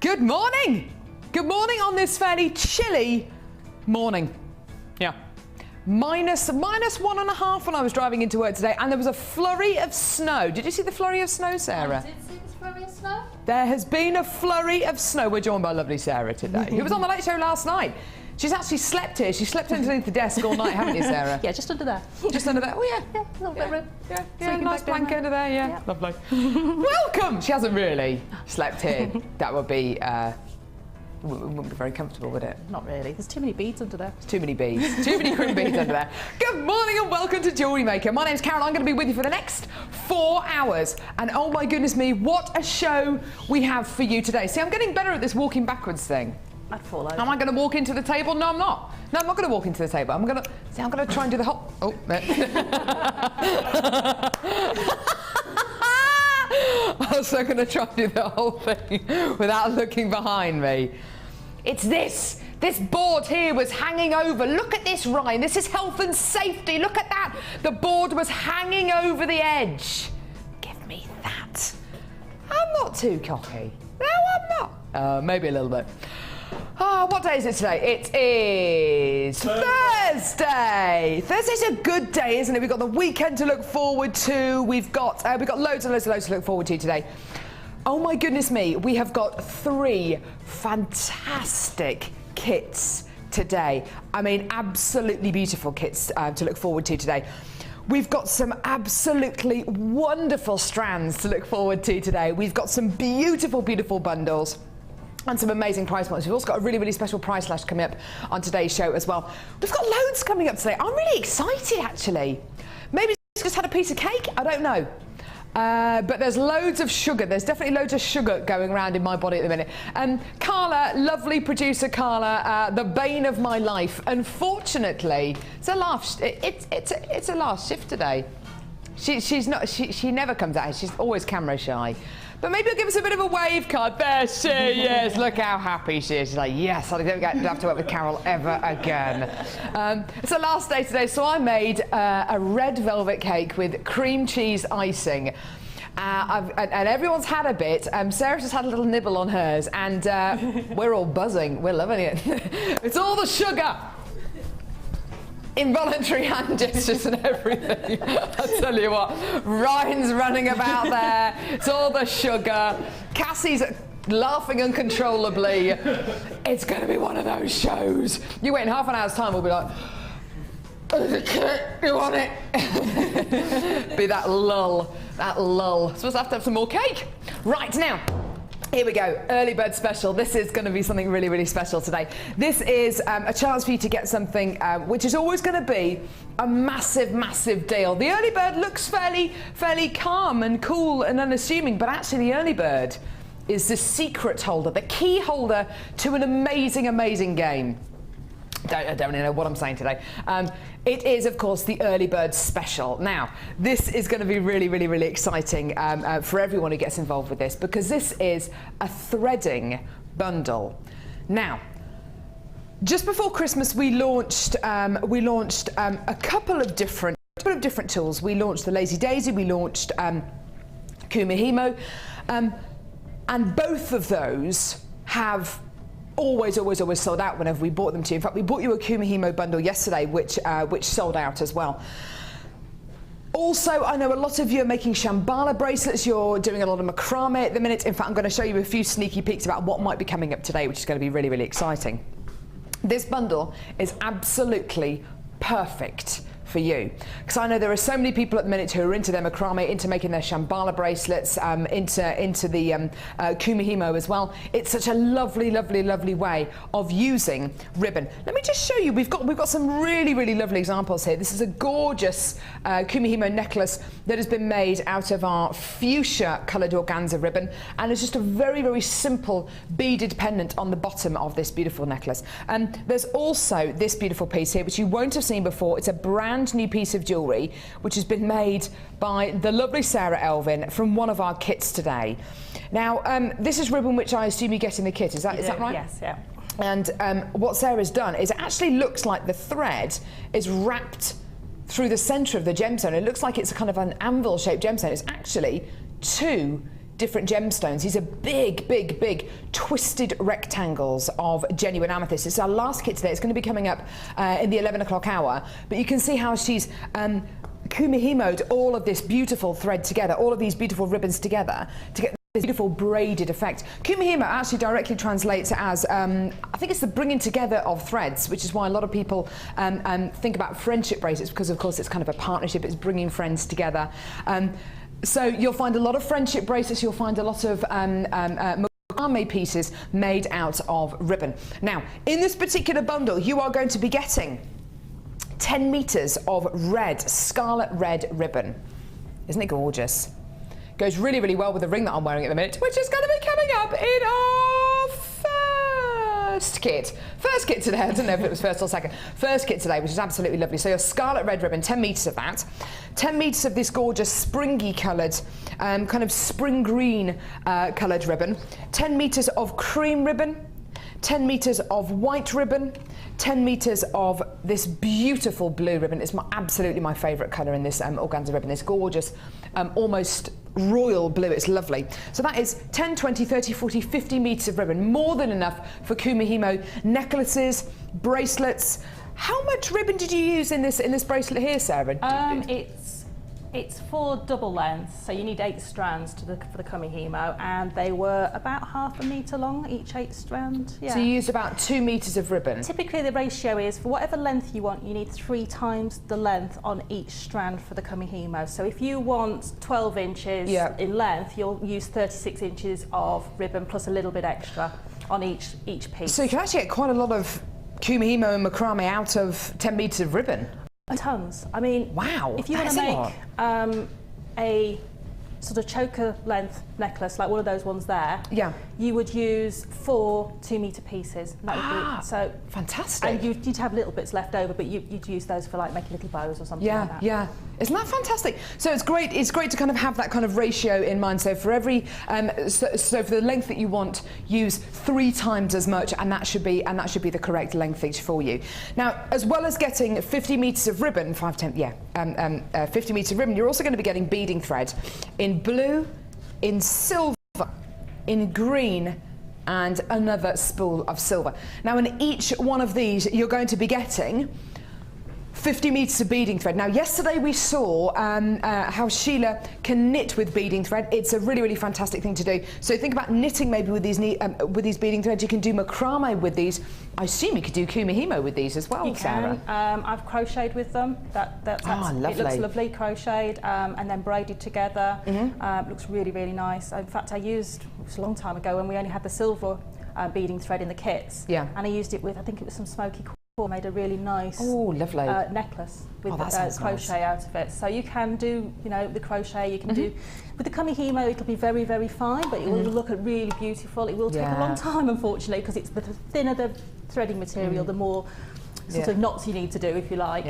Good morning! Good morning on this fairly chilly morning. Yeah. Minus 1.5 when I was driving into work today, and there was a flurry of snow. Did you see the flurry of snow, Sarah? I did see this flurry of snow. There has been a flurry of snow. We're joined by lovely Sarah today, who was on the Late Show last night. She's actually slept here. She slept underneath the desk all night, haven't you, Sarah? Yeah, just under there. Just under there. Oh, yeah. Yeah, a little bit of room. Yeah, nice blanket under there, yeah. Lovely. Welcome! She hasn't really slept here. That would be, wouldn't be very comfortable, would it? Not really. There's too many beads under there. There's too many beads. Too many cream beads under there. Good morning and welcome to Jewellery Maker. My name's Carol. I'm going to be with you for the next 4 hours. And oh my goodness me, what a show we have for you today. See, I'm getting better at this walking backwards thing. I'd fall over. Am I going to walk into the table? No, I'm not. No, I'm not going to walk into the table. I'm going to try and do the whole... Oh, no. I'm also going to try and do the whole thing without looking behind me. It's this. This board here was hanging over. Look at this, Ryan. This is health and safety. Look at that. The board was hanging over the edge. Give me that. I'm not too cocky. No, I'm not. Maybe a little bit. Oh, what day is it today? It is Thursday. Thursday's a good day, isn't it? We've got the weekend to look forward to. We've got loads and loads to look forward to today. Oh my goodness me, we have got 3 fantastic kits today. I mean, absolutely beautiful kits to look forward to today. We've got some absolutely wonderful strands to look forward to today. We've got some beautiful, beautiful bundles and some amazing price points. We've also got a really, really special price slash coming up on today's show as well. We've got loads coming up today. I'm really excited, actually. Maybe it's just had a piece of cake, I don't know. But there's loads of sugar. There's definitely loads of sugar going around in my body at the minute. Carla, lovely producer Carla, the bane of my life. Unfortunately, it's a last. It's a last shift today. She never comes out. She's always camera shy. But maybe you'll give us a bit of a wave card. There she is. Look how happy she is. She's like, yes, I don't have to work with Carol ever again. It's the last day today, so I made a red velvet cake with cream cheese icing. And everyone's had a bit. Sarah's just had a little nibble on hers, and we're all buzzing. We're loving it. It's all the sugar. Involuntary hand gestures and everything. I tell you what, Ryan's running about there. It's all the sugar. Cassie's laughing uncontrollably. It's going to be one of those shows. You wait in half an hour's time, we'll be like, you want it? Be that lull, Supposed to have some more cake. Right, now. Here we go, early bird special. This is going to be something really, really special today. This is a chance for you to get something which is always going to be a massive, massive deal. The early bird looks fairly calm and cool and unassuming, but actually the early bird is the secret holder, the key holder to an amazing, amazing game. I don't even know what I'm saying today. It is, of course, the early bird special. Now, this is going to be really, really, really exciting for everyone who gets involved with this, because this is a threading bundle. Now, just before Christmas, we launched a couple of different tools. We launched the Lazy Daisy. We launched Kumihimo, and both of those have always sold out whenever we bought them to you. In fact, we bought you a Kumihimo bundle yesterday, which sold out as well. Also, I know a lot of you are making Shambhala bracelets. You're doing a lot of macrame at the minute. In fact, I'm going to show you a few sneaky peeks about what might be coming up today, which is going to be really, really exciting. This bundle is absolutely perfect for you, because I know there are so many people at the minute who are into their macrame, into making their Shambhala bracelets, into the Kumihimo as well. It's such a lovely, lovely, lovely way of using ribbon. Let me just show you. We've got some really, really lovely examples here. This is a gorgeous Kumihimo necklace that has been made out of our fuchsia coloured organza ribbon, and it's just a very, very simple beaded pendant on the bottom of this beautiful necklace. There's also this beautiful piece here, which you won't have seen before. It's a brand new piece of jewellery which has been made by the lovely Sarah Elvin from one of our kits today. Now, this is ribbon which I assume you get in the kit. Is that right? Yes, yeah. And what Sarah's done is it actually looks like the thread is wrapped through the centre of the gemstone. It looks like it's a kind of an anvil-shaped gemstone. It's actually 2 different gemstones. These are big, big, big twisted rectangles of genuine amethyst. It's our last kit today. It's going to be coming up in the 11 o'clock hour. But you can see how she's kumihimoed all of this beautiful thread together, all of these beautiful ribbons together to get this beautiful braided effect. Kumihimo actually directly translates as, I think it's the bringing together of threads, which is why a lot of people think about friendship bracelets, because of course it's kind of a partnership, it's bringing friends together. So you'll find a lot of friendship bracelets, you'll find a lot of macrame pieces made out of ribbon. Now, in this particular bundle, you are going to be getting 10 meters of red, scarlet red ribbon. Isn't it gorgeous? Goes really, really well with the ring that I'm wearing at the minute, which is going to be coming up in our first kit. First kit today, I don't know if it was first or second. First kit today, which is absolutely lovely. So your scarlet red ribbon, 10 meters of that. 10 meters of this gorgeous springy coloured, kind of spring green coloured ribbon. 10 meters of cream ribbon. 10 meters of white ribbon, 10 meters of this beautiful blue ribbon. It's absolutely my favourite colour in this organza ribbon, this gorgeous, almost royal blue. It's lovely. So that is 10, 20, 30, 40, 50 meters of ribbon, more than enough for kumihimo necklaces, bracelets. How much ribbon did you use in this bracelet here, Sarah? It's 4 double lengths, so you need 8 strands for the kumihimo, and they were about ½ meter long, each 8 strand. Yeah. So you used about 2 meters of ribbon. Typically the ratio is, for whatever length you want, you need 3 times the length on each strand for the kumihimo. So if you want 12 inches in length, you'll use 36 inches of ribbon plus a little bit extra on each piece. So you can actually get quite a lot of kumihimo and macrame out of 10 meters of ribbon. Tons. I mean, wow, if you want to make a sort of choker length necklace, like one of those ones there, you would use 4 2-meter pieces. That would be, so fantastic. And you'd have little bits left over, but you'd use those for like making little bows or something like that. Yeah, isn't that fantastic? So it's great. It's great to kind of have that kind of ratio in mind. So for every, so for the length that you want, use 3 times as much, and that should be the correct length each for you. Now, as well as getting 50 meters of ribbon, 50 meters of ribbon, you're also going to be getting beading thread in blue, in silver, in green, and another spool of silver. Now, in each one of these, you're going to be getting 50 meters of beading thread. Now, yesterday we saw how Sheila can knit with beading thread. It's a really, really fantastic thing to do. So think about knitting maybe with these beading threads. You can do macrame with these. I assume you could do kumihimo with these as well, you Sarah. Can. I've crocheted with them. That's lovely. It looks lovely, crocheted and then braided together. Looks really, really nice. In fact, it was a long time ago when we only had the silver beading thread in the kits. And I used it with, I think it was some smoky quartz. Made a really nice necklace with crochet out of it. So you can do, the crochet. You can do with the kumihimo. It'll be very, very fine, but it will look really beautiful. It will take a long time, unfortunately, because it's the thinner the threading material, the more sort of knots you need to do, if you like.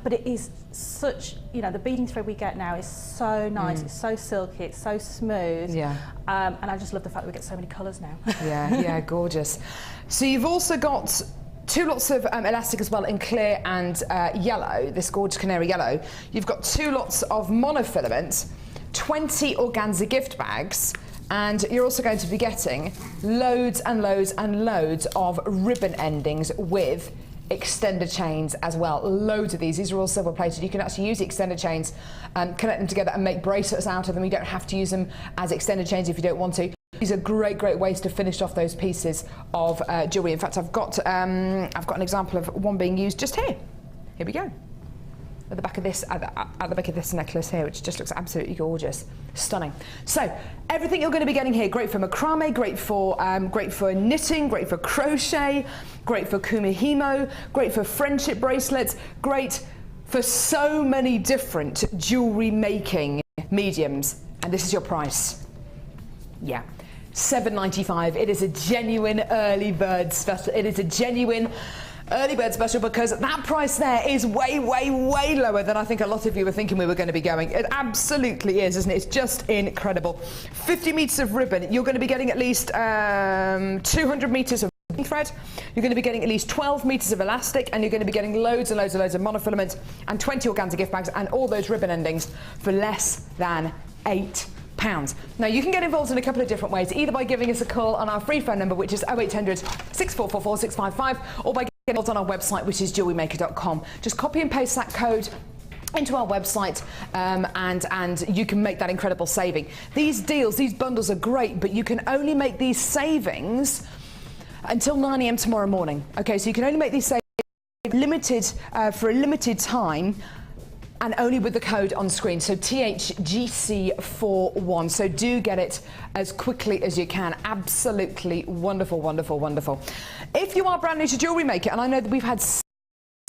But it is such, the beading thread we get now is so nice. It's so silky. It's so smooth. And I just love the fact that we get so many colours now. Gorgeous. So you've also got 2 lots of elastic as well in clear and yellow, this gorgeous canary yellow. You've got 2 lots of monofilament, 20 organza gift bags, and you're also going to be getting loads and loads and loads of ribbon endings with extender chains as well. Loads of these. These are all silver plated. You can actually use the extender chains, connect them together and make bracelets out of them. You don't have to use them as extender chains if you don't want to. These are great, great ways to finish off those pieces of jewellery. In fact, I've got an example of one being used just here. Here we go. At the back of this, at the back of this necklace here, which just looks absolutely gorgeous, stunning. So everything you're going to be getting here, great for macrame, great for knitting, great for crochet, great for kumihimo, great for friendship bracelets, great for so many different jewellery making mediums. And this is your price. £7.95. It is a genuine early bird special. It is a genuine early bird special because that price there is way, way, way lower than I think a lot of you were thinking we were going to be going. It absolutely is, isn't it? It's just incredible. 50 meters of ribbon. You're going to be getting at least 200 meters of thread. You're going to be getting at least 12 meters of elastic, and you're going to be getting loads and loads and loads of monofilament and 20 organza gift bags and all those ribbon endings for less than £8. Now you can get involved in a couple of different ways, either by giving us a call on our free phone number, which is 0800 6444 655, or by getting involved on our website, which is jewellerymaker.com. Just copy and paste that code into our website, and you can make that incredible saving. These deals, these bundles are great, but you can only make these savings until 9 AM tomorrow morning. Okay, so you can only make these savings limited for a limited time, and only with the code on screen, so THGC41. So do get it as quickly as you can. Absolutely wonderful, wonderful, wonderful. If you are brand new to Jewellery Maker, and I know that we've had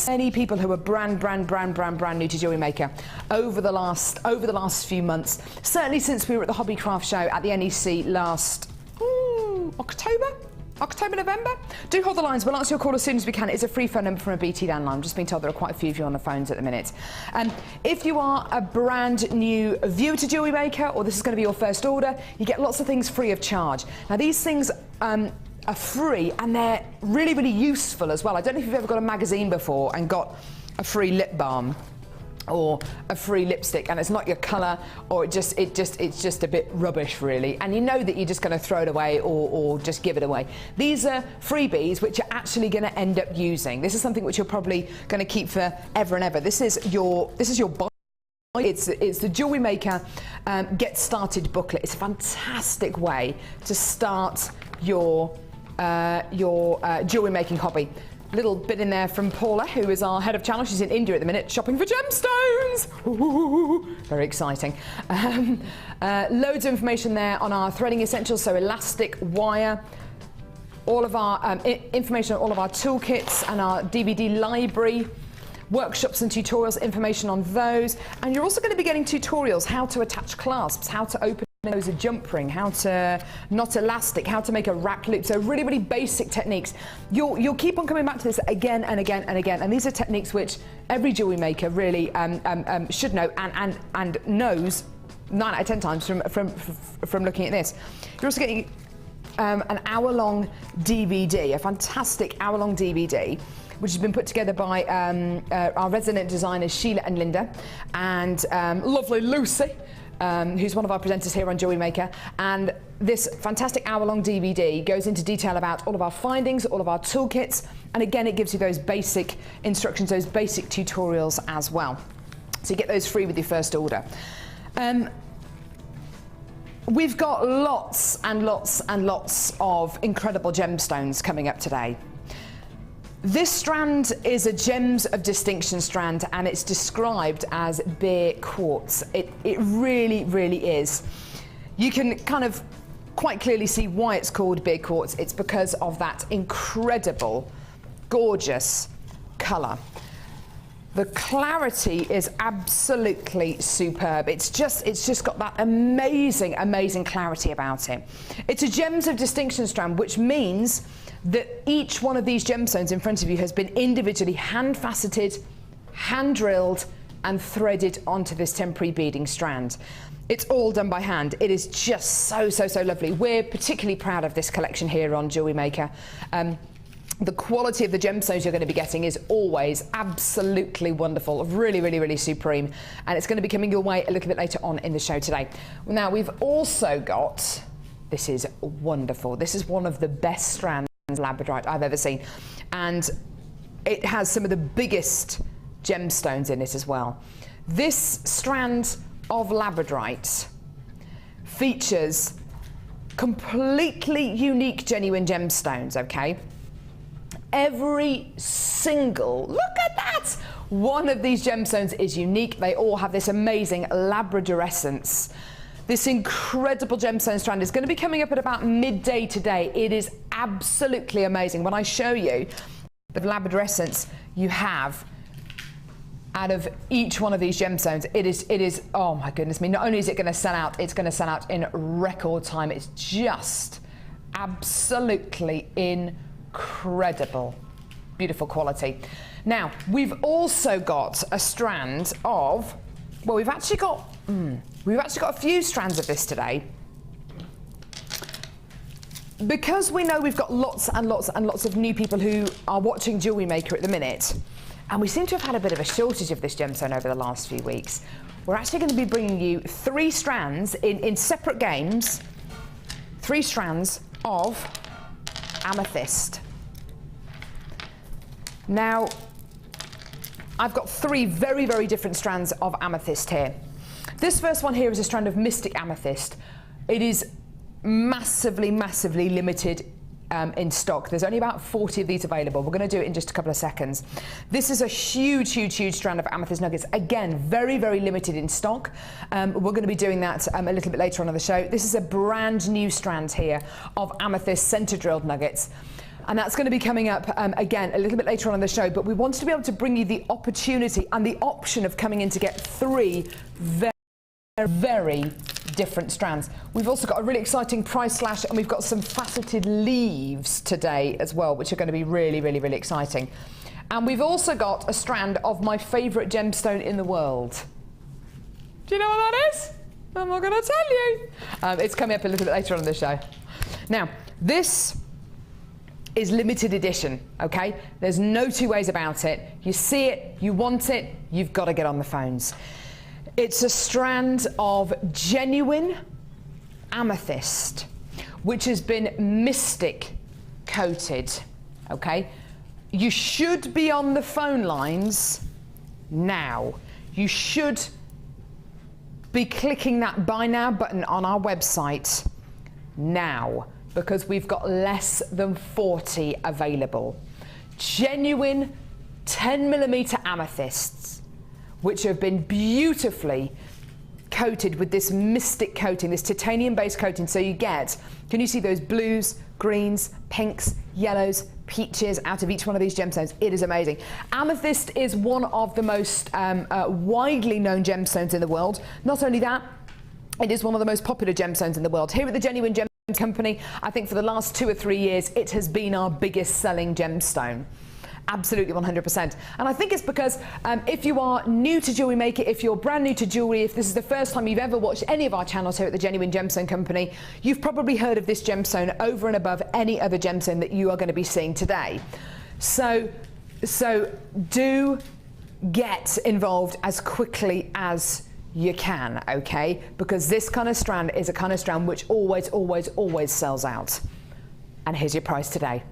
many people who are brand new to Jewellery Maker over the last few months, certainly since we were at the Hobby Craft Show at the NEC last October, November. Do hold the lines. We'll answer your call as soon as we can. It's a free phone number from a BT landline. I'm just being told there are quite a few of you on the phones at the minute. If you are a brand new viewer to Jewellery Maker, or this is going to be your first order, you get lots of things free of charge. Now these things are free, and they're really, really useful as well. I don't know if you've ever got a magazine before and got a free lip balm or a free lipstick, and it's not your colour, or it's just a bit rubbish really, and you know that you're just going to throw it away or just give it away. These are freebies which you're actually going to end up using. This is something which you're probably going to keep for ever and ever. This is your buy. It's the Jewellery Maker Get Started booklet. It's a fantastic way to start your jewellery making hobby. Little bit in there from Paula, who is our head of channel. She's in India at the minute, shopping for gemstones. Ooh, very exciting. Loads of information there on our threading essentials, so elastic, wire, all of our information on all of our toolkits and our DVD library, workshops and tutorials, information on those. And you're also going to be getting tutorials, how to attach clasps, how to open a jump ring, how to knot elastic, how to make a wrap loop. So really, really basic techniques. You'll keep on coming back to this again and again and again. And these are techniques which every jewellery maker really should know and knows 9 out of 10 times from looking at this. You're also getting an hour-long DVD, a fantastic hour-long DVD, which has been put together by our resident designers Sheila and Linda, and lovely Lucy, who's one of our presenters here on Jewellery Maker. And this fantastic hour-long DVD goes into detail about all of our findings, all of our toolkits, and again it gives you those basic instructions, those basic tutorials as well. So you get those free with your first order. We've got lots and lots and lots of incredible gemstones coming up today. This strand is a Gems of Distinction strand, and it's described as bare quartz. It really, really is. You can kind of quite clearly see why it's called bare quartz. It's because of that incredible, gorgeous colour. The clarity is absolutely superb. It's just got that amazing, amazing clarity about it. It's a Gems of Distinction strand, which means that each one of these gemstones in front of you has been individually hand-faceted, hand-drilled, and threaded onto this temporary beading strand. It's all done by hand. It is just so, so, so lovely. We're particularly proud of this collection here on Jewellery Maker. The quality of the gemstones you're going to be getting is always absolutely wonderful, really, really, really supreme. And it's going to be coming your way a little bit later on in the show today. Now, we've also got, this is wonderful. This is one of the best strands of Labradorite I've ever seen. And it has some of the biggest gemstones in it as well. This strand of Labradorite features completely unique, genuine gemstones, okay? Every single, look at that! One of these gemstones is unique. They all have this amazing labradorescence. This incredible gemstone strand is going to be coming up at about midday today. It is absolutely amazing. When I show you the labradorescence you have out of each one of these gemstones, it is, oh my goodness me, not only is it going to sell out, it's going to sell out in record time. It's just absolutely incredible, beautiful quality. Now, we've also got a strand of, well, we've actually got a few strands of this today. Because we know we've got lots and lots and lots of new people who are watching Jewellery Maker at the minute, and we seem to have had a bit of a shortage of this gemstone over the last few weeks, we're actually going to be bringing you 3 strands in separate games, 3 strands of amethyst. Now, I've got 3 very, very different strands of amethyst here. This first one here is a strand of mystic amethyst. It is massively, massively limited in stock. There's only about 40 of these available. We're going to do it in just a couple of seconds. This is a huge, huge, huge strand of amethyst nuggets. Again, very, very limited in stock. We're going to be doing that a little bit later on in the show. This is a brand new strand here of amethyst center drilled nuggets. And that's going to be coming up again a little bit later on in the show. But we wanted to be able to bring you the opportunity and the option of coming in to get 3 very, very different strands. We've also got a really exciting price slash, and we've got some faceted leaves today as well, which are going to be really, really, really exciting. And we've also got a strand of my favourite gemstone in the world. Do you know what that is? I'm not going to tell you. It's coming up a little bit later on in the show. Now, this is limited edition, okay? There's no 2 ways about it. You see it, you want it, you've got to get on the phones. It's a strand of genuine amethyst, which has been mystic coated, okay? You should be on the phone lines now. You should be clicking that buy now button on our website now, because we've got less than 40 available. Genuine 10mm amethysts, which have been beautifully coated with this mystic coating, this titanium-based coating. So you get, can you see those blues, greens, pinks, yellows, peaches out of each one of these gemstones? It is amazing. Amethyst is one of the most widely known gemstones in the world. Not only that, it is one of the most popular gemstones in the world. Here at the Genuine Gemstones Company, I think for the last 2 or 3 years, it has been our biggest selling gemstone. Absolutely 100%. And I think it's because if you are new to Jewellery Maker, if you're brand new to jewellery, if this is the first time you've ever watched any of our channels here at the Genuine Gemstone Company, you've probably heard of this gemstone over and above any other gemstone that you are going to be seeing today. So do get involved as quickly as you can, okay? Because this kind of strand is a kind of strand which always, always, always sells out. And here's your price today.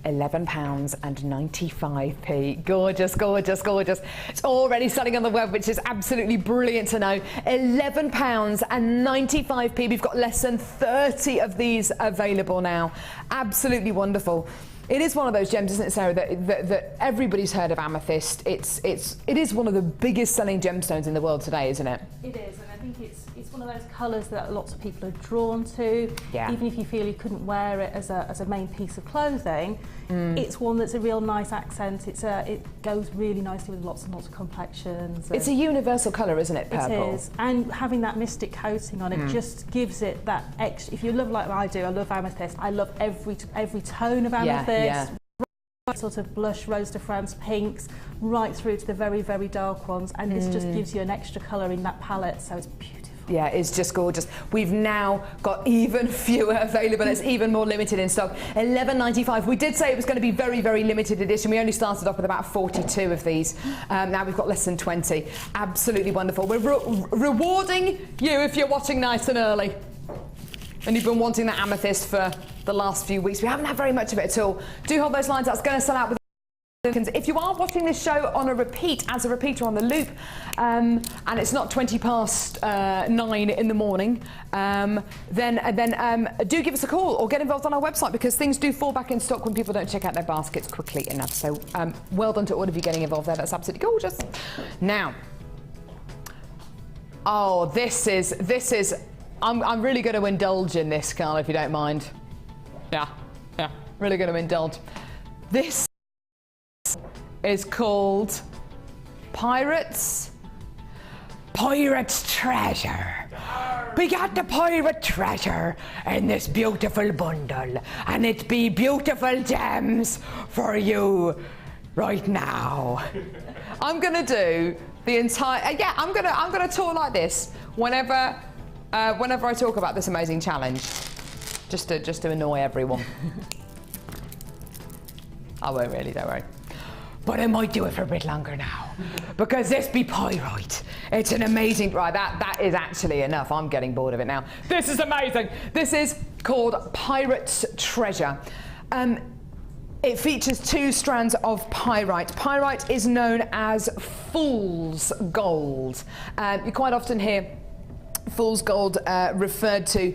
£11.95. Gorgeous, gorgeous, gorgeous. It's already selling on the web, which is absolutely brilliant to know. £11.95. We've got less than 30 of these available now. Absolutely wonderful. It is one of those gems, isn't it, Sarah, that everybody's heard of amethyst. It is one of the biggest selling gemstones in the world today, isn't it? It is, and I think it's one of those colours that lots of people are drawn to. Yeah. Even if you feel you couldn't wear it as a main piece of clothing, it's one that's a real nice accent. It goes really nicely with lots and lots of complexions. It's a universal colour, isn't it, purple? It is, and having that mystic coating on it just gives it that extra. If you love like I do, I love amethyst. I love every tone of amethyst. Yeah. Right, sort of blush, rose de France, pinks, right through to the very, very dark ones, and this just gives you an extra colour in that palette, so it's beautiful. Yeah, it's just gorgeous. We've now got even fewer available. It's even more limited in stock. £11.95. We did say it was going to be very, very limited edition. We only started off with about 42 of these. Now we've got less than 20. Absolutely wonderful. We're rewarding you if you're watching nice and early. And you've been wanting that amethyst for the last few weeks. We haven't had very much of it at all. Do hold those lines. That's going to sell out with. If you are watching this show on a repeat, as a repeater on the loop, and it's not 9 in the morning, then do give us a call or get involved on our website, because things do fall back in stock when people don't check out their baskets quickly enough. So well done to all of you getting involved there. That's absolutely gorgeous. Now, oh, this is. I'm really going to indulge in this, Carl, if you don't mind. Yeah, really going to indulge. This is called Pirate's Treasure. We got the pirate treasure in this beautiful bundle, and it be beautiful gems for you right now. I'm gonna do the entire. I'm gonna talk like this whenever I talk about this amazing challenge, just to annoy everyone. I won't really, don't worry. but I might do it for a bit longer now because this be pyrite. It's an amazing, right, that is actually enough. I'm getting bored of it now. This is amazing. This is called Pyrite's Treasure. It features 2 strands of pyrite. Pyrite is known as fool's gold. You quite often hear fool's gold referred to.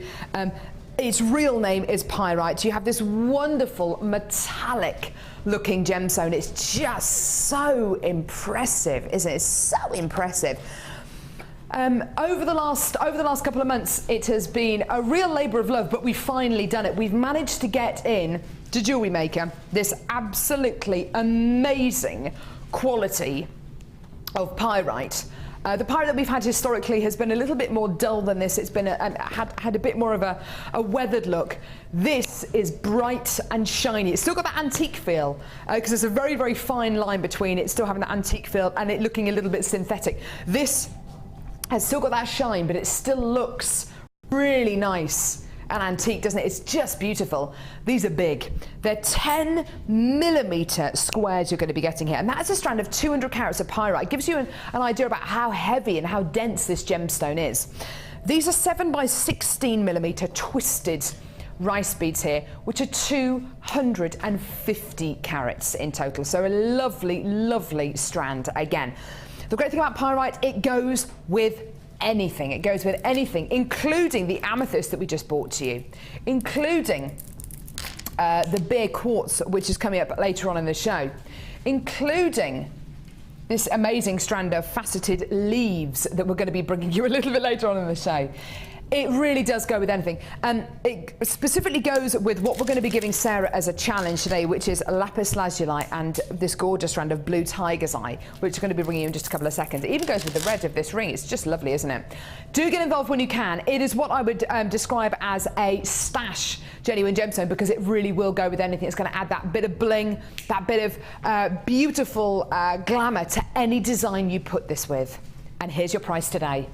Its real name is pyrite. You have this wonderful metallic looking gemstone. It's just so impressive, isn't it? It's so impressive. Over the last couple of months, it has been a real labour of love, but we've finally done it. We've managed to get in to Jewellery Maker this absolutely amazing quality of pyrite. The pyrite that we've had historically has been a little bit more dull than this. It's been had a bit more of a weathered look. This is bright and shiny. It's still got that antique feel because there's a very, very fine line between it still having that antique feel and it looking a little bit synthetic. This has still got that shine, but it still looks really nice and antique, doesn't it? It's just beautiful. These are big. They're 10mm squares you're going to be getting here, and that's a strand of 200 carats of pyrite. It gives you an idea about how heavy and how dense this gemstone is. These are 7x16mm twisted rice beads here, which are 250 carats in total. So a lovely, lovely strand again. The great thing about pyrite, it goes with anything. It goes with anything, including the amethyst that we just brought to you, including the bare quartz, which is coming up later on in the show, including this amazing strand of faceted leaves that we're going to be bringing you a little bit later on in the show. It really does go with anything. It specifically goes with what we're going to be giving Sarah as a challenge today, which is lapis lazuli and this gorgeous strand of blue tiger's eye, which we're going to be bringing you in just a couple of seconds. It even goes with the red of this ring. It's just lovely, isn't it? Do get involved when you can. It is what I would describe as a stash genuine gemstone because it really will go with anything. It's going to add that bit of bling, that bit of beautiful glamour to any design you put this with. And here's your price today.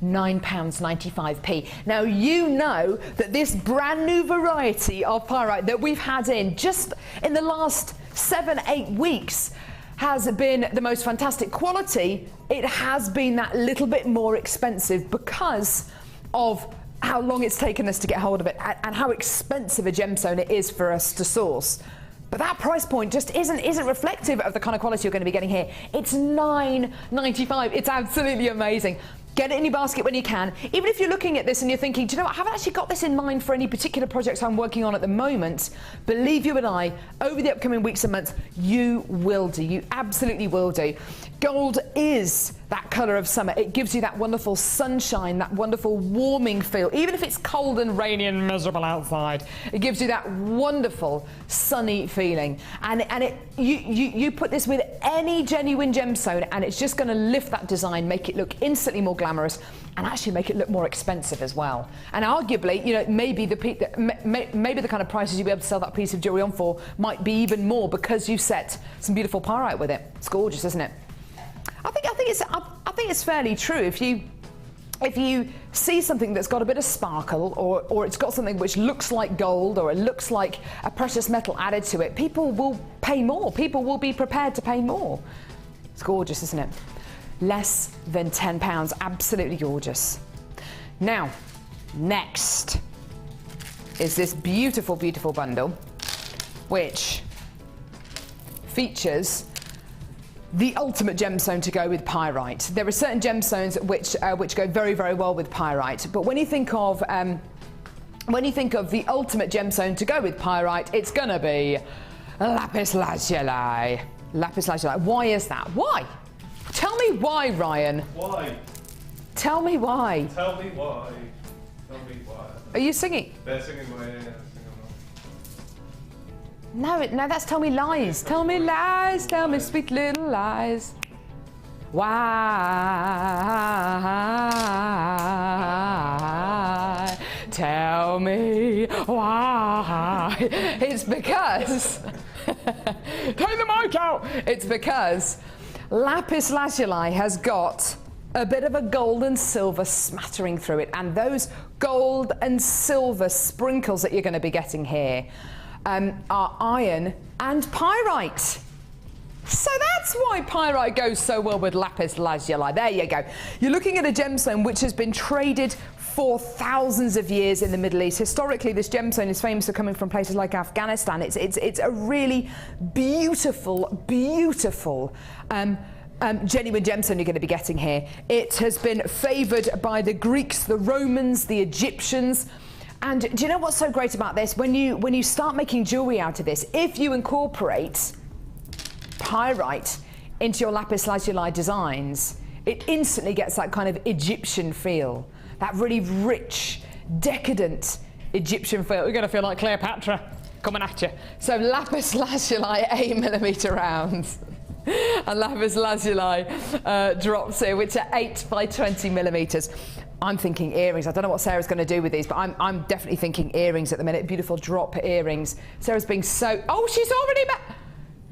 £9.95p. Now you know that this brand new variety of pyrite that we've had in just in the last 7-8 weeks has been the most fantastic quality. It has been that little bit more expensive because of how long it's taken us to get hold of it and how expensive a gemstone it is for us to source. But that price point just isn't reflective of the kind of quality you're going to be getting here. It's £9.95. It's absolutely amazing. Get it in your basket when you can. Even if you're looking at this and you're thinking, do you know what, I haven't actually got this in mind for any particular projects I'm working on at the moment, believe you and I, over the upcoming weeks and months, you will do. You absolutely will do. Gold is that colour of summer. It gives you that wonderful sunshine, that wonderful warming feel. Even if it's cold and rainy and miserable outside, it gives you that wonderful sunny feeling. And you put this with any genuine gemstone and it's just going to lift that design, make it look instantly more glamorous and actually make it look more expensive as well. And arguably, you know, maybe the kind of prices you'll be able to sell that piece of jewellery on for might be even more because you set some beautiful pyrite with it. It's gorgeous, isn't it? I think it's fairly true. If you see something that's got a bit of sparkle or it's got something which looks like gold or it looks like a precious metal added to it, people will pay more. People will be prepared to pay more. It's gorgeous, isn't it? Less than £10, absolutely gorgeous. Now, next is this beautiful, beautiful bundle, which features the ultimate gemstone to go with pyrite. There are certain gemstones which go very, very well with pyrite, but when you think of the ultimate gemstone to go with pyrite, it's gonna be lapis lazuli. Lapis lazuli. Why is that? Why? Tell me why, Ryan. Why? Tell me why. Tell me why. Tell me why. Are you singing? They're singing my No, that's tell me lies. Tell me lies, tell me sweet little lies. Why? Tell me why. It's because... Take the mic out! It's because lapis lazuli has got a bit of a gold and silver smattering through it, and those gold and silver sprinkles that you're going to be getting here are iron and pyrite. So that's why pyrite goes so well with lapis lazuli. There you go. You're looking at a gemstone which has been traded for thousands of years in the Middle East. Historically, this gemstone is famous for coming from places like Afghanistan. It's a really beautiful, beautiful genuine gemstone you're going to be getting here. It has been favoured by the Greeks, the Romans, the Egyptians. And do you know what's so great about this? When you start making jewellery out of this, if you incorporate pyrite into your lapis lazuli designs, it instantly gets that kind of Egyptian feel, that really rich, decadent Egyptian feel. We're going to feel like Cleopatra coming at you. So lapis lazuli 8mm rounds. And lapis lazuli drops here, which are 8 by 20mm. I'm thinking earrings. I don't know what Sarah's going to do with these, but I'm definitely thinking earrings at the minute. Beautiful drop earrings. Sarah's being so... Oh, she's already...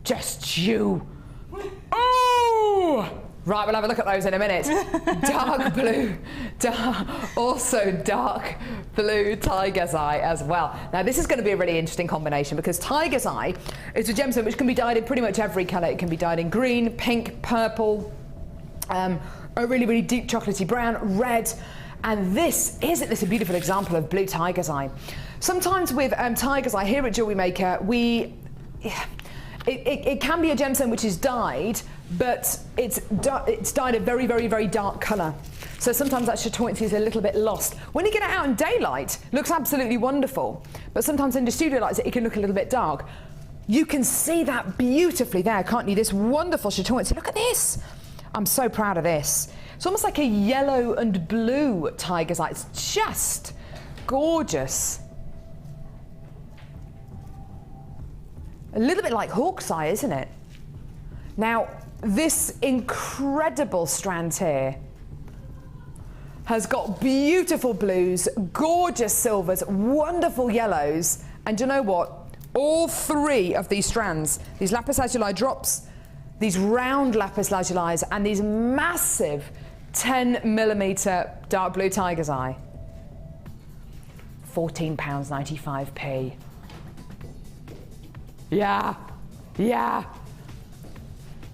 Just you. Oh! Right, we'll have a look at those in a minute. Dark blue, also dark blue tiger's eye as well. Now this is going to be a really interesting combination because tiger's eye is a gemstone which can be dyed in pretty much every colour. It can be dyed in green, pink, purple, a really, really deep chocolatey brown, red. And isn't this a beautiful example of blue tiger's eye? Sometimes with tiger's eye here at Jewellery Maker, it can be a gemstone which is dyed, but it's dyed a very, very, very dark colour. So sometimes that chatoyancy is a little bit lost. When you get it out in daylight, it looks absolutely wonderful. But sometimes in the studio lights, it can look a little bit dark. You can see that beautifully there, can't you? This wonderful chatoyancy. Look at this. I'm so proud of this. It's almost like a yellow and blue tiger's eye. It's just gorgeous. A little bit like hawk's eye, isn't it? Now, this incredible strand here has got beautiful blues, gorgeous silvers, wonderful yellows, and do you know what? All three of these strands, these lapis lazuli drops, these round lapis lazuli, and these massive 10mm dark blue tiger's eye, £14.95p. Yeah, yeah.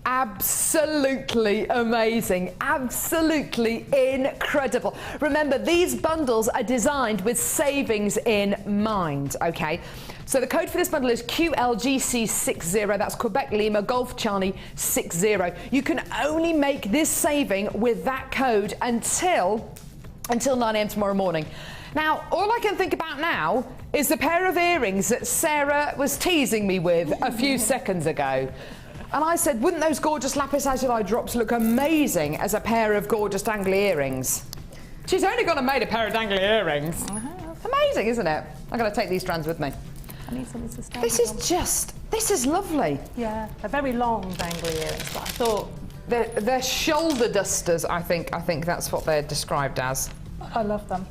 Absolutely amazing, absolutely incredible. Remember, these bundles are designed with savings in mind, okay? So the code for this bundle is QLGC60, that's Quebec Lima Golf Charlie 60. You can only make this saving with that code until 9 AM tomorrow morning. Now, all I can think about now is the pair of earrings that Sarah was teasing me with a few seconds ago. And I said, wouldn't those gorgeous lapis lazuli drops look amazing as a pair of gorgeous dangly earrings? She's only gone and made a pair of dangly earrings. Amazing, isn't it? I'm going to take these strands with me. I need something sustainable. This is lovely. Yeah, they're very long dangly earrings, but I thought... They're shoulder dusters, I think that's what they're described as. I love them.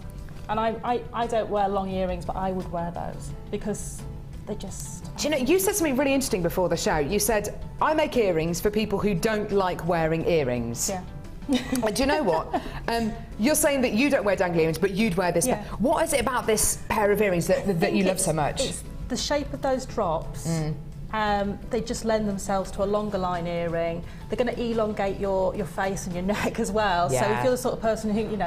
And I don't wear long earrings, but I would wear those because they just... Do you know, you said something really interesting before the show. You said, I make earrings for people who don't like wearing earrings. Yeah. Do you know what? You're saying that you don't wear dangly earrings, but you'd wear this. Yeah. What is it about this pair of earrings that you love so much? It's the shape of those drops. They just lend themselves to a longer line earring. They're going to elongate your face and your neck as well. Yeah. So if you're the sort of person who,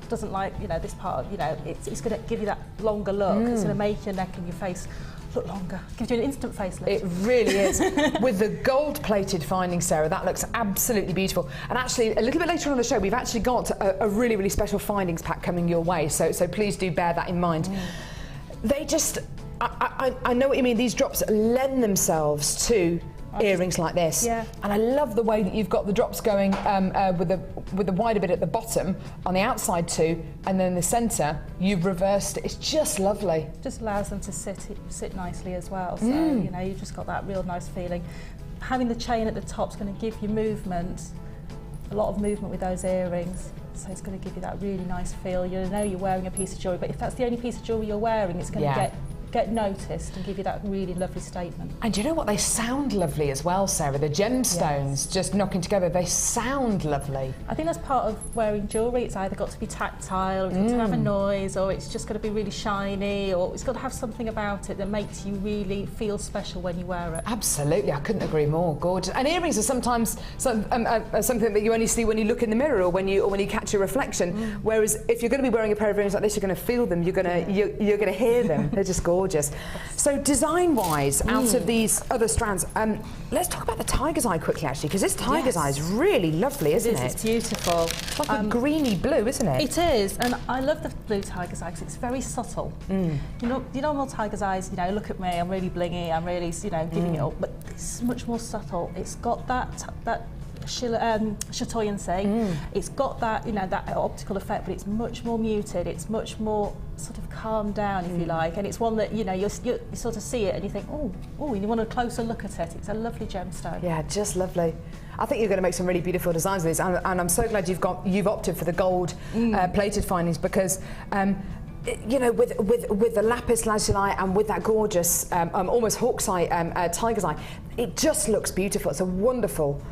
doesn't like, this part of, it's going to give you that longer look. It's going to make your neck and your face look longer. Gives you an instant facelift. It really is. With the gold-plated finding, Sarah, that looks absolutely beautiful. And actually, a little bit later on the show, we've actually got a really, really special findings pack coming your way. So please do bear that in mind. They just... I know what you mean. These drops lend themselves to earrings like this. Yeah. And I love the way that you've got the drops going with the wider bit at the bottom, on the outside too, and then in the centre, you've reversed it. It's just lovely. Just allows them to sit nicely as well. So, you've just got that real nice feeling. Having the chain at the top is going to give you movement, a lot of movement with those earrings. So it's going to give you that really nice feel. You know you're wearing a piece of jewellery, but if that's the only piece of jewellery you're wearing, it's going to get get noticed and give you that really lovely statement. And you know what? They sound lovely as well, Sarah. The gemstones just knocking together, they sound lovely. I think that's part of wearing jewellery. It's either got to be tactile, it's got to have a noise, or it's just got to be really shiny, or it's got to have something about it that makes you really feel special when you wear it. Absolutely, I couldn't agree more. Gorgeous. And earrings are sometimes something that you only see when you look in the mirror or when you catch a reflection. Whereas if you're going to be wearing a pair of earrings like this, you're going to feel them. You're going to hear them. They're just gorgeous. So design-wise, out of these other strands, let's talk about the tiger's eye quickly, actually, because this tiger's eye is really lovely, isn't it? It's beautiful. It's like a greeny blue, isn't it? It is, and I love the blue tiger's eye because it's very subtle. You know, the normal tiger's eyes, you know, look at me, I'm really blingy, I'm really, you know, giving it up, but it's much more subtle. It's got that chatoyancy. It's got that, you know, that optical effect, but it's much more muted. It's much more sort of calmed down, if you like, and it's one that, you know, you sort of see it and you think, oh, you want a closer look at it. It's a lovely gemstone. Yeah, just lovely. I think you're going to make some really beautiful designs with these, and I'm so glad you've opted for the gold plated findings, because you know, with the lapis lazuli and with that gorgeous almost hawk's eye tiger's eye, it just looks beautiful. It's a wonderful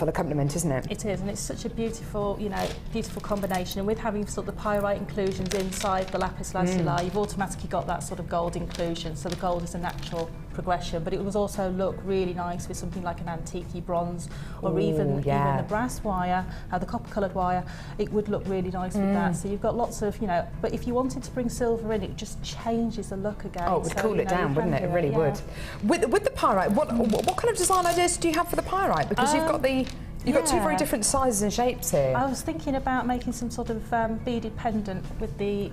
accompaniment, isn't it? It is, and it's such a beautiful, you know, beautiful combination. And with having sort of the pyrite inclusions inside the lapis lazuli, you've automatically got that sort of gold inclusion. So the gold is a natural progression, but it will also look really nice with something like an antique bronze, or even the brass wire, the copper-coloured wire. It would look really nice with that. So you've got lots of, you know, but if you wanted to bring silver in, it just changes the look again. Oh, it would cool it down, wouldn't it? It really would. With the pyrite, what kind of design ideas do you have for the pyrite? Because you've got two very different sizes and shapes here. I was thinking about making some sort of beaded pendant with the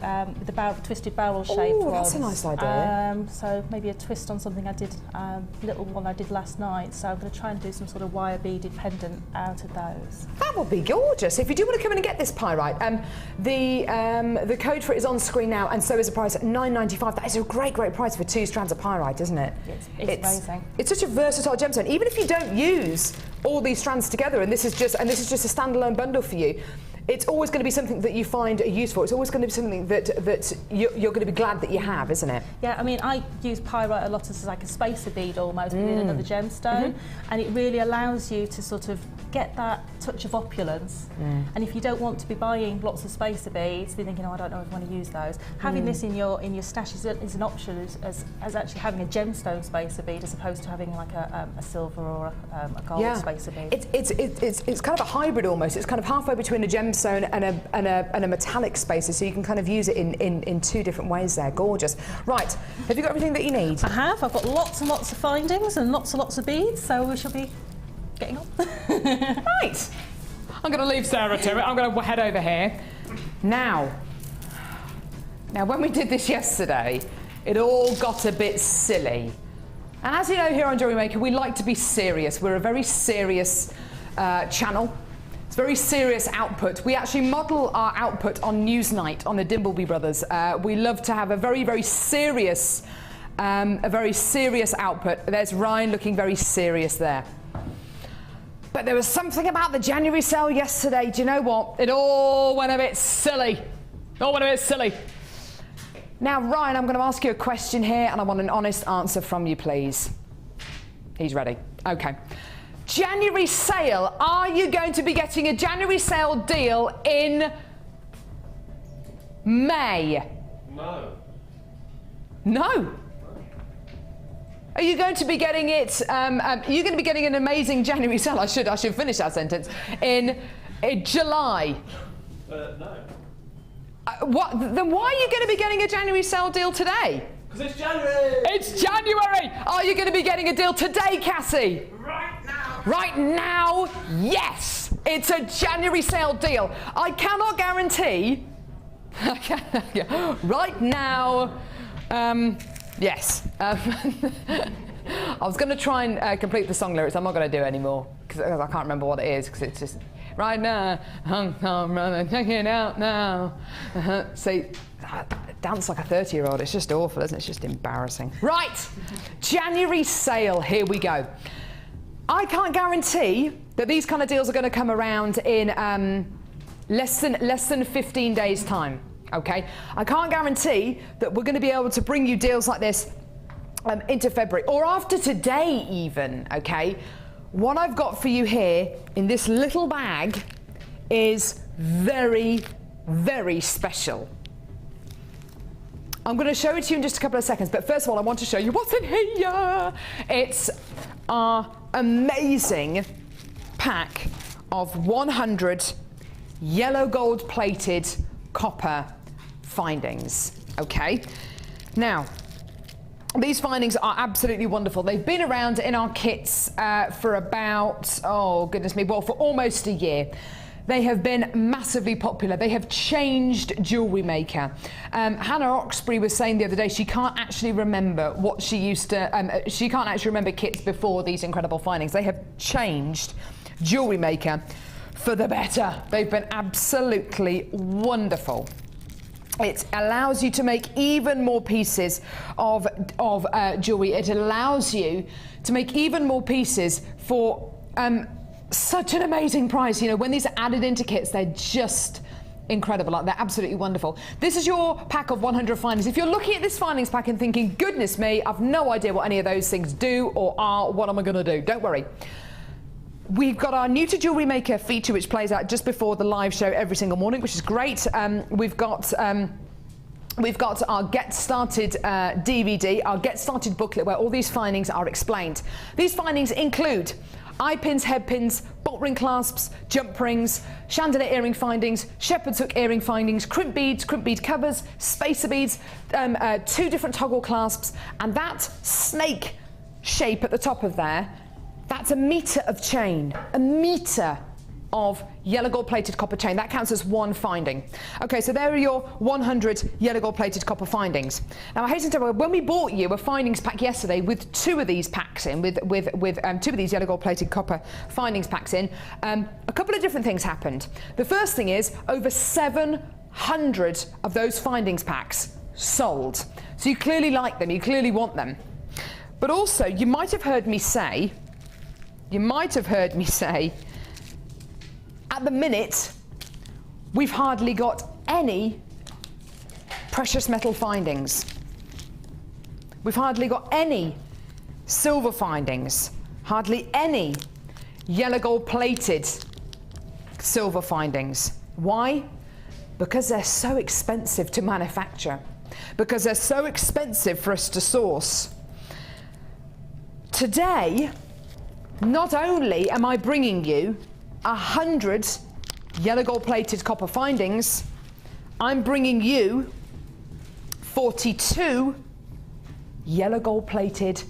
twisted barrel shape. Oh, that's a nice idea. So maybe a twist on something I did, little one I did last night. So I'm going to try and do some sort of wire beaded pendant out of those. That would be gorgeous. If you do want to come in and get this pyrite, the code for it is on screen now, and so is the price at $9.95. That is a great price for 2 strands of pyrite, isn't it? It's amazing. It's such a versatile gemstone. Even if you don't use all these strands together, and this is just a standalone bundle for you, it's always going to be something that you find useful. It's always going to be something that you're going to be glad that you have, isn't it? Yeah, I mean, I use pyrite a lot as like a spacer bead almost within another gemstone, and it really allows you to sort of get that touch of opulence. And if you don't want to be buying lots of spacer beads, you're thinking, oh, I don't know if I want to use those. Having this in your stash is an option as actually having a gemstone spacer bead as opposed to having like a silver or a gold spacer bead. It's kind of a hybrid almost. It's kind of halfway between a gemstone and a metallic spacer, so you can kind of use it in 2 different ways there. Gorgeous. Right, have you got everything that you need? I have. I've got lots and lots of findings and lots and lots of beads, so we shall be getting on. Right. I'm going to leave Sarah to it. I'm going to head over here. Now, when we did this yesterday, it all got a bit silly. And as you know, here on Jewellery Maker, we like to be serious. We're a very serious channel. It's very serious output. We actually model our output on Newsnight, on the Dimbleby brothers. We love to have a very serious output. There's Ryan looking very serious there. But there was something about the January sale yesterday. Do you know what? It all went a bit silly. Now, Ryan, I'm going to ask you a question here, and I want an honest answer from you, please. He's ready. Okay. January sale. Are you going to be getting a January sale deal in May? No. No? Are you going to be getting it? Are you going to be getting an amazing January sale? I should finish that sentence. In July. No. What? Then why are you going to be getting a January sale deal today? Because it's January. It's January. Are you going to be getting a deal today, Cassie? Right now. Right now, yes. It's a January sale deal. I cannot guarantee. Right now. Yes. I was going to try and complete the song lyrics. I'm not going to do it anymore because I can't remember what it is, because it's just right now. I'm check it out now. See, I dance like a 30-year-old. It's just awful, isn't it? It's just embarrassing. Right, January sale. Here we go. I can't guarantee that these kind of deals are going to come around in less than 15 days' time. okay? I can't guarantee that we're going to be able to bring you deals like this into February or after today even, okay? What I've got for you here in this little bag is very, very special. I'm going to show it to you in just a couple of seconds, but first of all I want to show you what's in here. It's our amazing pack of 100 yellow gold plated copper findings, okay? Now, these findings are absolutely wonderful. They've been around in our kits for about, oh goodness me, well, for almost a year. They have been massively popular. They have changed Jewellery Maker. Hannah Oxbury was saying the other day she can't actually remember what she used to, she can't actually remember kits before these incredible findings. They have changed Jewellery Maker for the better. They've been absolutely wonderful. It allows you to make even more pieces of jewellery. It allows you to make even more pieces for such an amazing price. You know, when these are added into kits, they're just incredible. Like, they're absolutely wonderful. This is your pack of 100 findings. If you're looking at this findings pack and thinking, goodness me, I've no idea what any of those things do or are, what am I going to do? Don't worry. We've got our new to Jewellery Maker feature, which plays out just before the live show every single morning, which is great. We've got our Get Started DVD, our Get Started booklet, where all these findings are explained. These findings include eye pins, head pins, bolt ring clasps, jump rings, chandelier earring findings, shepherd's hook earring findings, crimp bead covers, spacer beads, 2 different toggle clasps, and that snake shape at the top of there, that's a metre of chain, a metre of yellow gold plated copper chain. That counts as 1 finding. Okay, so there are your 100 yellow gold plated copper findings. Now I hasten to tell you, when we bought you a findings pack yesterday with 2 of these packs in, with 2 of these yellow gold plated copper findings packs in, a couple of different things happened. The first thing is over 700 of those findings packs sold. So you clearly like them, you clearly want them. But also you might have heard me say, at the minute, we've hardly got any precious metal findings. We've hardly got any silver findings, hardly any yellow gold plated silver findings. Why? Because they're so expensive to manufacture, because they're so expensive for us to source. Today, not only am I bringing you 100 yellow gold plated copper findings, I'm bringing you 42 yellow gold plated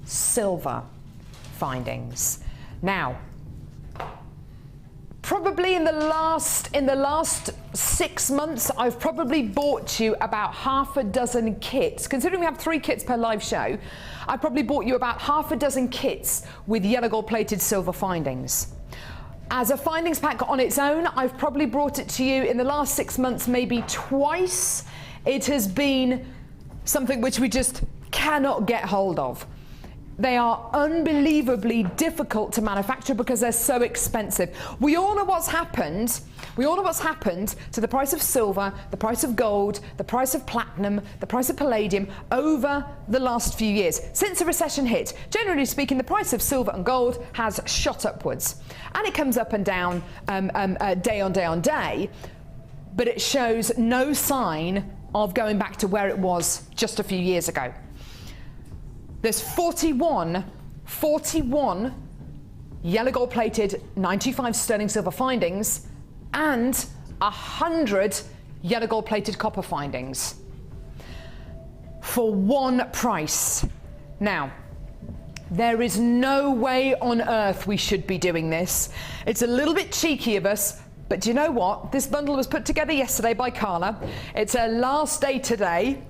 silver findings. Now, probably in the last 6 months, I've probably bought you about half a dozen kits. Considering we have 3 kits per live show, I probably bought you about half a dozen kits with yellow gold plated silver findings. As a findings pack on its own, I've probably brought it to you in the last 6 months maybe twice. It has been something which we just cannot get hold of. They are unbelievably difficult to manufacture because they're so expensive. We all know what's happened. We all know what's happened to the price of silver, the price of gold, the price of platinum, the price of palladium over the last few years. Since the recession hit, generally speaking, the price of silver and gold has shot upwards. And it comes up and down day on day on day, but it shows no sign of going back to where it was just a few years ago. There's 41 yellow gold plated 95 sterling silver findings and 100 yellow gold plated copper findings for 1 price. Now, there is no way on earth we should be doing this. It's a little bit cheeky of us, but do you know what? This bundle was put together yesterday by Carla. It's her last day today.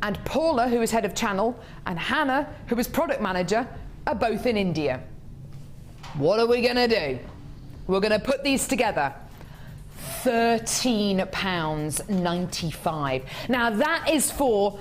And Paula, who is head of channel, and Hannah, who is product manager, are both in India. What are we going to do? We're going to put these together. £13.95. Now that is for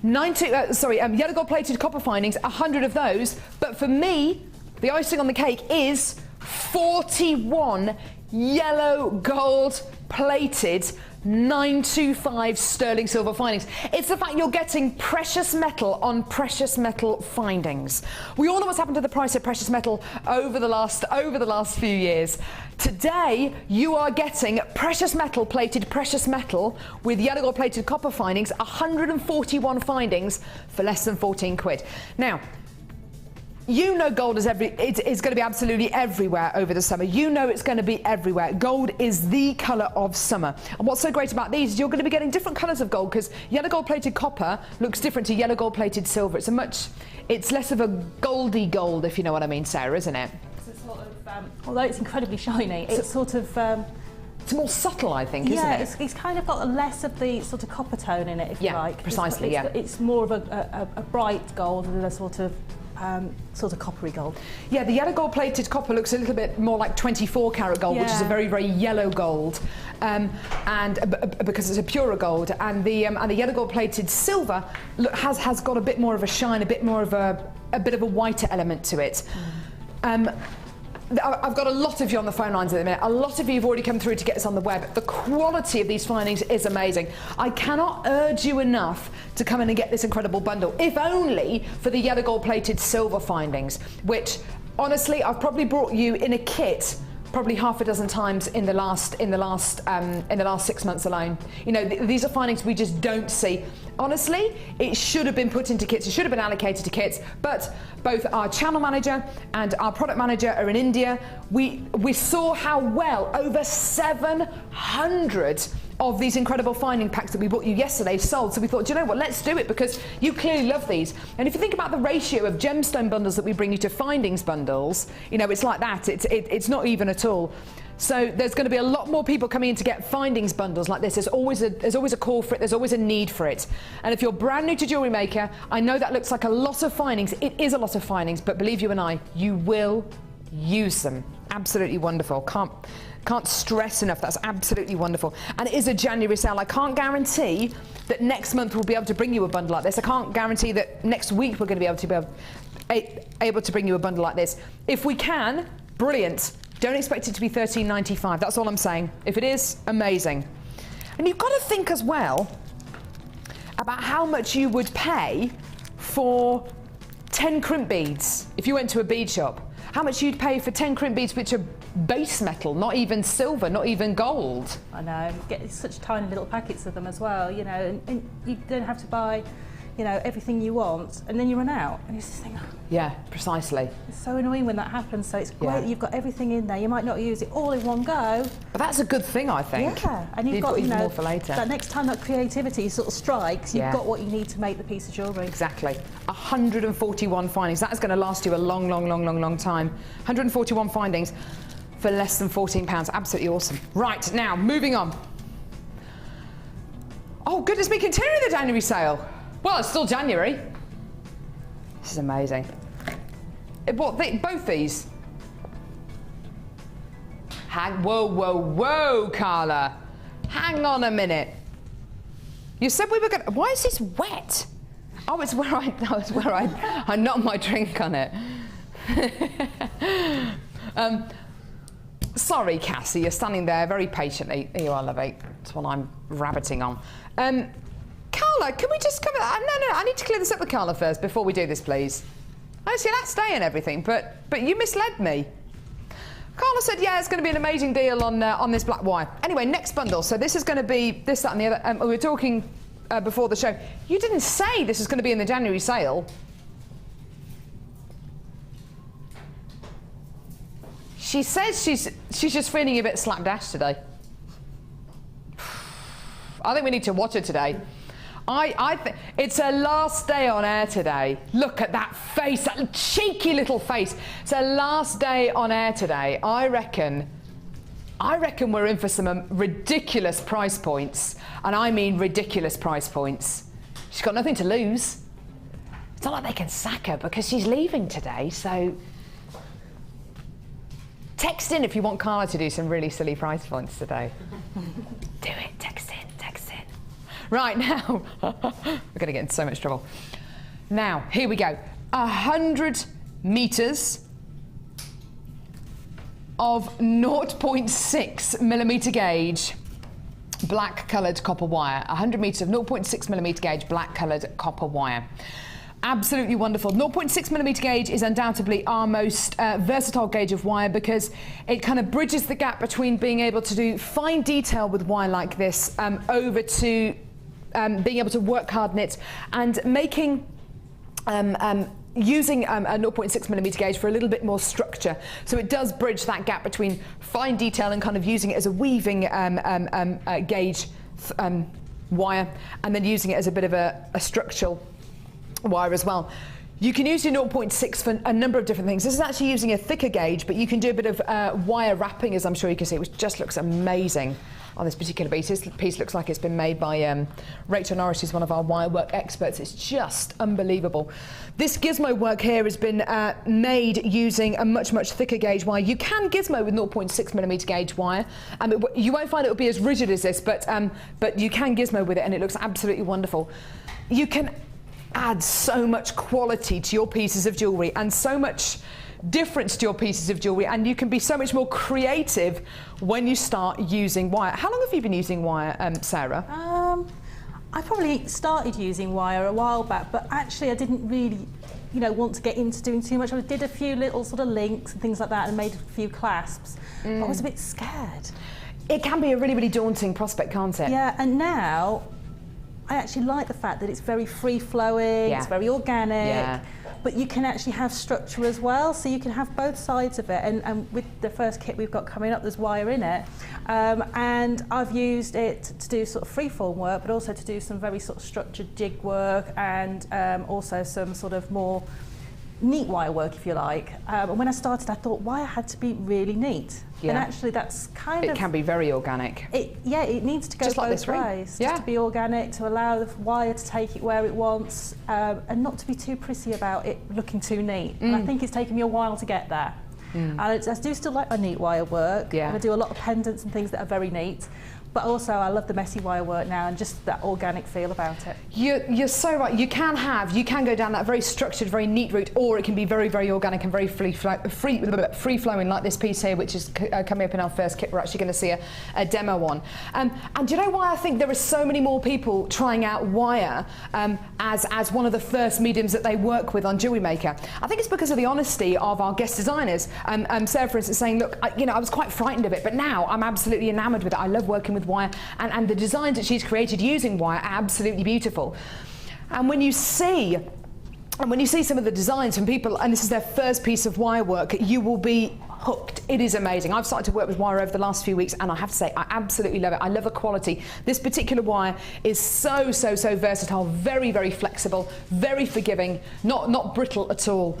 yellow gold plated copper findings, 100 of those. But for me, the icing on the cake is 41 yellow gold plated 925 sterling silver findings. It's the fact you're getting precious metal on precious metal findings. We all know what's happened to the price of precious metal over the last few years. Today you are getting precious metal plated precious metal with yellow gold plated copper findings, 141 findings for less than 14 quid. Now, you know gold is going to be absolutely everywhere over the summer. You know it's going to be everywhere. Gold is the colour of summer. And what's so great about these is you're going to be getting different colours of gold, because yellow gold plated copper looks different to yellow gold plated silver. It's less of a goldy gold, if you know what I mean, Sarah, isn't it? It's a sort of, although it's incredibly shiny, it's sort of... it's more subtle, I think, isn't it? Yeah, it's kind of got less of the sort of copper tone in it, if you like. Precisely, it's more of a bright gold than a sort of coppery gold. Yeah, the yellow gold plated copper looks a little bit more like 24 karat gold, which is a very, very yellow gold, and because it's a purer gold. And the yellow gold plated silver has got a bit more of a shine, a bit more of a bit of a whiter element to it. I've got a lot of you on the phone lines at the minute. A lot of you have already come through to get us on the web. The quality of these findings is amazing. I cannot urge you enough to come in and get this incredible bundle, if only for the yellow gold plated silver findings, which honestly I've probably brought you in a kit probably half a dozen times in the last 6 months alone. You know, these are findings we just don't see. Honestly, it should have been put into kits, it should have been allocated to kits, but both our channel manager and our product manager are in India. We saw how well over 700 of these incredible finding packs that we bought you yesterday sold, so we thought, do you know what, let's do it, because you clearly love these. And if you think about the ratio of gemstone bundles that we bring you to findings bundles, you know, it's like that. It's not even at all. So there's going to be a lot more people coming in to get findings bundles like this. There's always a call for it. There's always a need for it. And if you're brand new to Jewellery Maker, I know that looks like a lot of findings. It is a lot of findings, but believe you and I, you will use them. Absolutely wonderful. Can't stress enough, that's absolutely wonderful. And it is a January sale. I can't guarantee that next month we'll be able to bring you a bundle like this. I can't guarantee that next week we're going to be able to bring you a bundle like this. If we can, brilliant. Don't expect it to be $13.95. That's all I'm saying. If it is, amazing. And you've got to think as well about how much you would pay for 10 crimp beads if you went to a bead shop. How much you'd pay for 10 crimp beads which are base metal, not even silver, not even gold. I know, you get such tiny little packets of them as well, you know, and you don't have to buy, you know, everything you want, and then you run out, and you just think, oh. Yeah, precisely. It's so annoying when that happens, so it's great that you've got everything in there. You might not use it all in one go. But that's a good thing, I think. Yeah, and you've got, even more for later. That next time that creativity sort of strikes, you've got what you need to make the piece of jewellery. Exactly. 141 findings. That is going to last you a long, long, long, long, long time. 141 findings for less than £14. Absolutely awesome. Right, now, moving on. Oh, goodness me, continuing the January sale. Well, it's still January. This is amazing. Both these? Whoa, whoa, whoa, Carla. Hang on a minute. You said we were going to... Why is this wet? Oh, it's where I knocked my drink on it. Sorry, Cassie, you're standing there very patiently. Here you are, lovey. That's what I'm rabbiting on. Carla, can we just come... No, I need to clear this up with Carla first before we do this, please. I see that stay and everything, but you misled me. Carla said, yeah, it's going to be an amazing deal on this black wire. Anyway, next bundle. So this is going to be this, that, and the other. We were talking before the show. You didn't say this is going to be in the January sale. She says she's just feeling a bit slapdash today. I think we need to watch her today. I think it's her last day on air today. Look at that face, that cheeky little face. It's her last day on air today. I reckon we're in for some ridiculous price points, and I mean ridiculous price points. She's got nothing to lose. It's not like they can sack her because she's leaving today, so text in if you want Carla to do some really silly price points today. Do it, text in. Right, now, we're going to get in so much trouble. Now, here we go. 100 metres of 0.6 millimeter gauge black coloured copper wire. 100 metres of 0.6 millimeter gauge black coloured copper wire. Absolutely wonderful. 0.6 millimeter gauge is undoubtedly our most versatile gauge of wire because it kind of bridges the gap between being able to do fine detail with wire like this over to being able to work hard knits and making using a 0.6 millimeter gauge for a little bit more structure. So it does bridge that gap between fine detail and kind of using it as a weaving gauge wire, and then using it as a bit of a structural wire as well. You can use your 0.6 for a number of different things. This is actually using a thicker gauge, but you can do a bit of wire wrapping, as I'm sure you can see, which just looks amazing on this particular piece. This piece looks like it's been made by Rachel Norris, who's one of our wire work experts. It's just unbelievable. This gizmo work here has been made using a much thicker gauge wire. You can gizmo with 0.6 millimeter gauge wire. You won't find it will be as rigid as this, but you can gizmo with it, and it looks absolutely wonderful. You can add so much quality to your pieces of jewellery and so much difference to your pieces of jewellery, and you can be so much more creative when you start using wire. How long have you been using wire, Sarah? I probably started using wire a while back, but actually I didn't really, want to get into doing too much. I did a few little sort of links and things like that and made a few clasps, but I was a bit scared. It can be a really daunting prospect, can't it? Yeah, and now I actually like the fact that it's very free-flowing, it's very organic, but you can actually have structure as well, so you can have both sides of it. And with the first kit we've got coming up, there's wire in it, and I've used it to do sort of freeform work, but also to do some very sort of structured jig work, and also some sort of more neat wire work, if you like. And when I started, I thought wire had to be really neat. And actually that's kind of... It can be very organic. It needs to go just both like this ways. Yeah. Just to be organic, to allow the wire to take it where it wants, and not to be too prissy about it looking too neat. And I think it's taken me a while to get there. And I do still like my neat wire work. And I do a lot of pendants and things that are very neat. But also I love the messy wire work now and just that organic feel about it. You're so right. You can go down that very structured, very neat route, or it can be very organic and very free flowing, like this piece here, which is coming up in our first kit. We're actually going to see a demo on. And do you know why I think there are so many more people trying out wire as one of the first mediums that they work with on Jewellery Maker? I think it's because of the honesty of our guest designers. Sarah, for instance, saying, look, I was quite frightened of it, but now I'm absolutely enamoured with it. I love working with wire, and the designs that she's created using wire are absolutely beautiful. And when you see some of the designs from people, and this is their first piece of wire work, you will be hooked. It is amazing. I've started to work with wire over the last few weeks, and I have to say I absolutely love it. I love the quality. This particular wire is so versatile, very flexible, very forgiving, not brittle at all.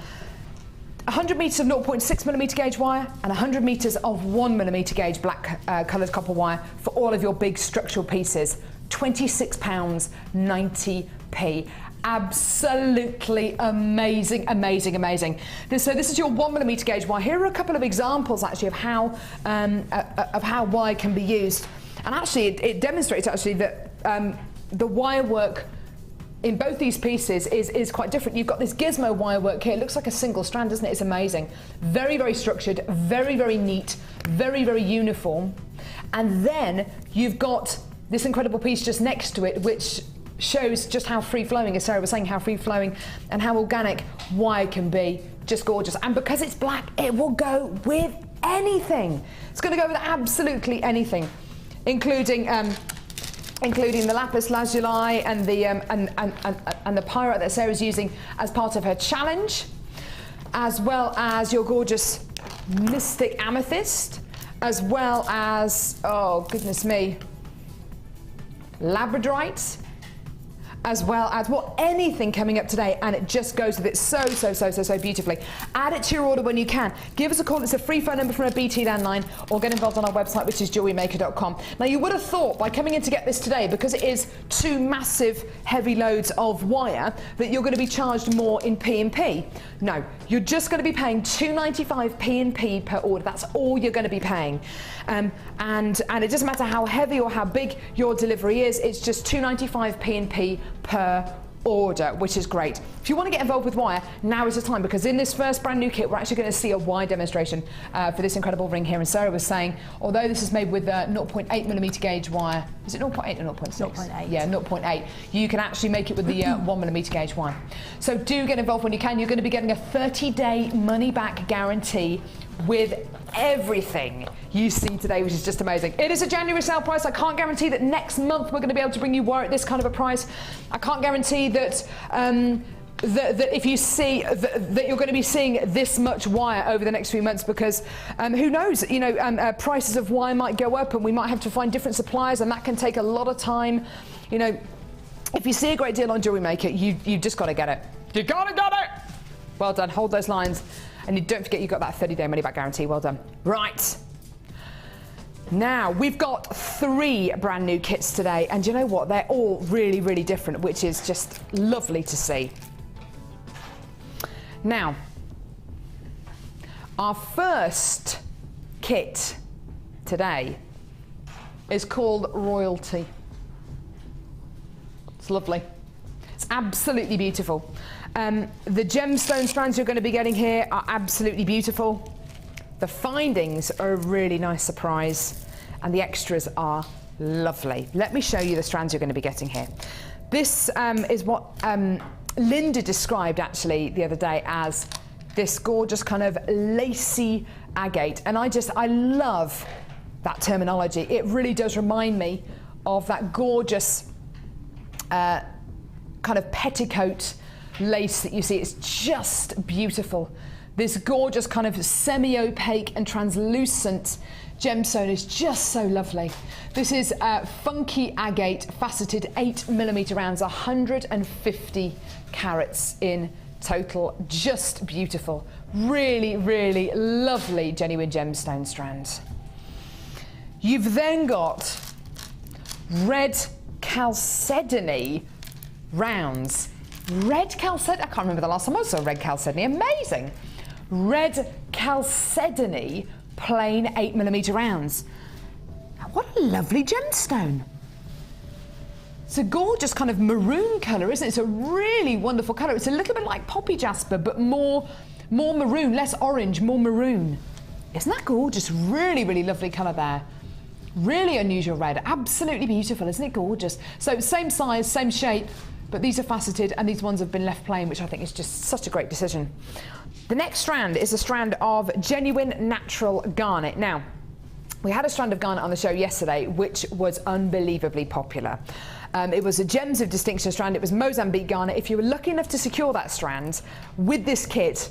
100 metres of 0.6 millimetre gauge wire and 100 metres of 1 millimetre gauge black coloured copper wire for all of your big structural pieces. £26.90. Absolutely amazing. So this is your 1 millimetre gauge wire. Here are a couple of examples actually of how wire can be used, and actually it demonstrates actually that the wire work in both these pieces is quite different. You've got this gizmo wire work here. It looks like a single strand, doesn't it? It's amazing. Very structured, very neat, very uniform. And then you've got this incredible piece just next to it, which shows just how free-flowing, as Sarah was saying, how free-flowing and how organic wire can be. Just gorgeous. And because it's black, it will go with anything. It's going to go with absolutely anything, including the lapis lazuli and the pyrite that Sarah's using as part of her challenge, as well as your gorgeous mystic amethyst, as well as, oh goodness me, Labradorite, as well as anything coming up today, and it just goes with it so beautifully. Add it to your order when you can. Give us a call. It's a free phone number from a BT landline, or get involved on our website, which is jewellerymaker.com. Now, you would have thought by coming in to get this today, because it is 2 massive heavy loads of wire, that you're going to be charged more in P&P. No, you're just going to be paying £2.95 P&P per order. That's all you're going to be paying. And it doesn't matter how heavy or how big your delivery is, it's just £2.95 P&P per order, which is great. If you want to get involved with wire, now is the time, because in this first brand new kit we're actually going to see a wire demonstration for this incredible ring here. And Sarah was saying, although this is made with 0.8mm gauge wire, is it 0.8 or 0.6? 0.8. Yeah, 0.8. You can actually make it with the 1mm gauge wire. So do get involved when you can. You're going to be getting a 30-day money-back guarantee with everything you see today, which is just amazing. It is a January sale price. I can't guarantee that next month we're going to be able to bring you wire at this kind of a price. I can't guarantee that that if you see that you're going to be seeing this much wire over the next few months, because who knows, you know, prices of wire might go up and we might have to find different suppliers, and that can take a lot of time. You know, if you see a great deal on Jewellery Maker, you just got to get it. You gotta get it. Well done. Hold those lines. And you don't forget you've got that 30-day money-back guarantee. Well done. Right. Now, we've got 3 brand new kits today. And you know what? They're all really, really different, which is just lovely to see. Now, our first kit today is called Royalty. It's lovely. It's absolutely beautiful. The gemstone strands you're going to be getting here are absolutely beautiful. The findings are a really nice surprise, and the extras are lovely. Let me show you the strands you're going to be getting here. This is what Linda described actually the other day as this gorgeous kind of lacy agate, and I love that terminology. It really does remind me of that gorgeous kind of petticoat lace that you see. It's just beautiful. This gorgeous kind of semi-opaque and translucent gemstone is just so lovely. This is funky agate faceted 8mm rounds, 150 carats in total. Just beautiful. Really, really lovely genuine gemstone strands. You've then got red chalcedony rounds. Red chalcedony, I can't remember the last time I saw red chalcedony. Amazing. Red chalcedony plain 8mm rounds. What a lovely gemstone. It's a gorgeous kind of maroon colour, isn't it? It's a really wonderful colour. It's a little bit like poppy jasper, but more maroon, less orange, more maroon. Isn't that gorgeous? Really, really lovely colour there. Really unusual red. Absolutely beautiful, isn't it gorgeous? So same size, same shape, but these are faceted and these ones have been left plain, which I think is just such a great decision. The next strand is a strand of genuine natural garnet. Now, we had a strand of garnet on the show yesterday, which was unbelievably popular. It was a Gems of Distinction strand. It was Mozambique garnet. If you were lucky enough to secure that strand with this kit,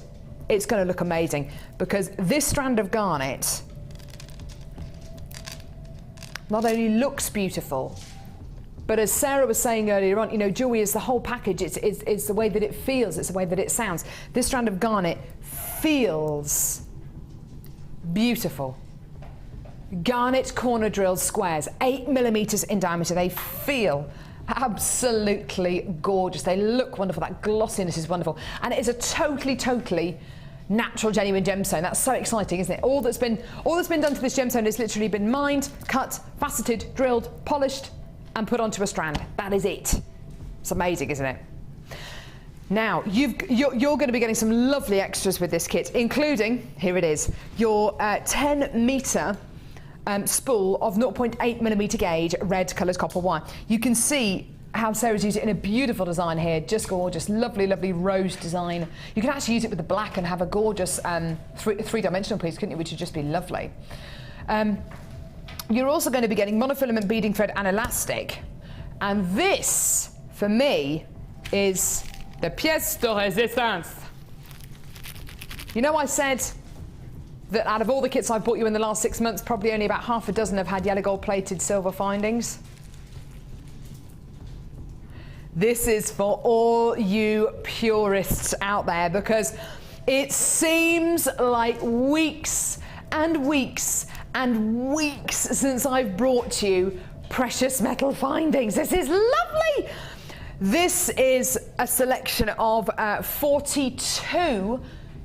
it's going to look amazing, because this strand of garnet not only looks beautiful, but as Sarah was saying earlier on, you know, jewelry is the whole package. It's the way that it feels. It's the way that it sounds. This strand of garnet feels beautiful. Garnet corner drilled squares, 8mm in diameter. They feel absolutely gorgeous. They look wonderful. That glossiness is wonderful. And it is a totally natural, genuine gemstone. That's so exciting, isn't it? All that's been done to this gemstone has literally been mined, cut, faceted, drilled, polished, and put onto a strand. That is it. It's amazing, isn't it? Now, you're going to be getting some lovely extras with this kit, including, here it is, your 10-metre spool of 0.8mm gauge red coloured copper wire. You can see how Sarah's used it in a beautiful design here, just gorgeous, lovely rose design. You can actually use it with the black and have a gorgeous three-dimensional piece, couldn't you, which would just be lovely. You're also going to be getting monofilament beading thread and elastic. And this, for me, is the pièce de résistance. You know, I said that out of all the kits I've bought you in the last 6 months, probably only about half a dozen have had yellow gold plated silver findings. This is for all you purists out there, because it seems like weeks and weeks and weeks since I've brought you precious metal findings. This is lovely. This is a selection of 42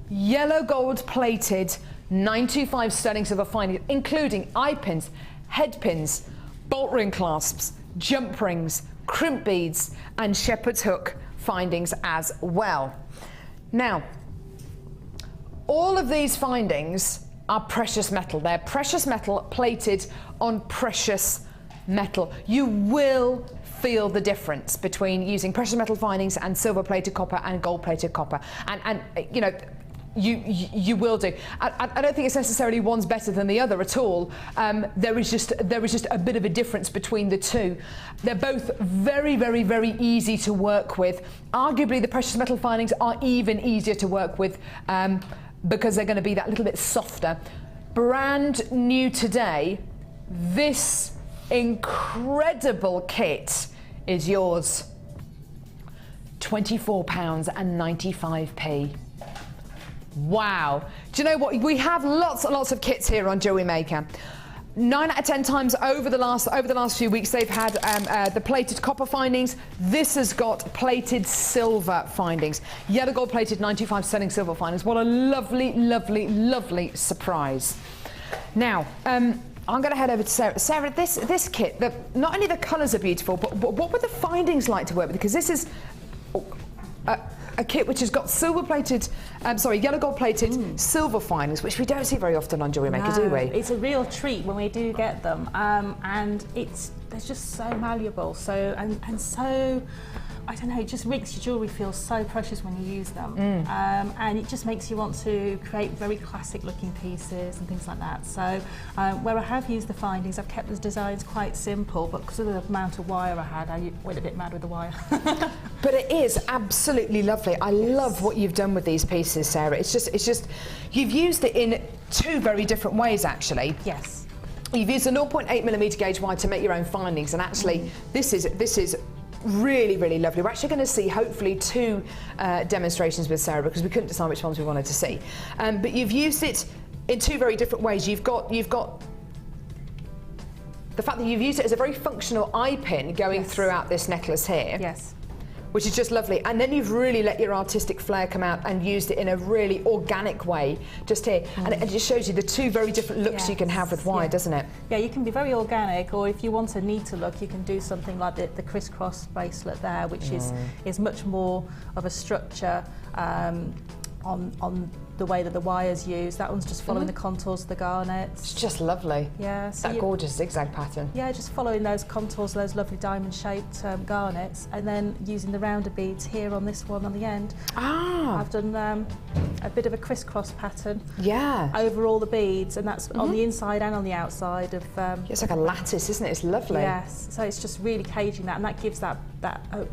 yellow gold plated 925 sterling silver findings, including eye pins, head pins, bolt ring clasps, jump rings, crimp beads and shepherd's hook findings as well. Now, all of these findings are precious metal. They're precious metal plated on precious metal. You will feel the difference between using precious metal findings and silver plated copper and gold plated copper, and you know, you will do. I don't think it's necessarily one's better than the other at all. There is just a bit of a difference between the two. They're both very, very, very easy to work with. Arguably the precious metal findings are even easier to work with because they're going to be that little bit softer. Brand new today, this incredible kit is yours. £24.95. Wow. Do you know what? We have lots and lots of kits here on Jewellery Maker. 9 out of 10 times over the last few weeks they've had the plated copper findings. This has got plated silver findings. Yellow gold plated 925 selling silver findings. What a lovely, lovely, lovely surprise. Now, I'm going to head over to Sarah. Sarah, this kit, not only the colours are beautiful, but what were the findings like to work with? Because this is a kit which has got yellow gold plated silver findings, which we don't see very often on Jewellery Maker, do we? It's a real treat when we do get them, and they're just so malleable, and so, I don't know, it just makes your jewellery feel so precious when you use them. And it just makes you want to create very classic looking pieces and things like that. So where I have used the findings, I've kept the designs quite simple, but because of the amount of wire I had, I went a bit mad with the wire. But it is absolutely lovely. I love what you've done with these pieces, Sarah. It's just, you've used it in two very different ways, actually. Yes. You've used a 0.8mm gauge wire to make your own findings, and actually this is really, really lovely. We're actually going to see hopefully two demonstrations with Sarah because we couldn't decide which ones we wanted to see. But you've used it in two very different ways. You've got the fact that you've used it as a very functional eye pin going throughout this necklace here. Yes. Which is just lovely. And then you've really let your artistic flair come out and used it in a really organic way just here. And it just shows you the two very different looks you can have with wire, doesn't it? Yeah, you can be very organic, or if you want a neater look, you can do something like the crisscross bracelet there, which is much more of a structure on the way that the wire's used. That one's just following the contours of the garnets. It's just lovely. Yeah. So that gorgeous zigzag pattern. Yeah, just following those contours, those lovely diamond-shaped garnets, and then using the rounder beads here on this one on the end. Ah. I've done a bit of a crisscross pattern. Yeah. Over all the beads, and that's on the inside and on the outside of. It's like a lattice, isn't it? It's lovely. Yes. So it's just really caging that, and that gives that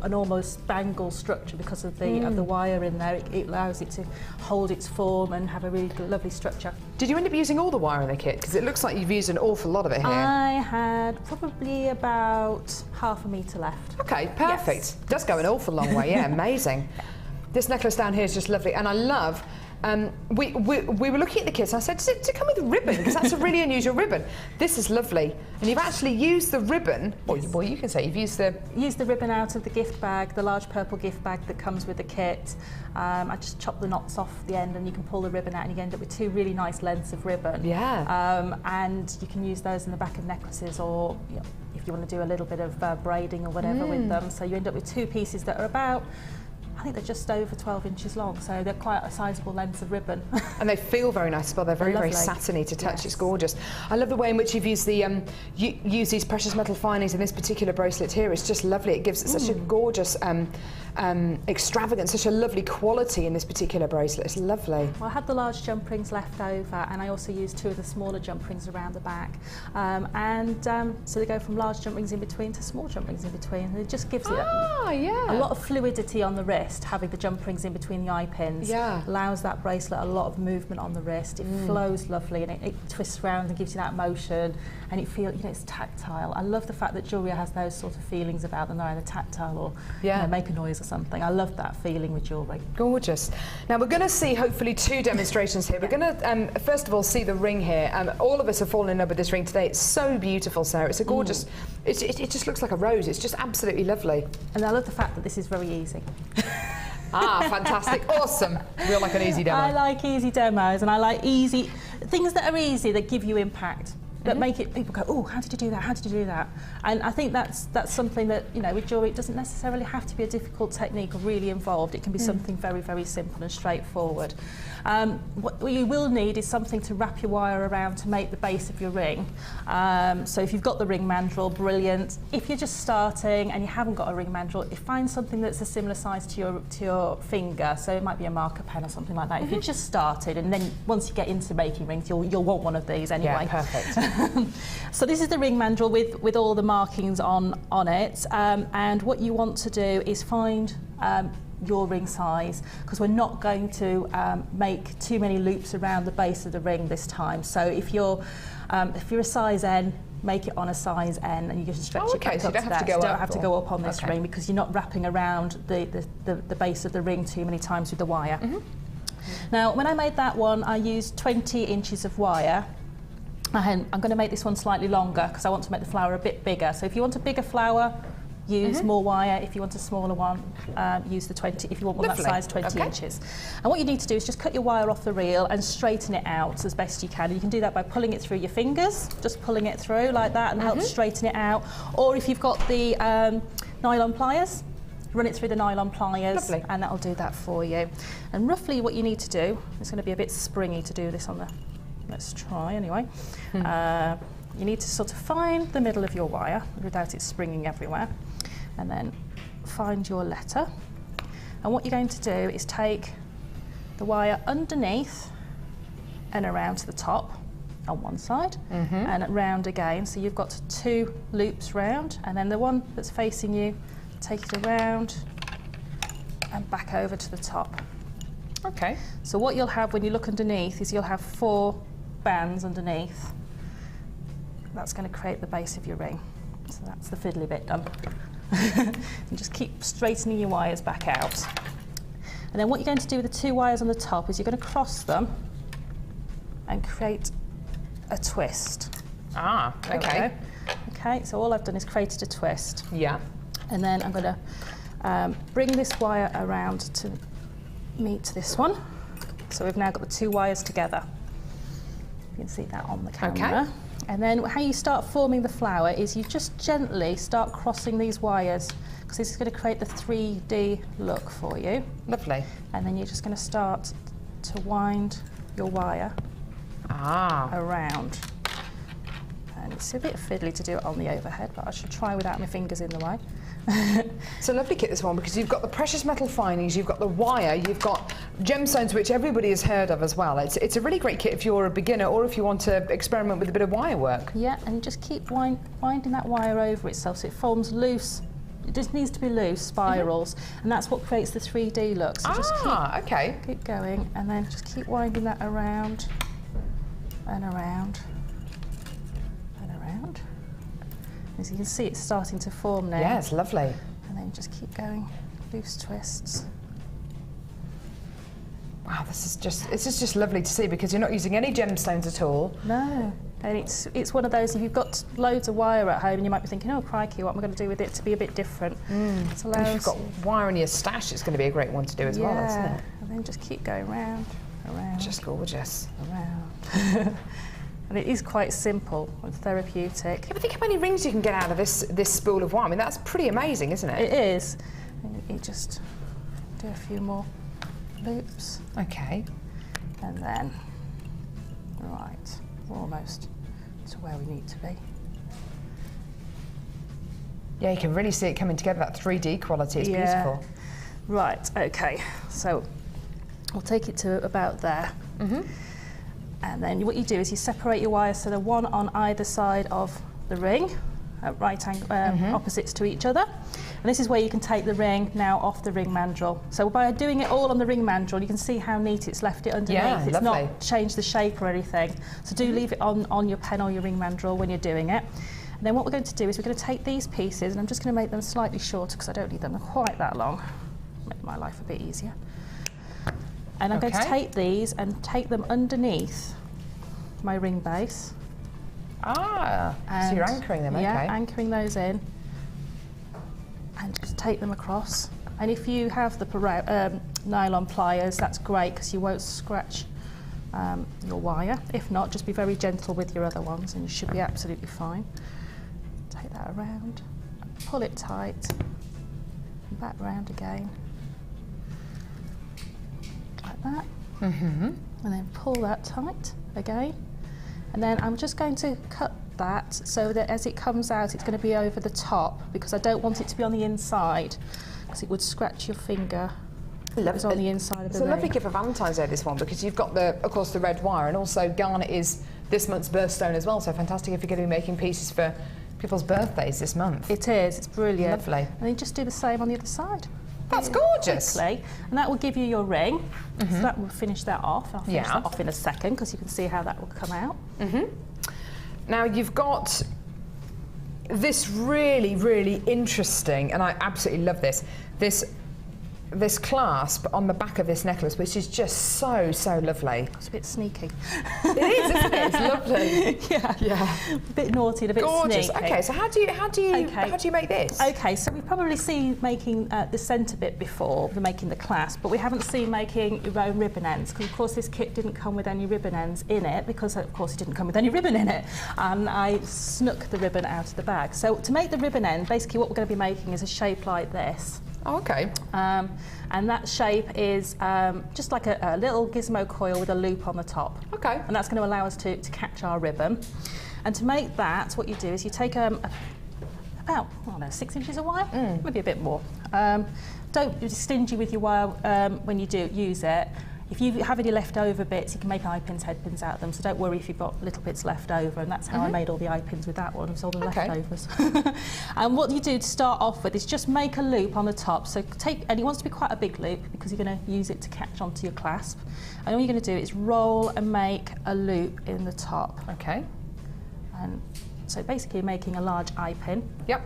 an almost bangle structure because of the wire in there. It allows it to hold its form and have a really lovely structure. Did you end up using all the wire in the kit? Because it looks like you've used an awful lot of it here. I had probably about ½ a metre left. Okay, perfect. Yes. It does go an awful long way, yeah, amazing. This necklace down here is just lovely, and I love. We were looking at the kit, and I said, does it come with a ribbon? Because that's a really unusual ribbon. This is lovely. And you've actually used the ribbon, well, you can say you've used the ribbon out of the gift bag, the large purple gift bag that comes with the kit. I just chopped the knots off the end, and you can pull the ribbon out, and you end up with two really nice lengths of ribbon. Yeah. And you can use those in the back of necklaces, or if you want to do a little bit of braiding or whatever with them. So you end up with two pieces that are about, I think they're just over 12 inches long, so they're quite a sizable length of ribbon. And they feel very nice as well. They're very, very satiny to touch. Yes. It's gorgeous. I love the way in which you've used use these precious metal findings in this particular bracelet here. It's just lovely. It gives it such a gorgeous extravagance, such a lovely quality in this particular bracelet. It's lovely. Well, I had the large jump rings left over, and I also used two of the smaller jump rings around the back. So they go from large jump rings in between to small jump rings in between. And it just gives it a lot of fluidity on the wrist. Having the jump rings in between the eye pins allows that bracelet a lot of movement on the wrist. It flows lovely, and it twists around and gives you that motion, and it feels, it's tactile. I love the fact that jewellery has those sort of feelings about them. They're either tactile or make a noise or something. I love that feeling with jewellery. Gorgeous. Now we're going to see hopefully two demonstrations here. We're going to first of all see the ring here. All of us have fallen in love with this ring today. It's so beautiful, Sarah. It's a gorgeous. It just looks like a rose. It's just absolutely lovely. And I love the fact that this is very easy. Fantastic. Awesome. We all like an easy demo. I like easy demos, and I like things that are easy that give you impact. that make it, people go, oh, how did you do that? How did you do that? And I think that's something that, you know, with jewellery, it doesn't necessarily have to be a difficult technique or really involved. It can be something very, very simple and straightforward. What you will need is something to wrap your wire around to make the base of your ring. So if you've got the ring mandrel, brilliant. If you're just starting and you haven't got a ring mandrel, you find something that's a similar size to your finger. So it might be a marker pen or something like that. If you just started, and then once you get into making rings, you'll want one of these anyway. Yeah, perfect. So this is the ring mandrel with all the markings on it. And what you want to do is find your ring size, because we're not going to make too many loops around the base of the ring this time. So if you're a size N, make it on a size N, and you just stretch it back so up you don't to have that. to go You don't up have to go up on this ring, because you're not wrapping around the base of the ring too many times with the wire. Now, when I made that one, I used 20 inches of wire. And I'm going to make this one slightly longer because I want to make the flower a bit bigger. So if you want a bigger flower, use more wire. If you want a smaller one, use the 20. If you want one that size, 20 inches. And what you need to do is just cut your wire off the reel and straighten it out as best you can. And you can do that by pulling it through your fingers, just pulling it through like that, and help straighten it out. Or if you've got the nylon pliers, run it through the nylon pliers, and that'll do that for you. And roughly what you need to do, it's going to be a bit springy to do this on the, let's try anyway. You need to sort of find the middle of your wire without it springing everywhere, and then find your letter. And what you're going to do is take the wire underneath and around to the top on one side, and round again. So you've got 2 loops round, and then the one that's facing you, take it around and back over to the top. Okay. So what you'll have when you look underneath is you'll have 4 bands underneath. That's going to create the base of your ring. So that's the fiddly bit done. And just keep straightening your wires back out. And then what you're going to do with the 2 wires on the top is you're going to cross them and create a twist. Ah, okay. Okay, so all I've done is created a twist. Yeah. And then I'm going to bring this wire around to meet this one. So we've now got the 2 wires together. You can see that on the camera. Okay. And then how you start forming the flower is you just gently start crossing these wires, because this is going to create the 3D look for you. Lovely. And then you're just going to start to wind your wire around. And it's a bit fiddly to do it on the overhead, but I should try without my fingers in the way. It's a lovely kit, this one, because you've got the precious metal finings, you've got the wire, you've got gemstones, which everybody has heard of as well. It's a really great kit if you're a beginner or if you want to experiment with a bit of wire work. Yeah, and just keep winding that wire over itself so it forms loose. It just needs to be loose spirals, and that's what creates the 3D look. So just keep going, and then just keep winding that around and around and around. As you can see, it's starting to form now. Yeah, it's lovely. And then just keep going, loose twists. Wow, this is just lovely to see, because you're not using any gemstones at all. No, and it's one of those, if you've got loads of wire at home and you might be thinking, oh crikey, what am I going to do with it to be a bit different? And if you've got wire in your stash, it's going to be a great one to do as well, isn't it? And then just keep going round, around. Just gorgeous. Around. And it is quite simple and therapeutic. Yeah, but think how many rings you can get out of this spool of wire. I mean, that's pretty amazing, isn't it? It is. You just do a few more loops. Okay. And then, right, we're almost to where we need to be. Yeah, you can really see it coming together, that 3D quality. It's beautiful. Right, okay. So we'll take it to about there. And then what you do is you separate your wires so they're one on either side of the ring, at right angle, opposites to each other. And this is where you can take the ring now off the ring mandrel. So by doing it all on the ring mandrel, you can see how neat it's left it underneath. Yeah, it's lovely. not changed the shape or anything. So do leave it on your pen or your ring mandrel when you're doing it. And then what we're going to do is we're going to take these pieces, and I'm just going to make them slightly shorter because I don't need them quite that long. Make my life a bit easier. And I'm going to take these and take them underneath my ring base. Ah, so you're anchoring them, Yeah, anchoring those in. And just take them across. And if you have the nylon pliers, that's great because you won't scratch your wire. If not, just be very gentle with your other ones and you should be absolutely fine. Take that around, pull it tight, and back round again, like that. And then pull that tight again. And then I'm just going to cut that so that as it comes out, it's going to be over the top, because I don't want it to be on the inside, because it would scratch your finger. It's on the inside of the ring. It's a lovely gift for Valentine's Day, this one, because you've got of course, the red wire, and also garnet is this month's birthstone as well. So fantastic if you're going to be making pieces for people's birthdays this month. It is. It's brilliant. Lovely. And then just do the same on the other side. That's gorgeous. Quickly, and that will give you your ring. So that will finish that off. I'll finish that off in a second, because you can see how that will come out. Now you've got this really, really interesting, and I absolutely love this, this clasp on the back of this necklace, which is just so, so lovely. It's a bit sneaky. It is, isn't it? It's lovely. Yeah. A bit naughty and a bit gorgeous. sneaky. Okay, so how do you make this? Okay, so we've probably seen making the centre bit before, making the clasp, but we haven't seen making your own ribbon ends, because of course this kit didn't come with any ribbon ends in it, because of course it didn't come with any ribbon in it, and I snuck the ribbon out of the bag. So to make the ribbon end, basically what we're going to be making is a shape like this. Oh, okay. And that shape is just like a little gizmo coil with a loop on the top. Okay. And that's going to allow us to catch our ribbon. And to make that, what you do is you take about, I don't know, 6 inches of wire, maybe a bit more. Don't be stingy with your wire when you do use it. If you have any leftover bits, you can make eye pins, head pins out of them, so don't worry if you've got little bits left over, and that's how I made all the eye pins with that one, it was all the leftovers. And what you do to start off with is just make a loop on the top, so and it wants to be quite a big loop, because you're going to use it to catch onto your clasp. And all you're going to do is roll and make a loop in the top. Okay. And so basically you're making a large eye pin. Yep.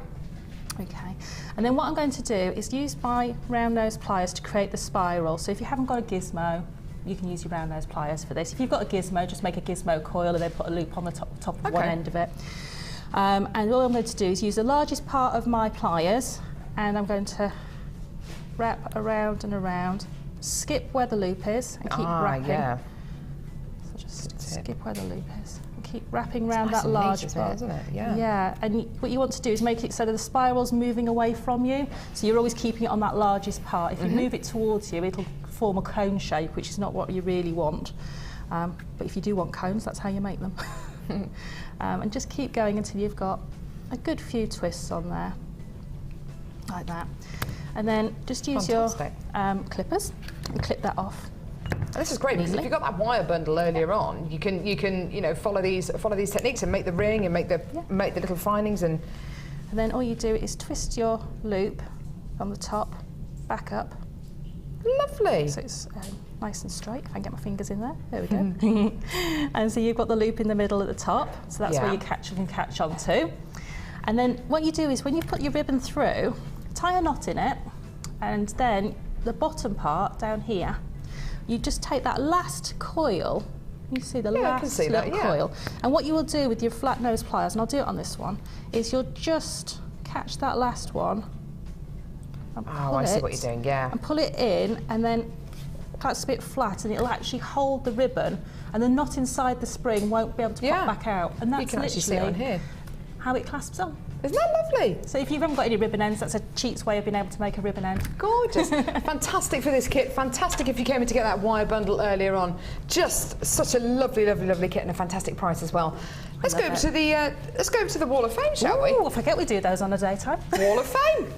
Okay, and then what I'm going to do is use my round nose pliers to create the spiral. So if you haven't got a gizmo, you can use your round nose pliers for this. If you've got a gizmo, just make a gizmo coil and then put a loop on the top of one end of it. And all I'm going to do is use the largest part of my pliers, and I'm going to wrap around and around, skip where the loop is, and keep wrapping. Yeah. So just skip where the loop is. Keep wrapping around nice that large as bit. well, isn't it? Yeah. Yeah, and what you want to do is make it so that the spiral's moving away from you, so you're always keeping it on that largest part. If you move it towards you, it'll form a cone shape, which is not what you really want. But if you do want cones, that's how you make them. And just keep going until you've got a good few twists on there, like that. And then just use your clippers and clip that off. And this is great, because if you've got that wire bundle earlier on, you can follow these techniques and make the ring and make the little findings and then all you do is twist your loop on the top, back up. Lovely. So it's nice and straight. If I can get my fingers in there, there we go. And so you've got the loop in the middle at the top, so that's where you can catch onto. And then what you do is when you put your ribbon through, tie a knot in it, and then the bottom part down here, you just take that last coil, you see the last little coil, and what you will do with your flat nose pliers, and I'll do it on this one, is you'll just catch that last one and pull I see what you're doing, and pull it in, and then that's a bit flat, and it'll actually hold the ribbon, and the knot inside the spring won't be able to pop back out, and that's you can actually see it on here. How it clasps on. Isn't that lovely? So if you haven't got any ribbon ends, that's a cheat's way of being able to make a ribbon end. Gorgeous. Fantastic for this kit. Fantastic if you came in to get that wire bundle earlier on. Just such a lovely, lovely, lovely kit, and a fantastic price as well. Let's go over to the Wall of Fame, shall we? I forget we do those on a daytime. Wall of Fame.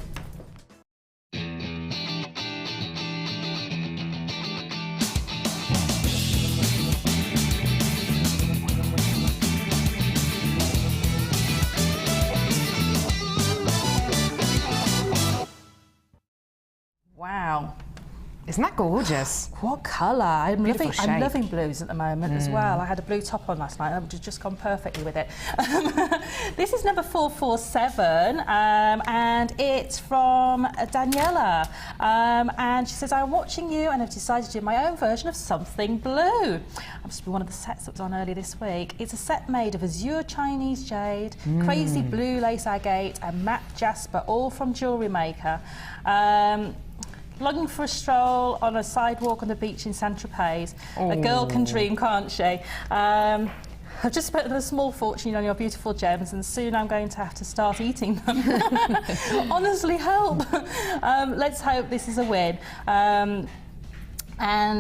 Wow. Isn't that gorgeous? What colour? I'm shape. loving blues at the moment as well. I had a blue top on last night and I've just gone perfectly with it. This is number 447 and it's from Daniela. And she says, I'm watching you and I've decided to do my own version of something blue. That must be one of the sets that was on earlier this week. It's a set made of azure Chinese jade, crazy blue lace agate and matte jasper, all from Jewellery Maker. longing for a stroll on a sidewalk on the beach in Saint-Tropez. A girl can dream, can't she? I've just spent a small fortune on your beautiful gems, and soon I'm going to have to start eating them. Honestly, help. Let's hope this is a win.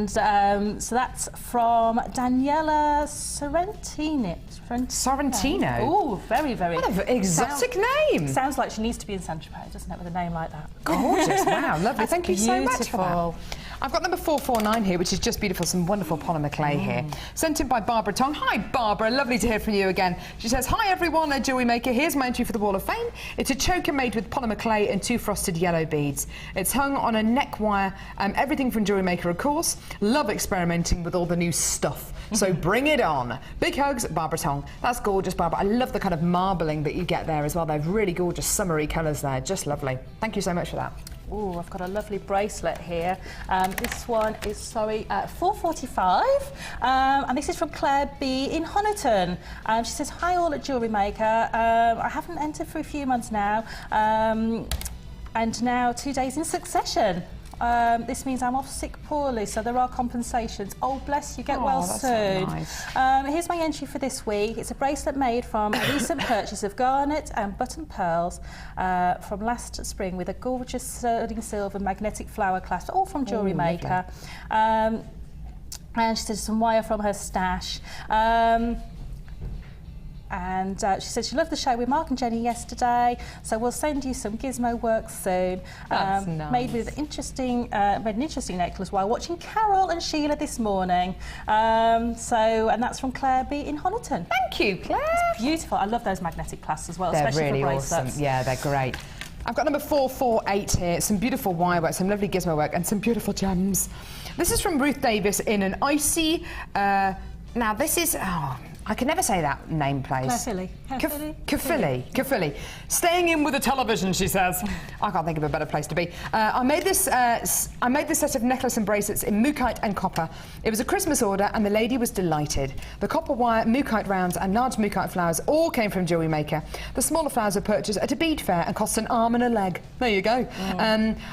So that's from Daniela Sorrentino. Oh, very, very. What an exotic name. Sounds like she needs to be in Saint-Tropez, doesn't it, with a name like that? Gorgeous. Wow, lovely. Thank you so much for beautiful. that. I've got number 449 here, which is just beautiful. Some wonderful polymer clay here. Sent in by Barbara Tong. Hi, Barbara. Lovely to hear from you again. She says, hi, everyone, a jewellery maker. Here's my entry for the Wall of Fame. It's a choker made with polymer clay and 2 frosted yellow beads. It's hung on a neck wire. Everything from Jewellery Maker, of course. Love experimenting with all the new stuff. So bring it on. Big hugs, Barbara Tong. That's gorgeous, Barbara. I love the kind of marbling that you get there as well. They're really gorgeous summery colours there. Just lovely. Thank you so much for that. Oh, I've got a lovely bracelet here. This one is, $4.45. And this is from Claire B in Honiton. She says, hi all at Jewellery Maker. I haven't entered for a few months now. And now 2 days in succession. This means I'm off sick poorly, so there are compensations. Oh, bless you, get well soon. So nice. Here's my entry for this week. It's a bracelet made from a recent purchase of garnet and button pearls from last spring with a gorgeous sterling silver magnetic flower clasp, all from Jewellery Maker. And she says some wire from her stash. And she said she loved the show with Mark and Jenny yesterday, so we'll send you some gizmo work soon. That's nice. Made an interesting necklace while watching Carol and Sheila this morning. And that's from Claire B in Honiton. Thank you, Claire. It's beautiful. I love those magnetic clasps as well, They're especially really for bracelets. awesome. Yeah, they're great. I've got number 448 here. Some beautiful wire work, some lovely gizmo work, and some beautiful gems. This is from Ruth Davis in an icy. Now this is. I can never say that name place. Caerphilly. Staying in with the television, she says. I can't think of a better place to be. I made this set of necklace and bracelets in mookaite and copper. It was a Christmas order and the lady was delighted. The copper wire, mookaite rounds and large mookaite flowers all came from Jewellery Maker. The smaller flowers were purchased at a bead fair and cost an arm and a leg. There you go.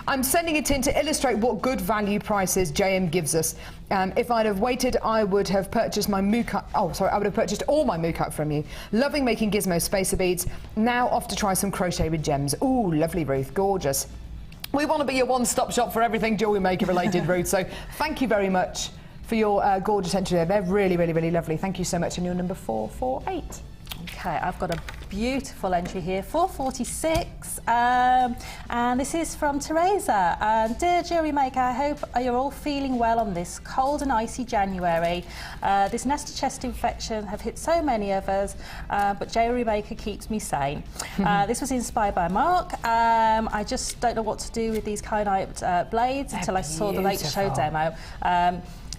I'm sending it in to illustrate what good value prices JM gives us. If I'd have waited, I would have purchased my mookaite. I would have purchased all my mookaite from you. Loving making gizmo spacer beads. Now off to try some crochet with gems. Ooh, lovely, Ruth. Gorgeous. We want to be your one-stop shop for everything Jewellery Maker related, Ruth. So thank you very much for your gorgeous entry there. They're really, really, really lovely. Thank you so much. And you're number 448. Okay, I've got a beautiful entry here, 446, and this is from Teresa. Dear Jewellery Maker, I hope you're all feeling well on this cold and icy January. This nasty chest infection have hit so many of us, but Jewellery Maker keeps me sane. This was inspired by Mark. I just don't know what to do with these kyanite blades until I saw the Late Show demo.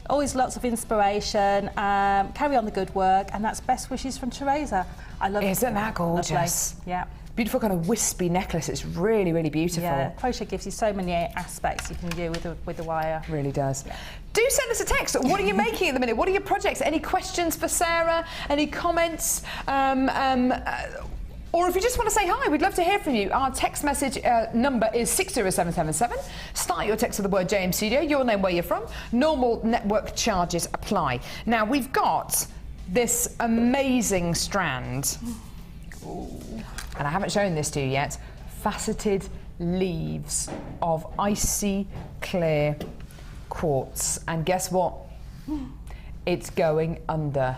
Always lots of inspiration. Carry on the good work, and that's best wishes from Teresa. I love it. Isn't that gorgeous? Lovely. Yeah. Beautiful kind of wispy necklace. It's really, really beautiful. Yeah, crochet gives you so many aspects you can do with the wire. Really does. Yeah. Do send us a text. What are you making at the minute? What are your projects? Any questions for Sarah? Any comments? Or if you just want to say hi, we'd love to hear from you. Our text message number is 60777. Start your text with the word JM Studio, your name, where you're from. Normal network charges apply. Now, we've got this amazing strand. Ooh. And I haven't shown this to you yet. Faceted leaves of icy clear quartz. And guess what? It's going under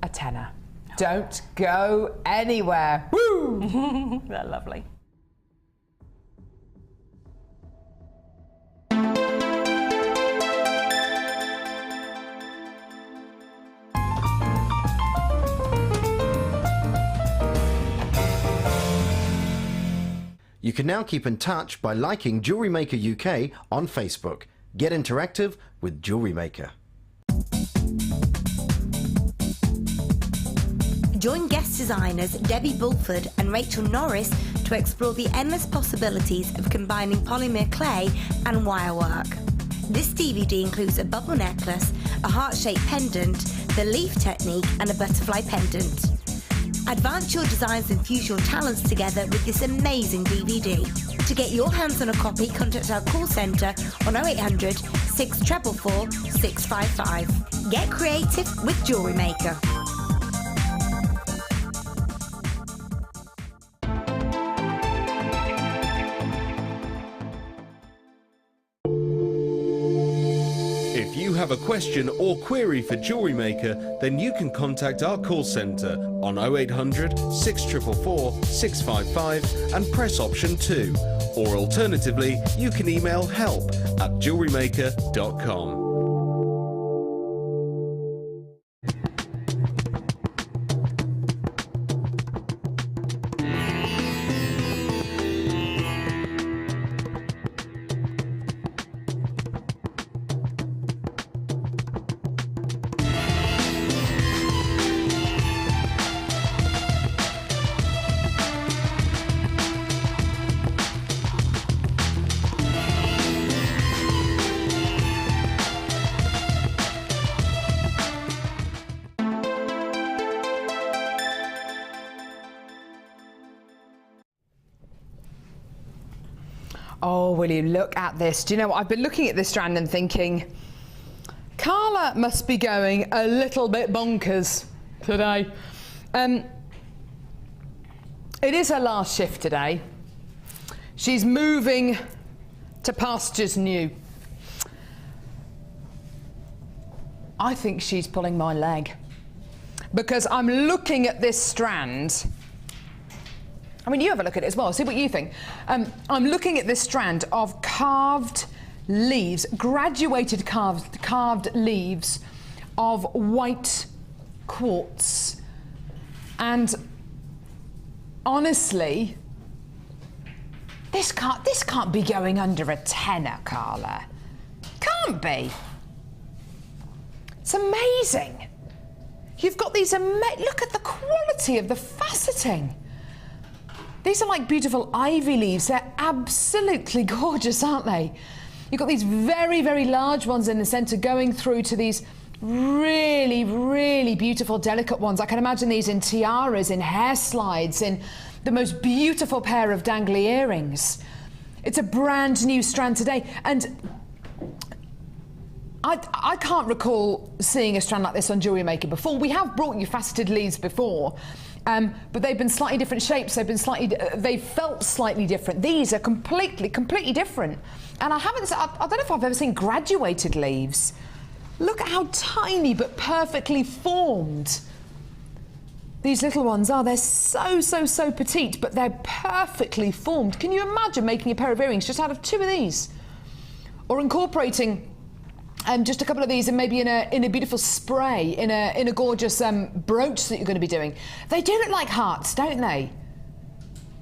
a tenner. Don't go anywhere. Woo! They're lovely. You can now keep in touch by liking Jewellery Maker UK on Facebook. Get interactive with Jewellery Maker. Join guest designers Debbie Bulford and Rachel Norris to explore the endless possibilities of combining polymer clay and wirework. This DVD includes a bubble necklace, a heart-shaped pendant, the leaf technique and a butterfly pendant. Advance your designs and fuse your talents together with this amazing DVD. To get your hands on a copy, contact our call centre on 0800 644 655. Get creative with Jewellery Maker. If you have a question or query for Jewellery Maker, then you can contact our call centre on 0800 644 655 and press option 2. Or alternatively, you can email help@jewellerymaker.com. Oh, will you look at this? Do you know what? I've been looking at this strand and thinking, Carla must be going a little bit bonkers today. It is her last shift today. She's moving to pastures new. I think she's pulling my leg because I'm looking at this strand. I mean, you have a look at it as well, see what you think. I'm looking at this strand of carved leaves, graduated carved leaves of white quartz. And honestly, this can't be going under a tenner, Carla. Can't be. It's amazing. You've got these look at the quality of the faceting. These are like beautiful ivy leaves. They're absolutely gorgeous, aren't they? You've got these very, very large ones in the centre going through to these really, really beautiful, delicate ones. I can imagine these in tiaras, in hair slides, in the most beautiful pair of dangly earrings. It's a brand new strand today. And I can't recall seeing a strand like this on Jewellery Maker before. We have brought you faceted leaves before. But they've been slightly different shapes. They felt slightly different. These are completely different. And I don't know if I've ever seen graduated leaves. Look at how tiny but perfectly formed these little ones are. They're so petite, but they're perfectly formed. Can you imagine making a pair of earrings just out of 2 of these? Or incorporating just a couple of these and maybe in a beautiful spray, in a gorgeous brooch that you're going to be doing. They do look like hearts, don't they?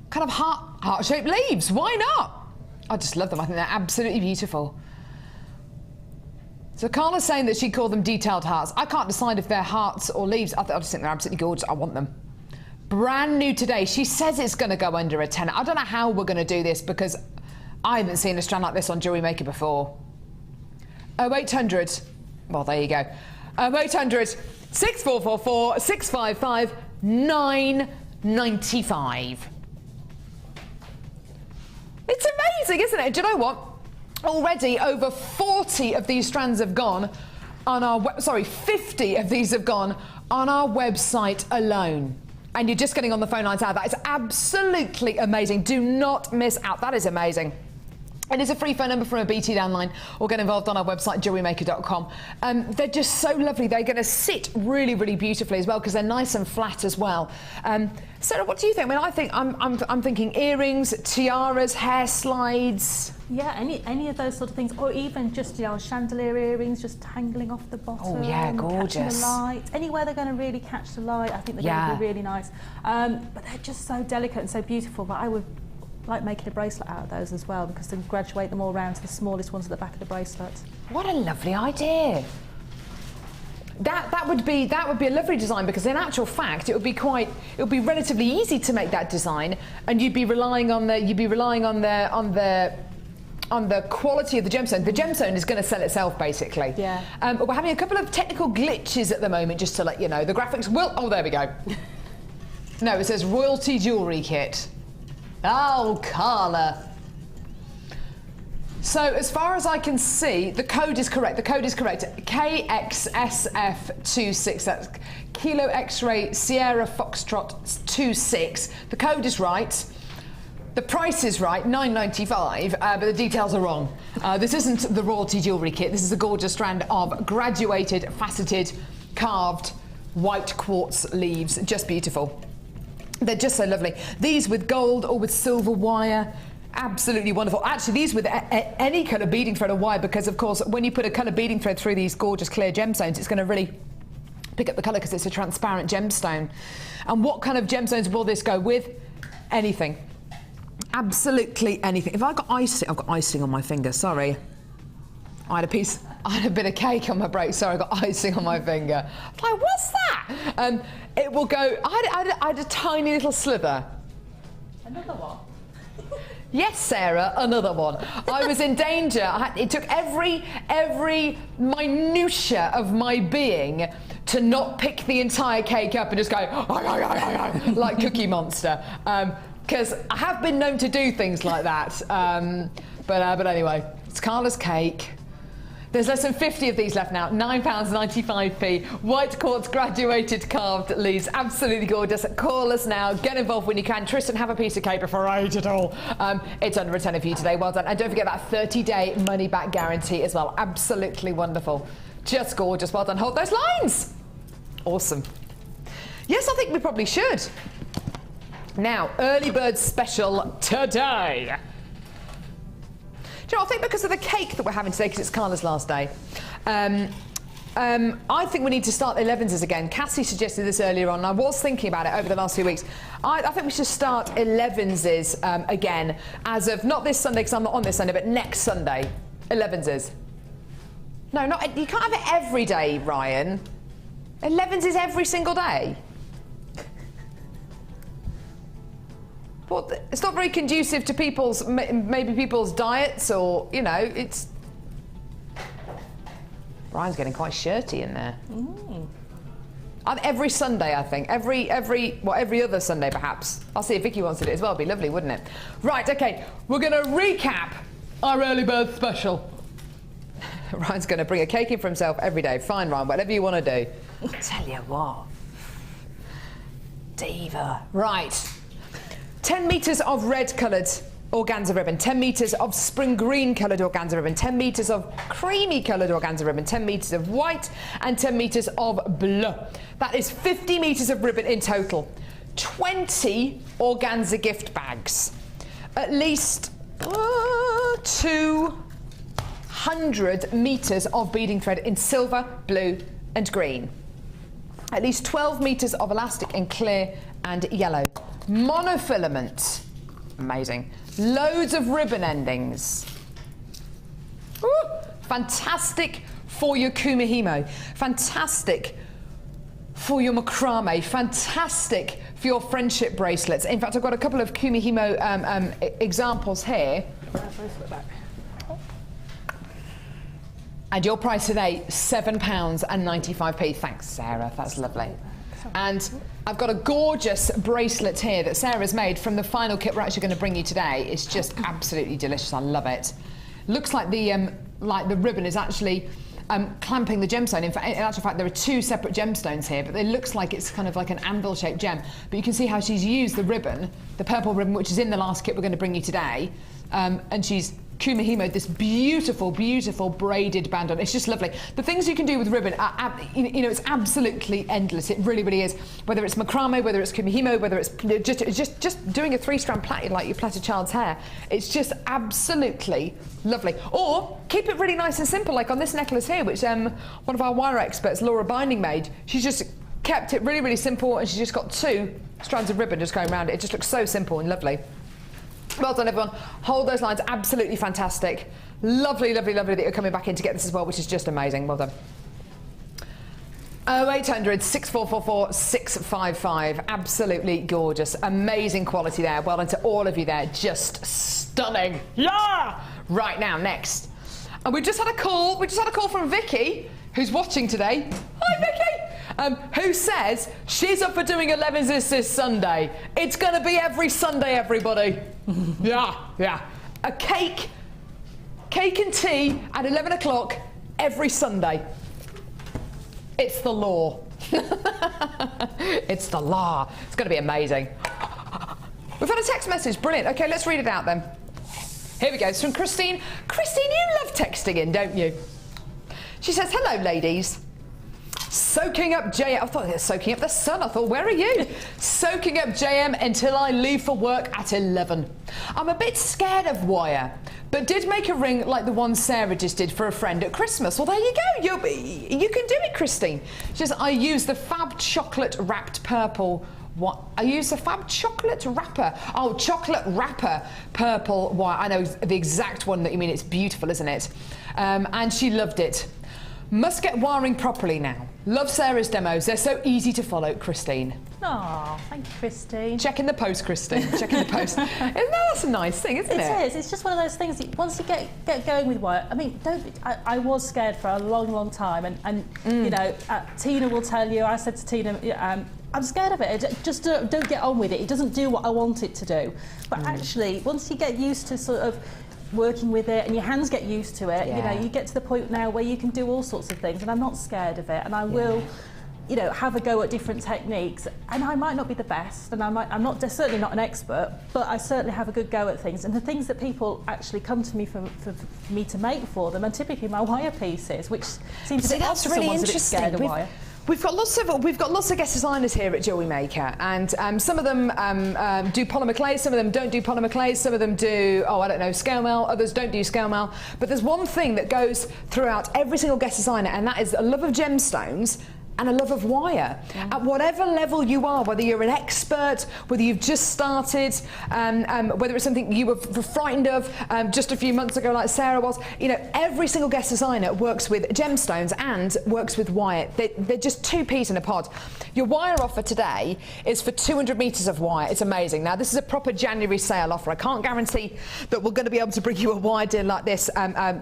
Kind of heart-shaped leaves. Why not? I just love them. I think they're absolutely beautiful. So Carla's saying that she called them detailed hearts. I can't decide if they're hearts or leaves. I just think they're absolutely gorgeous. I want them. Brand new today. She says it's going to go under a tenner. I don't know how we're going to do this because I haven't seen a strand like this on Jewellery Maker before. 0800, well, there you go. 0800 6444 655 995. It's amazing, isn't it? Do you know what? Already over 40 of these strands have gone on our 50 of these have gone on our website alone. And you're just getting on the phone lines now. That is absolutely amazing. Do not miss out. That is amazing. It is a free phone number from a BT downline, or get involved on our website, jewellerymaker.com. They're just so lovely. They're going to sit really, really beautifully as well because they're nice and flat as well. Sarah, what do you think? I mean, I'm thinking earrings, tiaras, hair slides. Yeah, any of those sort of things, or even just chandelier earrings, just tangling off the bottom. Oh yeah, gorgeous. Catching the light. Anywhere they're going to really catch the light, I think they're going to be really nice. But they're just so delicate and so beautiful. But I would like making a bracelet out of those as well, because then graduate them all around to the smallest ones at the back of the bracelet. What a lovely idea. That would be a lovely design, because in actual fact it would be relatively easy to make that design, and you'd be relying on the quality of the gemstone. The gemstone is going to sell itself basically. Yeah. But we're having a couple of technical glitches at the moment, just to let you know. The graphics will. Oh, there we go. No, it says Royalty Jewellery Kit. Oh, Carla. So as far as I can see, the code is correct. The code is correct. KXSF26. That's Kilo X-Ray Sierra Foxtrot 26. The code is right. The price is right, $9.95, but the details are wrong. This isn't the Royalty Jewellery Kit. This is a gorgeous strand of graduated, faceted, carved white quartz leaves. Just beautiful. They're just so lovely. These with gold or with silver wire. Absolutely wonderful. Actually, these with any colour beading thread or wire, because of course when you put a colour beading thread through these gorgeous clear gemstones, it's going to really pick up the colour because it's a transparent gemstone. And what kind of gemstones will this go with? Anything. Absolutely anything. If I've got icing on my finger, sorry. I had a bit of cake on my break, sorry, I got icing on my finger. I was like, what's that? It will go, I had a tiny little slither. Another one? Yes, Sarah, another one. I was in danger. It took every minutia of my being to not pick the entire cake up and just go like Cookie Monster. Because I have been known to do things like that. But anyway, it's Carla's cake. There's less than 50 of these left now. £9.95p. White quartz graduated carved leaves. Absolutely gorgeous. Call us now. Get involved when you can. Tristan, have a piece of cake before I eat it all. It's under a tenner for you today. Well done. And don't forget that 30-day money-back guarantee as well. Absolutely wonderful. Just gorgeous. Well done. Hold those lines. Awesome. Yes, I think we probably should. Now, early bird special today. Do you know, I think because of the cake that we're having today, because it's Carla's last day, I think we need to start 11s again. Cassie suggested this earlier on, and I was thinking about it over the last few weeks. I think we should start 11s again, as of, not this Sunday, because I'm not on this Sunday, but next Sunday. 11s. No, you can't have it every day, Ryan. 11s is every single day. Well, it's not very conducive to maybe people's diets, or, you know, it's... Ryan's getting quite shirty in there. Every Sunday, I think. Every other Sunday, perhaps. I'll see if Vicky wants to do it as well. It'd be lovely, wouldn't it? Right, OK. We're going to recap our early bird special. Ryan's going to bring a cake in for himself every day. Fine, Ryan, whatever you want to do. I tell you what. Diva. Right. 10 metres of red-coloured organza ribbon, 10 metres of spring green coloured organza ribbon, 10 metres of creamy coloured organza ribbon, 10 metres of white, and 10 metres of bleu. That is 50 metres of ribbon in total. 20 organza gift bags. At least 200 metres of beading thread in silver, blue, and green. At least 12 metres of elastic in clear and yellow. Monofilament. Amazing. Loads of ribbon endings. Ooh, fantastic for your kumihimo. Fantastic for your macrame. Fantastic for your friendship bracelets. In fact, I've got a couple of kumihimo examples here. And your price today, £7.95. Thanks, Sarah. That's lovely. And I've got a gorgeous bracelet here that Sarah's made from the final kit we're actually going to bring you today. It's just absolutely delicious. I love it. Looks like the ribbon is actually clamping the gemstone. In actual fact, there are two separate gemstones here, but it looks like it's kind of like an anvil-shaped gem. But you can see how she's used the ribbon, the purple ribbon, which is in the last kit we're going to bring you today, and she's kumihimo this beautiful, beautiful braided band on. It's just lovely. The things you can do with ribbon are, you know, it's absolutely endless. It really, really is. Whether it's macrame, whether it's kumihimo, whether it's just doing a 3-strand plait like you plait a child's hair. It's just absolutely lovely. Or keep it really nice and simple, like on this necklace here, which one of our wire experts, Laura Binding, made. She's just kept it really, really simple, and she's just got 2 strands of ribbon just going around it. It just looks so simple and lovely. Well done, everyone. Hold those lines. Absolutely fantastic. Lovely, lovely, lovely that you're coming back in to get this as well, which is just amazing. Well done. 0800 6444 655. Absolutely gorgeous. Amazing quality there. Well done to all of you there. Just stunning. Yeah! Right now, next. And we just had a call. We just had a call from Vicky, who's watching today. Hi, Vicky. who says she's up for doing 11s this Sunday. It's going to be every Sunday, everybody. yeah. A cake and tea at 11 o'clock every Sunday. It's the law. It's the law. It's going to be amazing. We've had a text message. Brilliant. Okay, let's read it out then. Here we go. It's from Christine. Christine, you love texting in, don't you? She says, hello, ladies. Soaking up JM. I thought it was soaking up the sun. I thought, where are you? Soaking up JM until I leave for work at 11. I'm a bit scared of wire, but did make a ring like the one Sarah just did for a friend at Christmas. Well, there you go. You can do it, Christine. She says, I use the Fab chocolate wrapped purple. What? I use the Fab chocolate wrapper. Oh, chocolate wrapper purple wire. I know the exact one that you mean. It's beautiful, isn't it? And she loved it. Must get wiring properly now. Love Sarah's demos. They're so easy to follow, Christine. Oh, thank you, Christine. Check in the post, Christine. Check in the post. That's a nice thing, isn't it? It is. It's just one of those things that once you get going with wire, I mean, I was scared for a long, long time, and you know, Tina will tell you. I said to Tina, I'm scared of it. Just don't get on with it. It doesn't do what I want it to do. But actually, once you get used to sort of working with it and your hands get used to it, you know, you get to the point now where you can do all sorts of things, and I'm not scared of it, and I will, you know, have a go at different techniques, and I might not be the best, and I'm certainly not an expert, but I certainly have a good go at things, and the things that people actually come to me for me to make for them are typically my wire pieces, which seems a bit odd for someone's a bit scared of wire. We've got lots of guest designers here at Jewellery Maker, and some of them do polymer clays, some of them don't do polymer clays, some of them do, I don't know, scale mail, others don't do scale mail. But there's one thing that goes throughout every single guest designer, and that is a love of gemstones and a love of wire. At whatever level you are, whether you're an expert, whether you've just started, whether it's something you were frightened of just a few months ago like Sarah was, you know, every single guest designer works with gemstones and works with wire. They're just two peas in a pod. Your wire offer today is for 200 metres of wire. It's amazing. Now, this is a proper January sale offer. I can't guarantee that we're going to be able to bring you a wire deal like this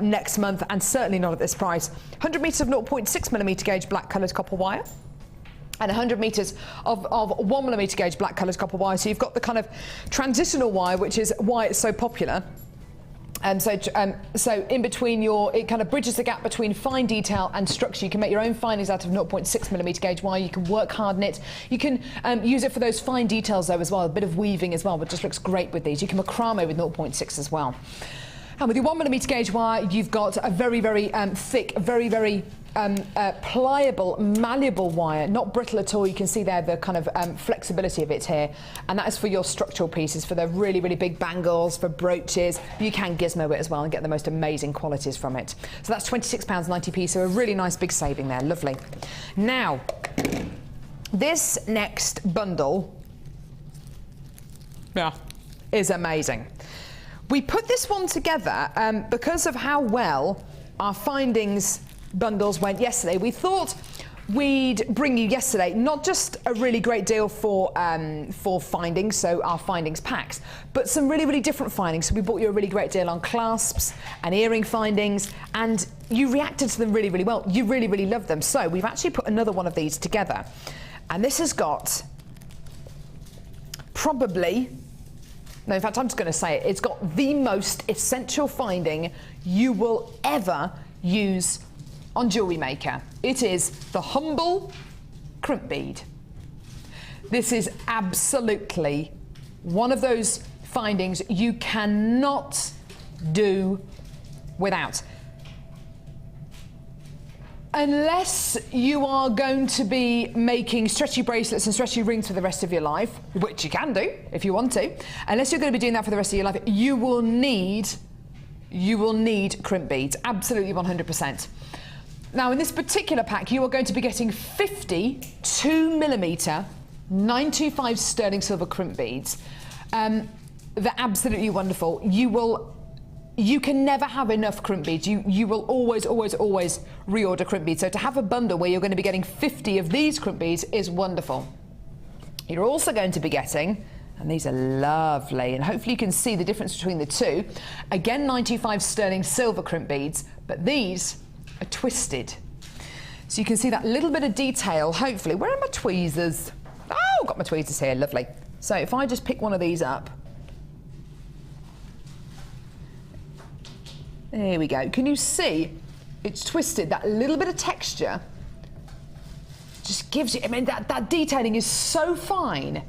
next month, and certainly not at this price. 100 metres of 0.6mm gauge black coloured copper wire, and 100 metres of 1mm gauge black coloured copper wire. So you've got the kind of transitional wire, which is why it's so popular. So in between it kind of bridges the gap between fine detail and structure. You can make your own findings out of 0.6mm gauge wire. You can work hard in it. You can use it for those fine details though as well, a bit of weaving as well, but just looks great with these. You can macrame with 0.6 as well. And with your 1mm gauge wire, you've got a very, very thick, very, very pliable, malleable wire, not brittle at all. You can see there the kind of flexibility of it here, and that is for your structural pieces, for the really, really big bangles, for brooches. You can gizmo it as well and get the most amazing qualities from it. So that's £26.90, so a really nice big saving there. Lovely. Now, this next bundle is amazing. We put this one together because of how well our findings bundles went yesterday. We thought we'd bring you yesterday not just a really great deal for findings, so our findings packs, but some really, really different findings. So we bought you a really great deal on clasps and earring findings, and you reacted to them really, really well. You really, really loved them. So we've actually put another one of these together, and this has got probably, no, in fact, I'm just going to say it. It's got the most essential finding you will ever use on Jewellery Maker. It is the humble crimp bead. This is absolutely one of those findings you cannot do without. Unless you are going to be making stretchy bracelets and stretchy rings for the rest of your life, which you can do if you want to, unless you're going to be doing that for the rest of your life, you will need crimp beads, absolutely 100%. Now, in this particular pack, you are going to be getting 50 2mm 925 sterling silver crimp beads. They're absolutely wonderful. You can never have enough crimp beads. You will always reorder crimp beads. So to have a bundle where you're going to be getting 50 of these crimp beads is wonderful. You're also going to be getting, and these are lovely, and hopefully you can see the difference between the two. Again, 95 sterling silver crimp beads, but these are twisted. So you can see that little bit of detail, hopefully. Where are my tweezers? Oh, got my tweezers here, lovely. So if I just pick one of these up. There we go. Can you see it's twisted? That little bit of texture just gives you, I mean, that detailing is so fine,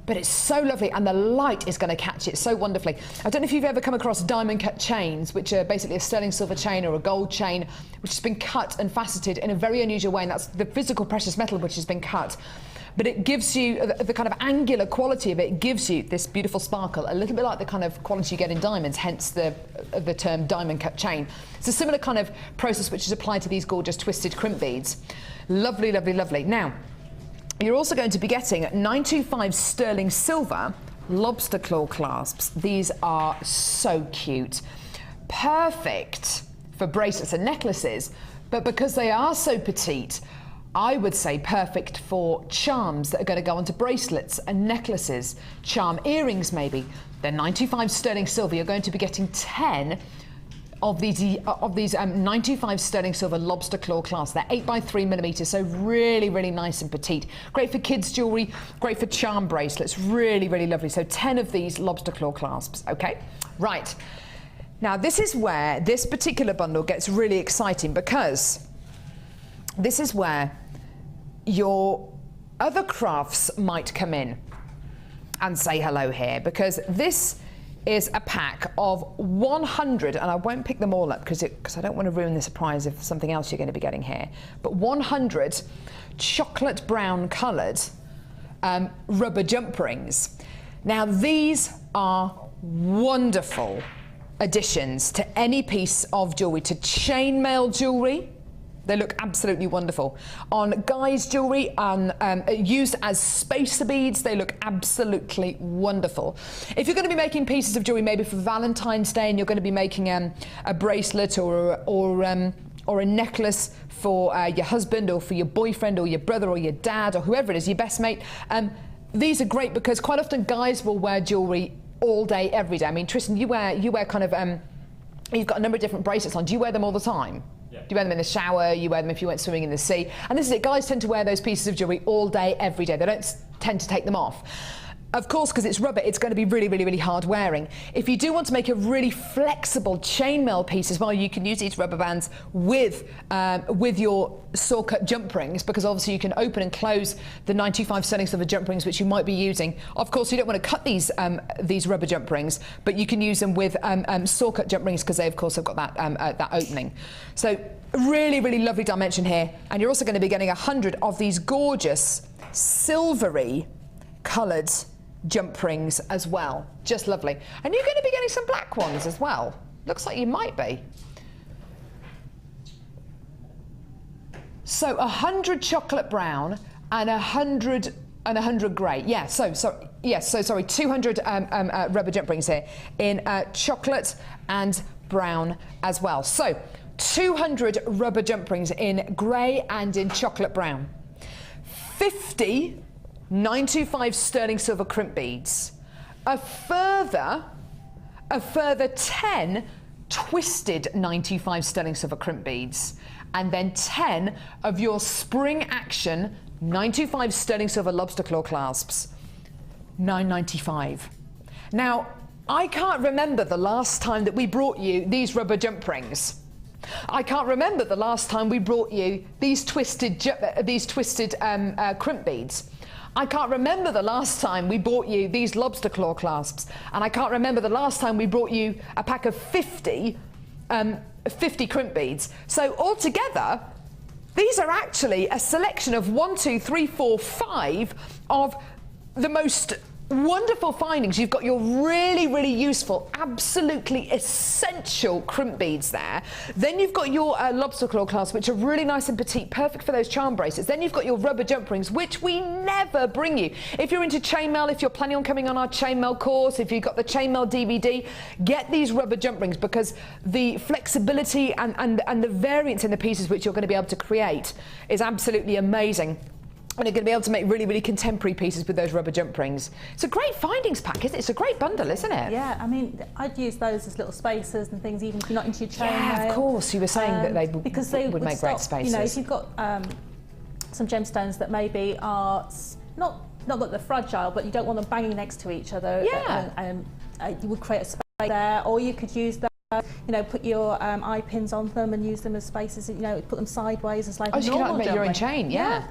but it's so lovely, and the light is going to catch it so wonderfully. I don't know if you've ever come across diamond cut chains, which are basically a sterling silver chain or a gold chain, which has been cut and faceted in a very unusual way, and that's the physical precious metal which has been cut. But it gives you, the kind of angular quality of it gives you this beautiful sparkle, a little bit like the kind of quality you get in diamonds, hence the term diamond cut chain. It's a similar kind of process which is applied to these gorgeous twisted crimp beads. Lovely, lovely, lovely. Now, you're also going to be getting 925 sterling silver lobster claw clasps. These are so cute. Perfect for bracelets and necklaces, but because they are so petite, I would say perfect for charms that are going to go onto bracelets and necklaces, charm earrings maybe. They're 95 sterling silver. You're going to be getting 10 of these 925 sterling silver lobster claw clasps. They're 8x3mm, so really, really nice and petite. Great for kids' jewellery, great for charm bracelets, really, really lovely. So 10 of these lobster claw clasps, okay? Right. Now this is where this particular bundle gets really exciting, because this is where your other crafts might come in and say hello here, because this is a pack of 100, and I won't pick them all up because I don't want to ruin the surprise of something else you're going to be getting here, but 100 chocolate brown coloured rubber jump rings. Now these are wonderful additions to any piece of jewellery, to chainmail jewellery. They look absolutely wonderful. On guys' jewellery, used as spacer beads, they look absolutely wonderful. If you're going to be making pieces of jewellery maybe for Valentine's Day, and you're going to be making a bracelet or a necklace for your husband or for your boyfriend or your brother or your dad or whoever it is, your best mate, these are great because quite often guys will wear jewellery all day, every day. I mean, Tristan, you wear kind of, you've got a number of different bracelets on. Do you wear them all the time? Yeah. Do you wear them in the shower? You wear them if you went swimming in the sea? And this is it, guys tend to wear those pieces of jewellery all day, every day. They don't tend to take them off. Of course, because it's rubber, it's going to be really, really, really hard wearing. If you do want to make a really flexible chainmail piece as well, you can use these rubber bands with your saw cut jump rings, because obviously you can open and close the 925 sterling silver jump rings which you might be using. Of course, you don't want to cut these rubber jump rings, but you can use them with saw cut jump rings, because they of course have got that opening. So really, really lovely dimension here, and you're also going to be getting 100 of these gorgeous silvery coloured jump rings as well. Just lovely. And you're going to be getting some black ones as well. Looks like you might be. So 100 chocolate brown and 100 grey. Yeah, so sorry, 200 rubber jump rings here in chocolate and brown as well. So 200 rubber jump rings in grey and in chocolate brown. 50 925 sterling silver crimp beads, a further 10 twisted 925 sterling silver crimp beads, and then 10 of your spring action 925 sterling silver lobster claw clasps, $9.95. Now, I can't remember the last time that we brought you these rubber jump rings. I can't remember the last time we brought you these twisted crimp beads. I can't remember the last time we bought you these lobster claw clasps, and I can't remember the last time we brought you a pack of 50 crimp beads. So altogether, these are actually a selection of 1, 2, 3, 4, 5 of the most wonderful findings. You've got your really, really useful, absolutely essential crimp beads there. Then you've got your lobster claw clasps, which are really nice and petite, perfect for those charm bracelets. Then you've got your rubber jump rings, which we never bring you. If you're into chainmail, if you're planning on coming on our chainmail course, if you've got the chainmail DVD, get these rubber jump rings, because the flexibility and the variance in the pieces which you're going to be able to create is absolutely amazing. And you're going to be able to make really, really contemporary pieces with those rubber jump rings. It's a great findings pack, isn't it? It's a great bundle, isn't it? Yeah, I mean, I'd use those as little spacers and things, even if you're not into your chain Yeah, of course. You were saying that they would make great spacers. You know, if you've got some gemstones that maybe are not that they're fragile, but you don't want them banging next to each other. Yeah. You would create a space there, or you could use them. You know, put your eye pins on them and use them as spaces. You know, put them sideways as like a normal you can make your own chain, yeah.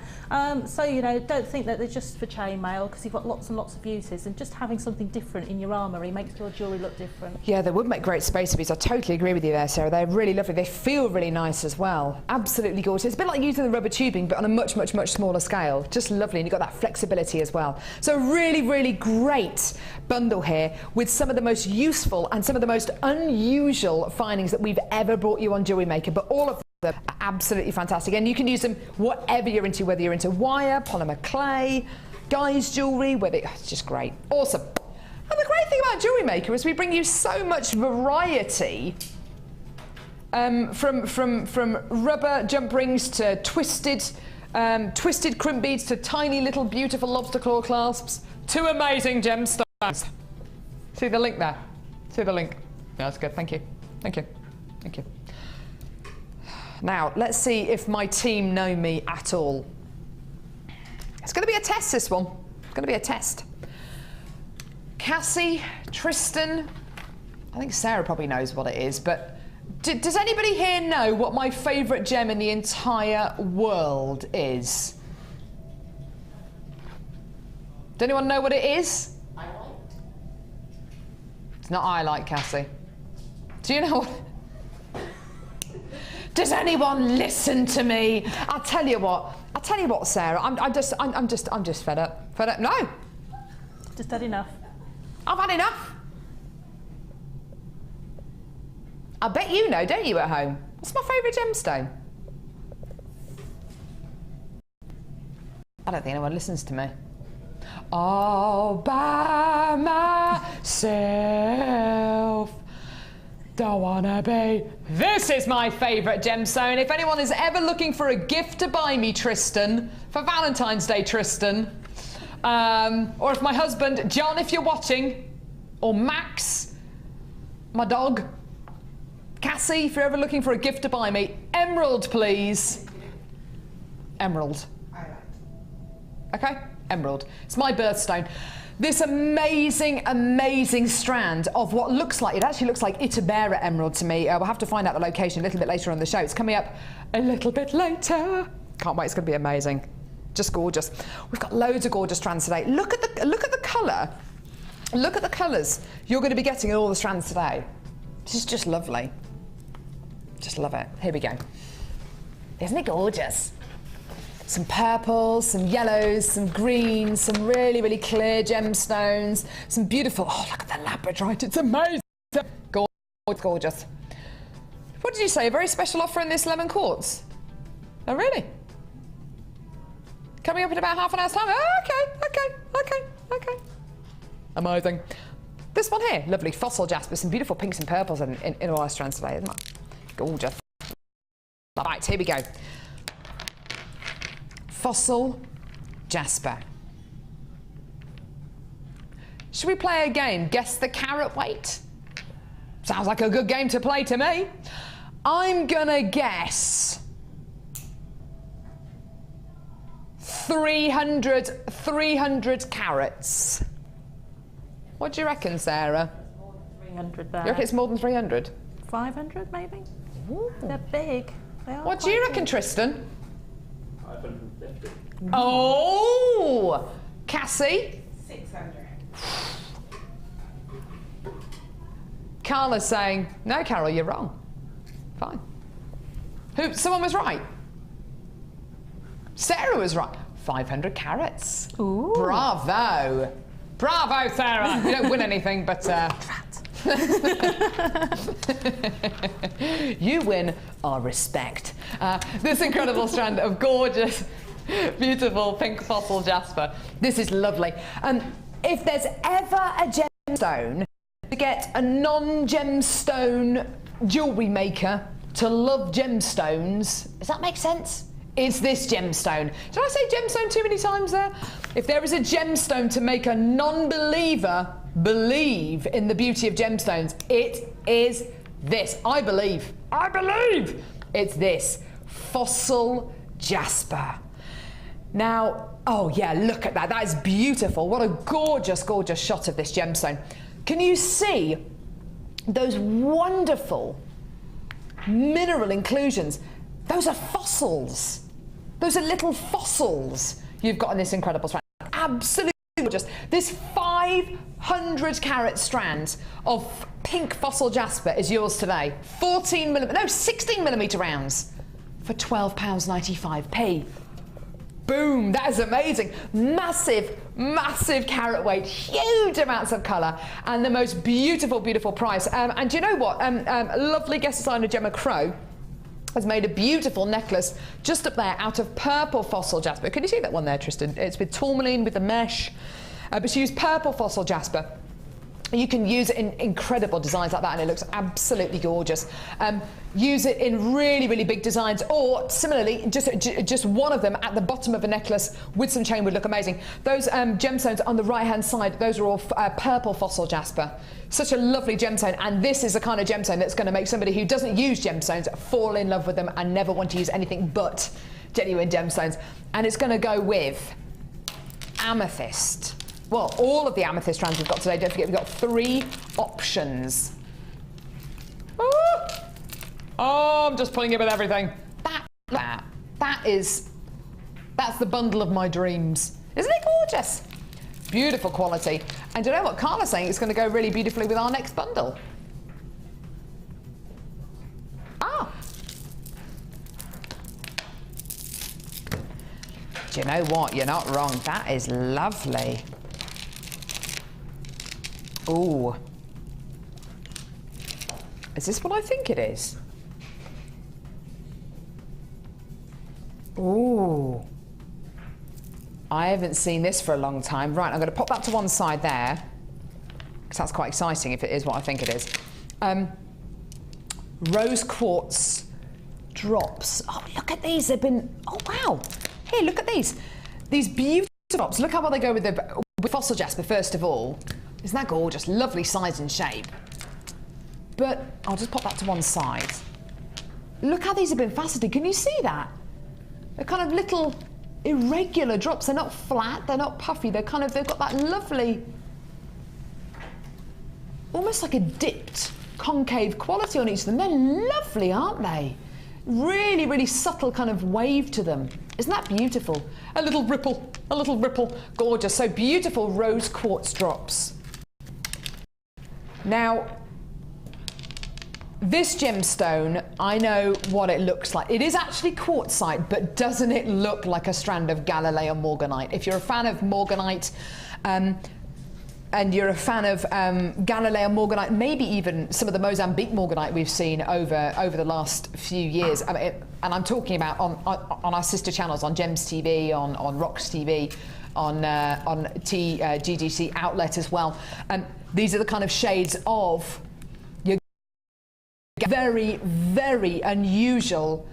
So you know, don't think that they're just for chainmail, because you've got lots and lots of uses, and just having something different in your armoury makes your jewellery look different. Yeah, they would make great spacer pieces. I totally agree with you there, Sarah. They're really lovely. They feel really nice as well. Absolutely gorgeous. It's a bit like using the rubber tubing, but on a much, much, much smaller scale. Just lovely, and you've got that flexibility as well. So really, really great bundle here with some of the most useful and some of the most unusual findings that we've ever brought you on Jewellery Maker, but all of them are absolutely fantastic, and you can use them whatever you're into, whether you're into wire, polymer clay, guys jewellery, it's just great. Awesome. And the great thing about Jewellery Maker is we bring you so much variety, from rubber jump rings to twisted crimp beads to tiny little beautiful lobster claw clasps to amazing gemstones. See the link there? See the link? Yeah, that's good. Thank you. Thank you. Thank you. Now, let's see if my team know me at all. It's going to be a test, this one. It's going to be a test. Cassie, Tristan, I think Sarah probably knows what it is, but does anybody here know what my favourite gem in the entire world is? Does anyone know what it is? It's not Iolite, Cassie. Do you know what? Does anyone listen to me? I'll tell you what, Sarah. I'm just fed up. Fed up? No. Just had enough. I've had enough. I bet you know, don't you, at home? What's my favourite gemstone? I don't think anyone listens to me. All by myself. Don't wanna be. This is my favourite gemstone. If anyone is ever looking for a gift to buy me, Tristan, for Valentine's Day, Tristan, or if my husband, John, if you're watching, or Max, my dog, Cassie, if you're ever looking for a gift to buy me, emerald, please. Emerald. Okay? Emerald. It's my birthstone. This amazing, amazing strand of what looks like, it actually looks like Itabera emerald to me. We'll have to find out the location a little bit later on the show. It's coming up a little bit later. Can't wait, it's going to be amazing. Just gorgeous. We've got loads of gorgeous strands today. Look at the colour. Look at the colours you're going to be getting in all the strands today. This is just lovely. Just love it. Here we go. Isn't it gorgeous? Some purples, some yellows, some greens, some really, really clear gemstones, some beautiful, oh, look at the Labradorite, it's amazing. Gorgeous. What did you say, a very special offer in this lemon quartz? Oh, really? Coming up in about half an hour's time? Oh, okay. Amazing. This one here, lovely fossil jasper, some beautiful pinks and purples in all our strands today, isn't it? Gorgeous. Right, here we go. Fossil jasper. Should we play a game? Guess the carat weight? Sounds like a good game to play to me. I'm gonna guess 300 carats. What do you reckon, Sarah? More than 300 there. You reckon it's more than 300? 500 maybe? Ooh. They're big. They are. What do you reckon, Tristan? 550. Oh! Cassie? 600. Carla's saying, no, Carol, you're wrong. Fine. Someone was right. Sarah was right. 500 carats. Ooh. Bravo. Bravo, Sarah. You don't win anything, but... You win our respect. This incredible strand of gorgeous, beautiful pink fossil jasper. This is lovely. If there's ever a gemstone to get a non-gemstone jewellery maker to love gemstones, does that make sense? It's this gemstone. Did I say gemstone too many times there? If there is a gemstone to make a non-believer believe in the beauty of gemstones, it is this. I believe it's this fossil jasper. Now, oh yeah, look at that. That is beautiful. What a gorgeous, gorgeous shot of this gemstone. Can you see those wonderful mineral inclusions? Those are fossils. Those are little fossils you've got in this incredible strand. Absolutely gorgeous. This 500 carat strand of pink fossil jasper is yours today. 16 millimetre rounds for £12.95p. Boom, that is amazing. Massive, massive carat weight, huge amounts of colour, and the most beautiful, beautiful price. And do you know what? Lovely guest designer Gemma Crow has made a beautiful necklace just up there out of purple fossil jasper. Can you see that one there, Tristan? It's with tourmaline, with the mesh, but she used purple fossil jasper. You can use it in incredible designs like that, and it looks absolutely gorgeous. Use it in really, really big designs, or similarly, just one of them at the bottom of a necklace with some chain would look amazing. Those gemstones on the right-hand side, those are all purple fossil jasper. Such a lovely gemstone, and this is the kind of gemstone that's going to make somebody who doesn't use gemstones fall in love with them and never want to use anything but genuine gemstones. And it's going to go with amethyst. Well, all of the amethyst strands we've got today. Don't forget, we've got 3 options. Oh, I'm just pulling it with everything. That's the bundle of my dreams. Isn't it gorgeous? Beautiful quality. And you know what? Carla's saying it's going to go really beautifully with our next bundle. Ah. Do you know what? You're not wrong. That is lovely. Ooh. Is this what I think it is? Ooh. I haven't seen this for a long time. Right, I'm going to pop that to one side there, because that's quite exciting if it is what I think it is. Rose quartz drops. Oh, look at these. They've been... Oh, wow. Here, look at these. These beautiful drops. Look how well they go with fossil jasper, first of all. Isn't that gorgeous? Lovely size and shape. But I'll just pop that to one side. Look how these have been faceted. Can you see that? They're kind of little irregular drops. They're not flat, they're not puffy. They've got that lovely, almost like a dipped concave quality on each of them. They're lovely, aren't they? Really, really subtle kind of wave to them. Isn't that beautiful? A little ripple, gorgeous. So beautiful rose quartz drops. Now, this gemstone, I know what it looks like. It is actually quartzite, but doesn't it look like a strand of Galilean morganite? If you're a fan of morganite, and you're a fan of Galilean morganite, maybe even some of the Mozambique morganite we've seen over the last few years, and I'm talking about on our sister channels, on Gems TV, on Rocks TV, on GDC Outlet as well. These are the kind of shades of your very, very unusual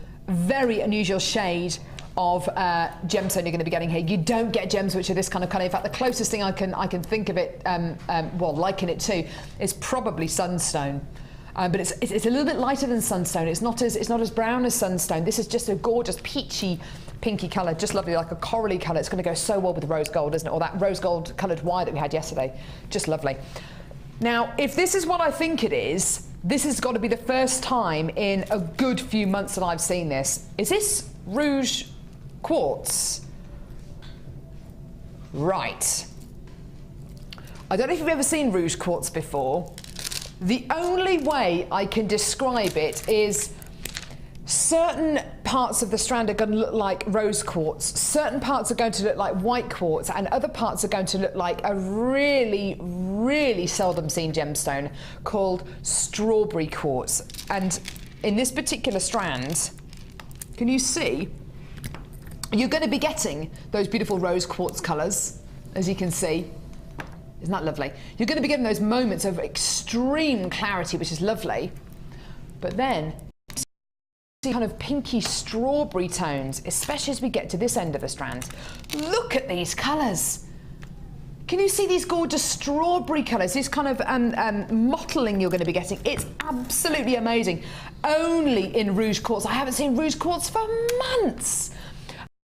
shade of gemstone you're going to be getting here. You don't get gems which are this kind of colour. In fact, the closest thing I can think of it, liken it to, is probably sunstone. But it's a little bit lighter than sunstone. It's not as brown as sunstone. This is just a gorgeous peachy, pinky colour, just lovely, like a corally colour. It's going to go so well with rose gold, isn't it? Or that rose gold coloured wire that we had yesterday. Just lovely. Now, if this is what I think it is, this has got to be the first time in a good few months that I've seen this. Is this rouge quartz? Right. I don't know if you've ever seen rouge quartz before. The only way I can describe it is certain parts of the strand are going to look like rose quartz, certain parts are going to look like white quartz, and other parts are going to look like a really, really seldom seen gemstone called strawberry quartz. And in this particular strand, can you see, you're going to be getting those beautiful rose quartz colours, as you can see. Isn't that lovely? You're going to be getting those moments of extreme clarity, which is lovely. But then kind of pinky strawberry tones, especially as we get to this end of the strand. Look at these colours. Can you see these gorgeous strawberry colours, this kind of mottling you're going to be getting? It's absolutely amazing. Only in Rouge Quartz. I haven't seen Rouge Quartz for months.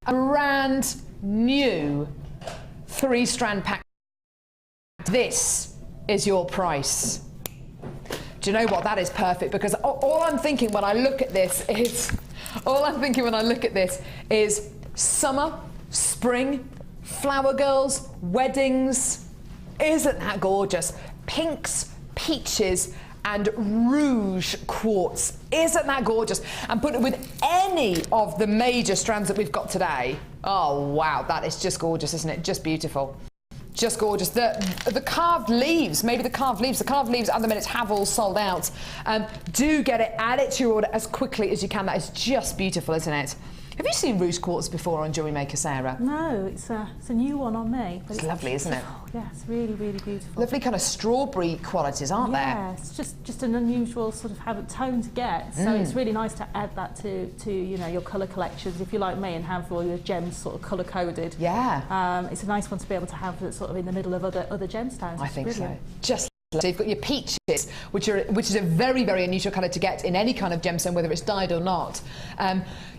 A brand new 3-strand pack. This is your price. Do you know what? That is perfect, because all I'm thinking when I look at this is summer, spring, flower girls, weddings. Isn't that gorgeous? Pinks, peaches, and Rouge Quartz. Isn't that gorgeous? And put it with any of the major strands that we've got today. Oh wow, that is just gorgeous, isn't it? Just beautiful. Just gorgeous. The carved leaves, maybe the carved leaves at the minute have all sold out. Do get it, add it to your order as quickly as you can. That is just beautiful, isn't it? Have you seen Rouge Quartz before on Jewellery Maker, Sarah? No, it's a new one on me. It's lovely, isn't it? Oh, yeah, it's really, really beautiful. Lovely kind of strawberry qualities, aren't there? Yeah, it's just an unusual sort of tone to get. So it's really nice to add that to you know, your colour collections. If you're like me and have all your gems sort of colour coded. Yeah. It's a nice one to be able to have sort of in the middle of other gemstones. I think so. Just so you've got your peaches, which is a very, very unusual colour to get in any kind of gemstone, whether it's dyed or not.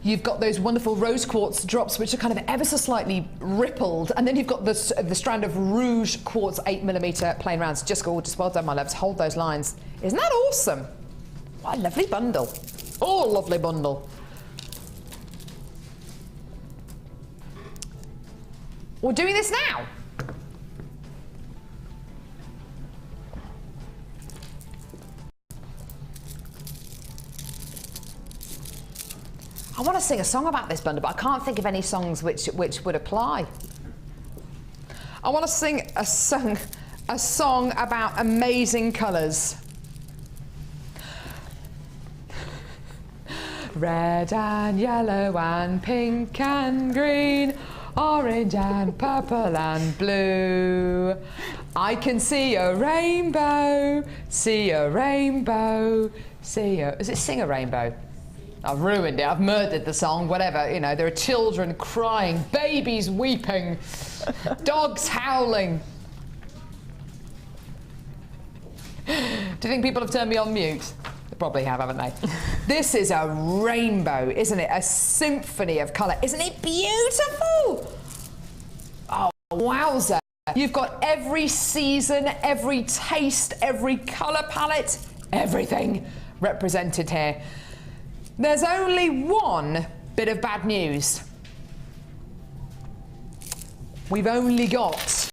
You've got those wonderful rose quartz drops, which are kind of ever so slightly rippled, and then you've got the strand of Rouge Quartz 8mm plain rounds. Just gorgeous. Well done, my loves. Hold those lines. Isn't that awesome? What a lovely bundle. Oh, lovely bundle. We're doing this now. I want to sing a song about this bundle, but I can't think of any songs which would apply. I want to sing a song about amazing colours. Red and yellow and pink and green, orange and purple and blue. I can see a rainbow, see a rainbow, see a... Is it sing a rainbow? I've ruined it, I've murdered the song, whatever, you know, there are children crying, babies weeping, dogs howling. Do you think people have turned me on mute? They probably have, haven't they? This is a rainbow, isn't it? A symphony of colour. Isn't it beautiful? Oh, wowzer. You've got every season, every taste, every colour palette, everything represented here. There's only one bit of bad news. We've only got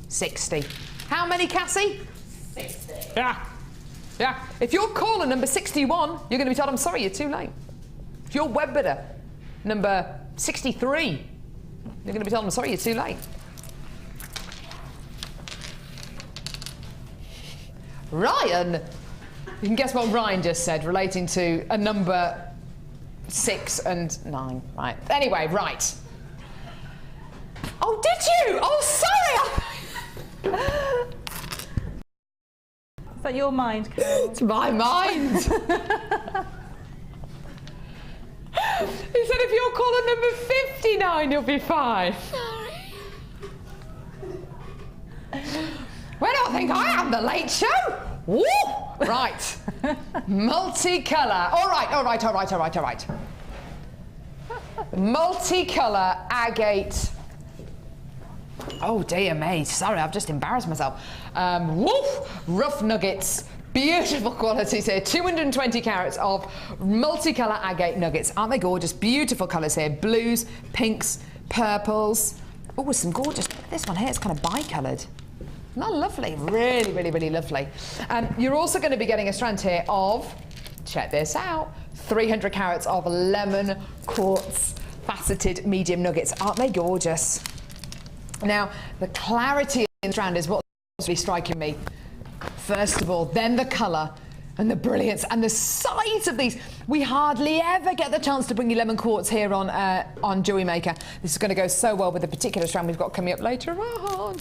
60. How many, Cassie? 60. Yeah. Yeah. If you're caller number 61, you're going to be told, I'm sorry, you're too late. If you're web bidder number 63, you're going to be told, I'm sorry, you're too late. Ryan. You can guess what Ryan just said, relating to a number 6 and 9. Right. Anyway, right. Oh, did you? Oh, sorry. Is that your mind, Carol? It's my mind. He said if you're caller number 59, you'll be fine. Sorry. Where do I think I am? The Late Show? Woo! Right. Multicolor. All right. Multicolor agate. Oh dear me. Sorry, I've just embarrassed myself. Woof! Rough nuggets. Beautiful qualities here. 220 carats of multicolor agate nuggets. Aren't they gorgeous? Beautiful colours here. Blues, pinks, purples. Oh, some gorgeous. This one here is kind of bi-coloured. Not lovely, really, really, really lovely. You're also going to be getting a strand here of, check this out, 300 carats of lemon quartz faceted medium nuggets. Aren't they gorgeous? Now, the clarity in the strand is what's really striking me. First of all, then the colour and the brilliance and the size of these. We hardly ever get the chance to bring you lemon quartz here on Jewellery Maker. This is going to go so well with the particular strand we've got coming up later on.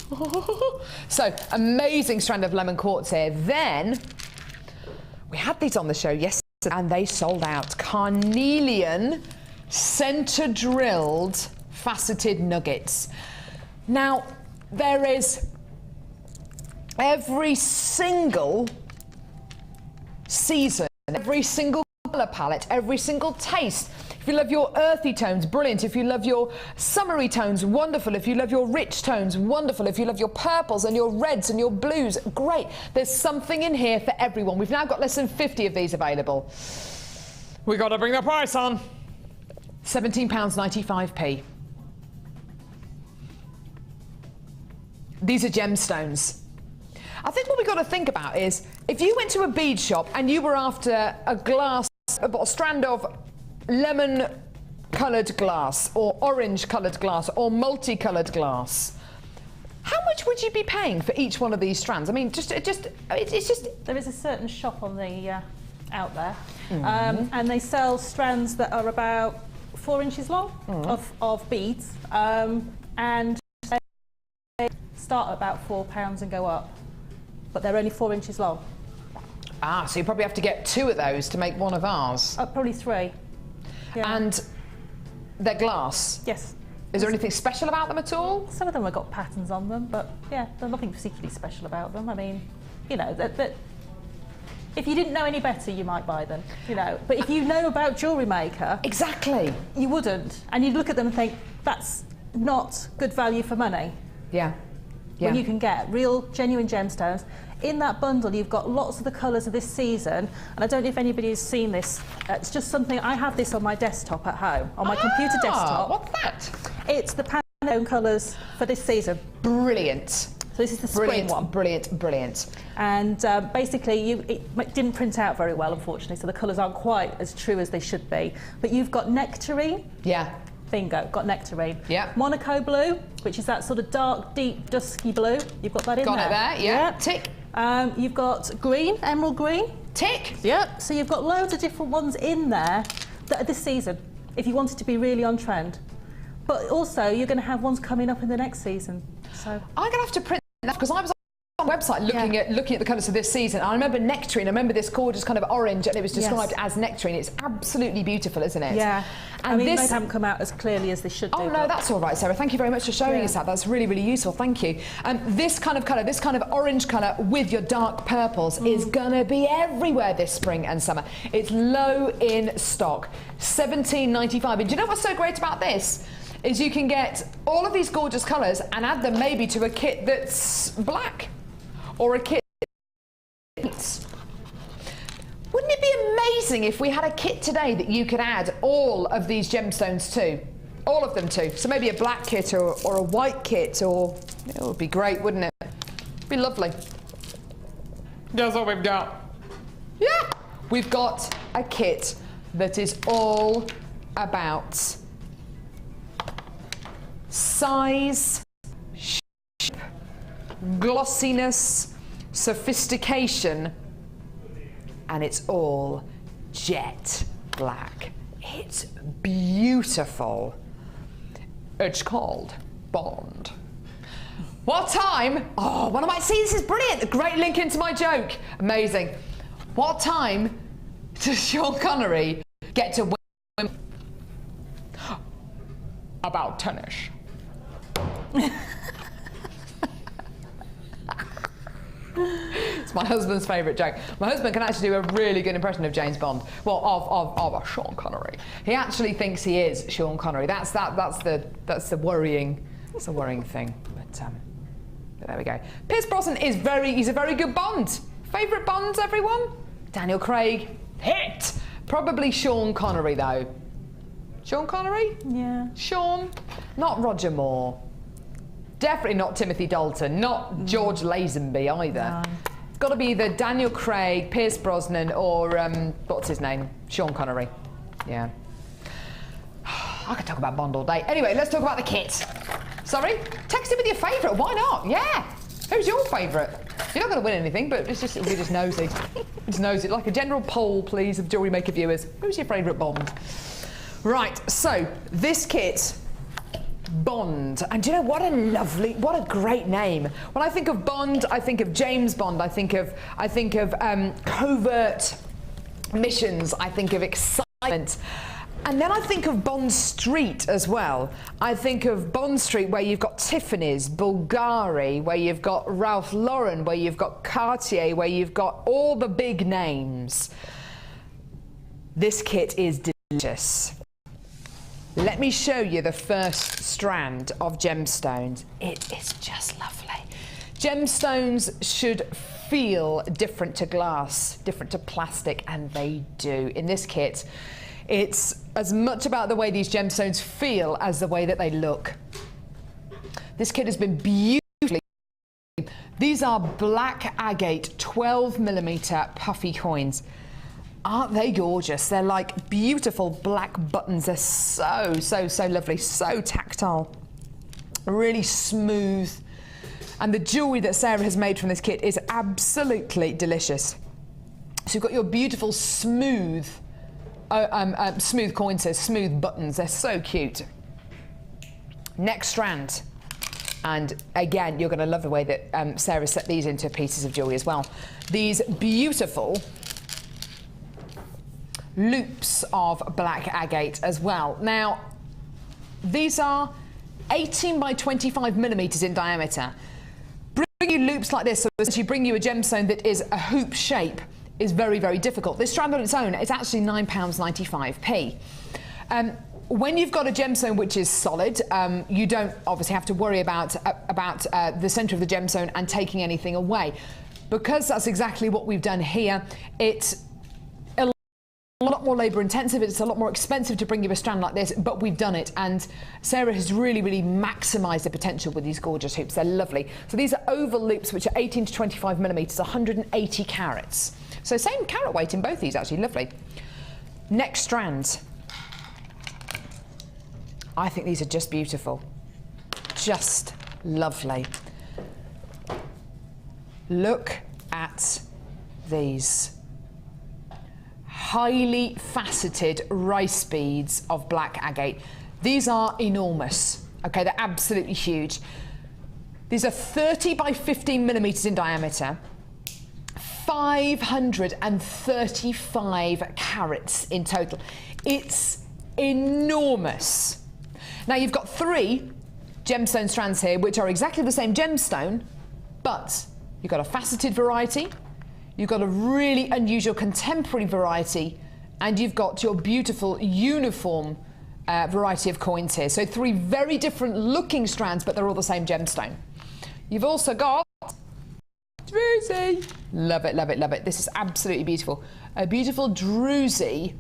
So, amazing strand of lemon quartz here. Then, we had these on the show yesterday. and they sold out. Carnelian center drilled faceted nuggets. Now, there is every single season, every single colour palette, every single taste. If you love your earthy tones, brilliant. If you love your summery tones, wonderful. If you love your rich tones, wonderful. If you love your purples and your reds and your blues, great. There's something in here for everyone. We've now got less than 50 of these available. We got to bring the price on. £17.95p. These are gemstones. I think what we've got to think about is, if you went to a bead shop and you were after a strand of lemon-coloured glass or orange-coloured glass or multicoloured glass, how much would you be paying for each one of these strands? I mean, it's just... There is a certain shop on the out there, and they sell strands that are about 4 inches long of beads, and they start at about £4 and go up, but they're only 4 inches long. Ah, so you probably have to get 2 of those to make one of ours. Probably 3. Yeah. And they're glass? Yes. Is there anything special about them at all? Some of them have got patterns on them, but yeah, there's nothing particularly special about them. I mean, you know, that if you didn't know any better, you might buy them, you know. But if you know about Jewellery Maker... Exactly. You wouldn't. And you'd look at them and think, that's not good value for money. Yeah. When you can get real, genuine gemstones. In that bundle, you've got lots of the colours of this season, and I don't know if anybody has seen this. It's just something, I have this on my desktop at home, on my computer desktop. What's that? It's the Pantone colours for this season. Brilliant. So this is the spring one. Brilliant, brilliant. And basically, it didn't print out very well, unfortunately, so the colours aren't quite as true as they should be. But you've got nectarine. Yeah. Bingo, got nectarine. Yeah. Monaco blue, which is that sort of dark, deep, dusky blue. You've got that in there. Got it there, yeah. Tick. You've got green, emerald green. Tick. Yep. So you've got loads of different ones in there that are this season, if you wanted to be really on trend. But also, you're going to have ones coming up in the next season. So I'm going to have to print that, because I was on the website looking at the colours of this season. I remember nectarine. I remember this gorgeous kind of orange, and it was described as nectarine. It's absolutely beautiful, isn't it? Yeah. And I mean, this they haven't come out as clearly as they should do. Oh no, that's all right, Sarah. Thank you very much for showing us that. That's really, really useful. Thank you. This kind of colour, this kind of orange colour with your dark purples is gonna be everywhere this spring and summer. It's low in stock. £17.95. And do you know what's so great about this? Is you can get all of these gorgeous colours and add them maybe to a kit that's black, or a kit that's... Wouldn't it be amazing if we had a kit today that you could add all of these gemstones to? All of them to. So maybe a black kit or a white kit, or... It would be great, wouldn't it? It'd be lovely. That's what we've got. Yeah! We've got a kit that is all about size, shape, glossiness, sophistication, and it's all jet black. It's beautiful. It's called Bond. What time? Oh, one of my... See, this is brilliant. A great link into my joke. Amazing. What time does Sean Connery get to win? About 10ish. It's my husband's favourite joke. My husband can actually do a really good impression of James Bond. Well, of a Sean Connery. He actually thinks he is Sean Connery. That's the worrying thing. But there we go. Pierce Brosnan is he's a very good Bond. Favourite Bonds, everyone? Daniel Craig, hit. Probably Sean Connery though. Sean Connery? Yeah. Sean, not Roger Moore. Definitely not Timothy Dalton, not George Lazenby either. No. It's got to be either Daniel Craig, Pierce Brosnan, or what's his name? Sean Connery. Yeah. I could talk about Bond all day. Anyway, let's talk about the kit. Sorry? Text it with your favourite. Why not? Yeah. Who's your favourite? You're not going to win anything, but we're just nosy. Just nosy. Like a general poll, please, of Jewellery Maker viewers. Who's your favourite Bond? Right. So this kit. Bond. And do you know what a great name. When I think of Bond, I think of James Bond, I think of covert missions, I think of excitement. And then I think of Bond Street as well. I think of Bond Street where you've got Tiffany's, Bulgari, where you've got Ralph Lauren, where you've got Cartier, where you've got all the big names. This kit is delicious. Let me show you the first strand of gemstones. It is just lovely. Gemstones should feel different to glass, different to plastic, and they do. In this kit, it's as much about the way these gemstones feel as the way that they look. This kit has been beautifully. These are black agate 12mm puffy coins. Aren't they gorgeous? They're like beautiful black buttons. They're so, so, so lovely, so tactile, really smooth. And the jewellery that Sarah has made from this kit is absolutely delicious. So you've got your beautiful smooth smooth coins, so smooth buttons. They're so cute. Next strand. And again, you're going to love the way that Sarah set these into pieces of jewellery as well. These beautiful loops of black agate as well. Now, these are 18 by 25mm in diameter. Bringing you loops like this, so as you bring you a gemstone that is a hoop shape, is very, very difficult. This strand on its own is actually £9.95p. When you've got a gemstone which is solid, you don't obviously have to worry about the centre of the gemstone and taking anything away. Because that's exactly what we've done here, it's a lot more labour intensive, it's a lot more expensive to bring you a strand like this, but we've done it, and Sarah has really, really maximised the potential with these gorgeous hoops. They're lovely. So these are oval loops which are 18 to 25mm, 180 carats. So same carat weight in both these, actually, lovely. Next strand. I think these are just beautiful. Just lovely. Look at these. Highly faceted rice beads of black agate. These are enormous. Okay, they're absolutely huge. These are 30 by 15mm in diameter. 535 carats in total. It's enormous. Now you've got 3 gemstone strands here which are exactly the same gemstone, but you've got a faceted variety, you've got a really unusual contemporary variety, and you've got your beautiful uniform variety of coins here. So 3 very different looking strands, but they're all the same gemstone. You've also got druzy. Love it, love it, love it. This is absolutely beautiful. A beautiful druzy,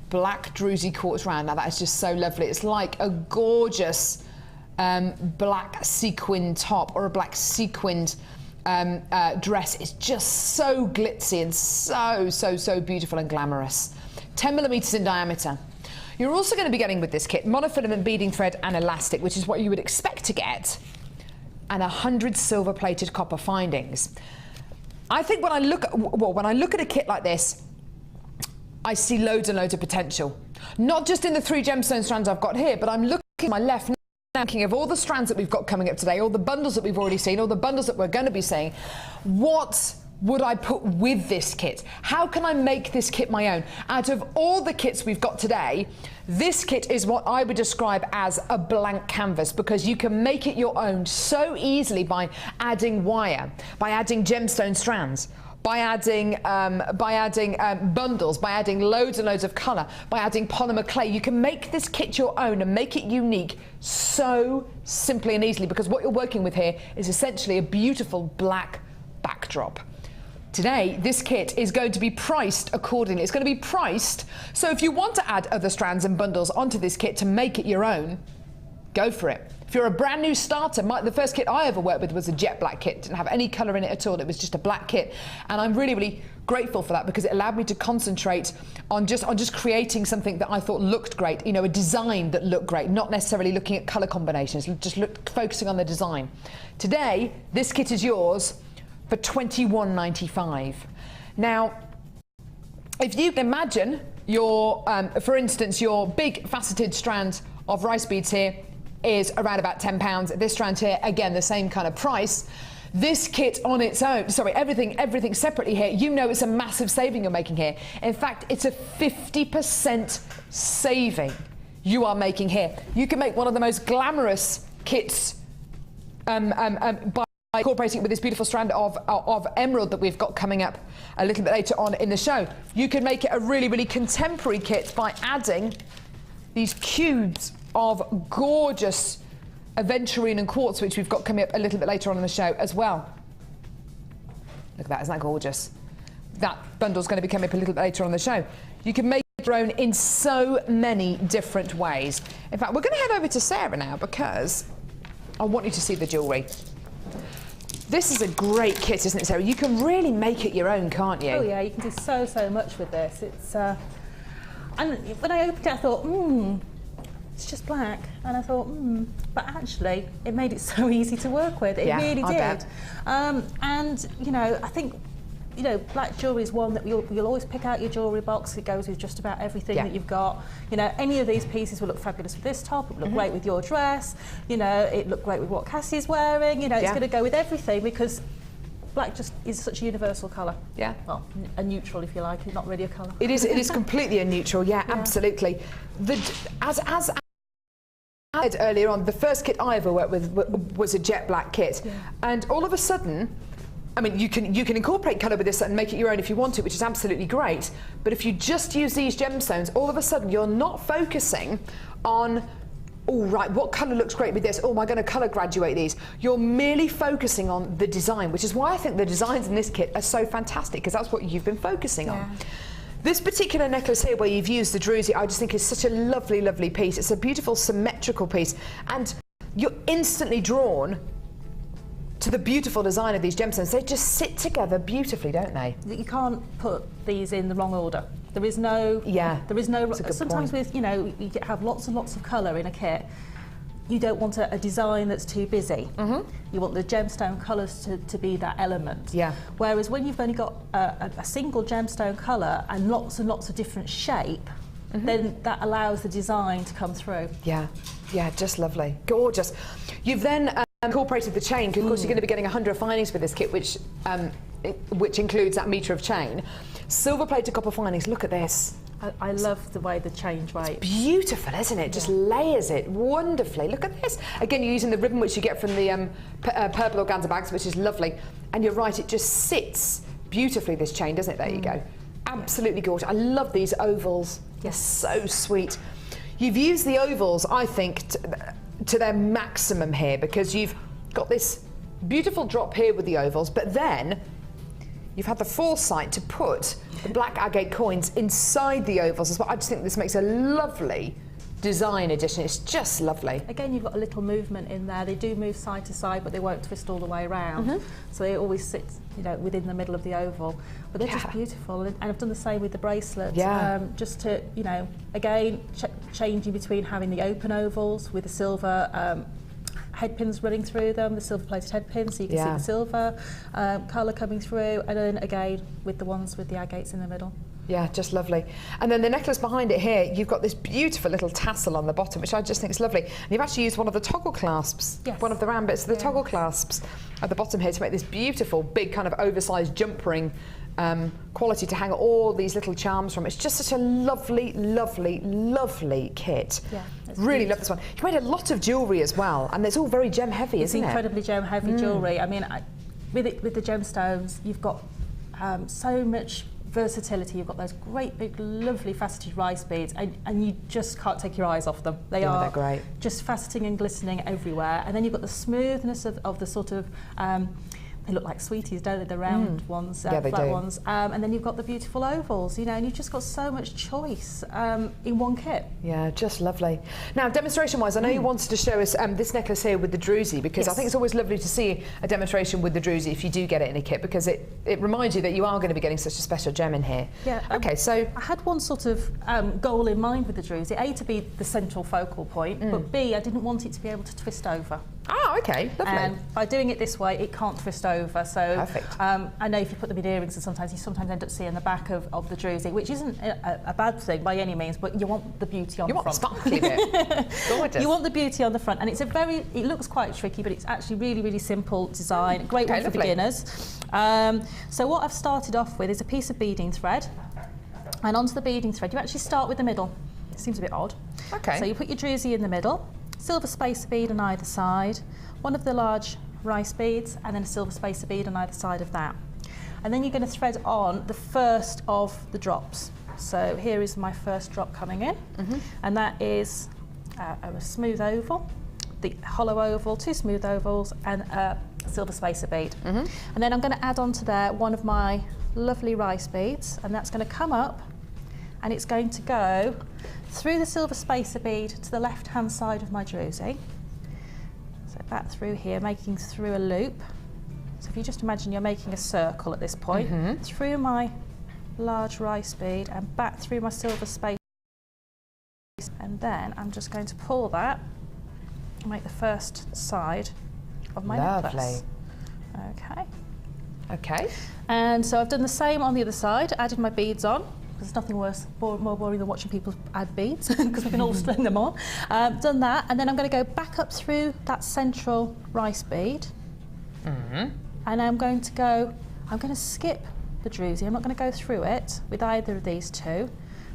black druzy quartz round. Now that is just so lovely. It's like a gorgeous black sequined top or a black sequined dress. It's just so glitzy and so, so, so beautiful and glamorous. 10mm in diameter. You're also going to be getting with this kit monofilament beading thread and elastic, which is what you would expect to get, and 100 silver plated copper findings. I think when I look at, when I look at a kit like this, I see loads and loads of potential. Not just in the 3 gemstone strands I've got here, but I'm looking at my left now, thinking of all the strands that we've got coming up today, all the bundles that we've already seen, all the bundles that we're going to be seeing. What would I put with this kit? How can I make this kit my own? Out of all the kits we've got today, this kit is what I would describe as a blank canvas, because you can make it your own so easily by adding wire, by adding gemstone strands, by adding bundles, by adding loads and loads of colour, by adding polymer clay. You can make this kit your own and make it unique so simply and easily, because what you're working with here is essentially a beautiful black backdrop. Today, this kit is going to be priced accordingly. It's going to be priced, so if you want to add other strands and bundles onto this kit to make it your own, go for it. If you're a brand new starter, the first kit I ever worked with was a jet black kit. It didn't have any colour in it at all. It was just a black kit. And I'm really, really grateful for that, because it allowed me to concentrate on just creating something that I thought looked great, you know, a design that looked great, not necessarily looking at colour combinations, just focusing on the design. Today, this kit is yours for £21.95. Now, if you can imagine your, for instance, your big faceted strand of rice beads here is around about £10. This strand here, again, the same kind of price. This kit on its own, sorry, everything separately here, you know it's a massive saving you're making here. In fact, it's a 50% saving you are making here. You can make one of the most glamorous kits by incorporating it with this beautiful strand of emerald that we've got coming up a little bit later on in the show. You can make it a really, really contemporary kit by adding these cubes of gorgeous aventurine and quartz, which we've got coming up a little bit later on in the show as well. Look at that, isn't that gorgeous? That bundle's going to be coming up a little bit later on in the show. You can make your own in so many different ways. In fact, we're going to head over to Sarah now because I want you to see the jewellery. This is a great kit, isn't it, Sarah? You can really make it your own, can't you? Oh yeah, you can do so much with this. It's and when I opened it, I thought, it's just black, and I thought, but actually, it made it so easy to work with. It really did. And you know, I think, you know, black jewellery is one that you'll always pick out your jewellery box. It goes with just about everything that you've got. You know, any of these pieces will look fabulous with this top. It will look great with your dress. You know, it looked great with what Cassie's wearing. You know, it's going to go with everything because black just is such a universal colour. Yeah. Well, a neutral, if you like. It's not really a colour. It is completely a neutral. Yeah, absolutely. As I said earlier on, the first kit I ever worked with was a jet black kit, and all of a sudden, I mean, you can incorporate colour with this and make it your own if you want to, which is absolutely great. But if you just use these gemstones, all of a sudden you're not focusing on, oh right, what colour looks great with this? Oh, am I going to colour graduate these? You're merely focusing on the design, which is why I think the designs in this kit are so fantastic, because that's what you've been focusing on. This particular necklace here where you've used the druzy, I just think is such a lovely, lovely piece. It's a beautiful symmetrical piece, and you're instantly drawn to the beautiful design of these gemstones. They just sit together beautifully, don't they? You can't put these in the wrong order. There is no... there is no... Sometimes with, you know, you have lots and lots of colour in a kit. You don't want a design that's too busy. You want the gemstone colours to be that element. Whereas when you've only got a single gemstone colour and lots of different shape, then that allows the design to come through. Yeah, just lovely. Gorgeous. You've then incorporated the chain, because of course you're going to be getting 100 findings with this kit, which includes that metre of chain. Silver plated copper findings, look at this. I love the way the chain right. It's beautiful, isn't it? Just layers it wonderfully. Look at this. Again, you're using the ribbon which you get from the purple organza bags, which is lovely. And you're right, it just sits beautifully, this chain, doesn't it? There you go. Absolutely gorgeous. I love these ovals. They're so sweet. You've used the ovals, I think, to their maximum here, because you've got this beautiful drop here with the ovals, but then you've had the foresight to put the black agate coins inside the ovals as well. I just think this makes a lovely design addition. It's just lovely. Again, you've got a little movement in there. They do move side to side, but they won't twist all the way around. So they always sit, you know, within the middle of the oval. But they're just beautiful. And I've done the same with the bracelet. Just to, you know, again, changing between having the open ovals with the silver head pins running through them, the silver plated head pins, so you can see the silver colour coming through, and then again with the ones with the agates in the middle. Yeah, just lovely. And then the necklace behind it here, you've got this beautiful little tassel on the bottom, which I just think is lovely. And you've actually used one of the toggle clasps, one of the round bits of the toggle clasps at the bottom here to make this beautiful, big kind of oversized jump ring quality to hang all these little charms from. It's just such a lovely, lovely, lovely kit. Yeah, really love this one. You made a lot of jewellery as well, and it's all very gem heavy, isn't it? It's incredibly gem heavy jewellery. I mean, with the gemstones, you've got so much versatility. You've got those great big lovely faceted rice beads, and you just can't take your eyes off them. They're great. Just faceting and glistening everywhere. And then you've got the smoothness of the sort of they look like sweeties, don't they? The round ones, flat ones. And then you've got the beautiful ovals, you know, and you've just got so much choice in one kit. Yeah, just lovely. Now, demonstration-wise, I know you wanted to show us this necklace here with the druzy, because I think it's always lovely to see a demonstration with the druzy if you do get it in a kit, because it reminds you that you are going to be getting such a special gem in here. Yeah. Okay, so I had one sort of goal in mind with the druzy. A, to be the central focal point, but B, I didn't want it to be able to twist over. Oh, okay, lovely. And by doing it this way, it can't twist over. So perfect. I know if you put them in earrings, and sometimes you end up seeing the back of the druzy, which isn't a bad thing by any means, but you want the beauty on the front. You want the sparkly bit. Gorgeous. You want the beauty on the front, and it looks quite tricky, but it's actually really, really simple design. Great one for beginners. So what I've started off with is a piece of beading thread, and onto the beading thread, you actually start with the middle. It seems a bit odd. Okay. So you put your druzy in the middle, silver spacer bead on either side, one of the large rice beads, and then a silver spacer bead on either side of that. And then you're going to thread on the first of the drops. So here is my first drop coming in, and that is a smooth oval, the hollow oval, 2 smooth ovals, and a silver spacer bead. And then I'm going to add on to there one of my lovely rice beads, and that's going to come up, and it's going to go through the silver spacer bead to the left-hand side of my druzy. So back through here, making through a loop. So if you just imagine you're making a circle at this point, through my large rice bead and back through my silver spacer, and then I'm just going to pull that and make the first side of my necklace. Okay. Okay. And so I've done the same on the other side, added my beads on. There's nothing worse, more boring than watching people add beads because we can all string them on. Done that, and then I'm going to go back up through that central rice bead, and I'm going to skip the druzy. I'm not going to go through it with either of these two, and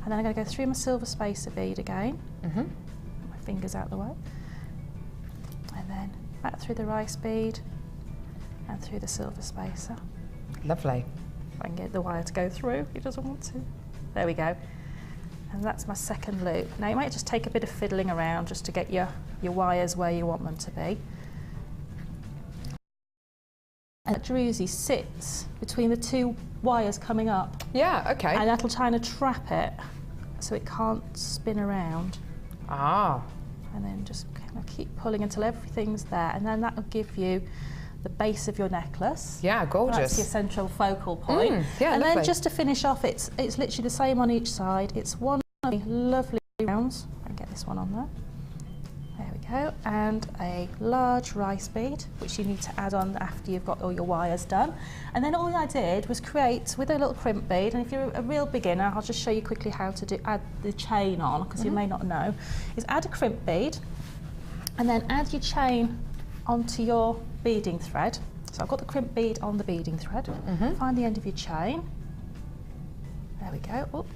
then I'm going to go through my silver spacer bead again. My fingers out the way, and then back through the rice bead and through the silver spacer. Lovely. If I can get the wire to go through, it doesn't want to. There we go. And that's my second loop. Now you might just take a bit of fiddling around just to get your wires where you want them to be. And the druzy sits between the 2 wires coming up. Yeah, okay. And that'll try and trap it so it can't spin around. Ah. And then just kind of keep pulling until everything's there, and then that'll give you the base of your necklace. Yeah, gorgeous. That's your central focal point. Yeah, and lovely. then just to finish off, it's literally the same on each side. It's one lovely rounds. I can get this one on there. There we go. And a large rice bead, which you need to add on after you've got all your wires done. And then all I did was create with a little crimp bead. And if you're a real beginner, I'll just show you quickly how to add the chain on, because you may not know. Is add a crimp bead, and then add your chain onto your beading thread. So I've got the crimp bead on the beading thread. Find the end of your chain. There we go.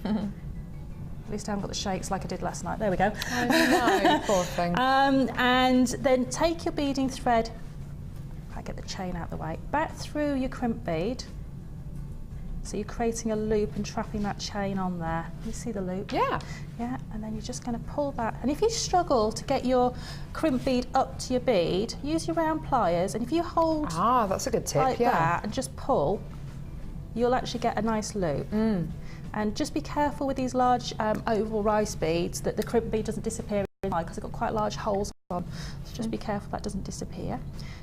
At least I haven't got the shakes like I did last night. There we go. Oh no, poor thing. And then take your beading thread, if I get the chain out of the way, back through your crimp bead. So you're creating a loop and trapping that chain on there. You see the loop? Yeah. Yeah, and then you're just going to pull that. And if you struggle to get your crimp bead up to your bead, use your round pliers, and if you hold that's a good tip, like that and just pull, you'll actually get a nice loop. And just be careful with these large oval rice beads that the crimp bead doesn't disappear inside, because they've got quite large holes on. So just be careful that doesn't disappear.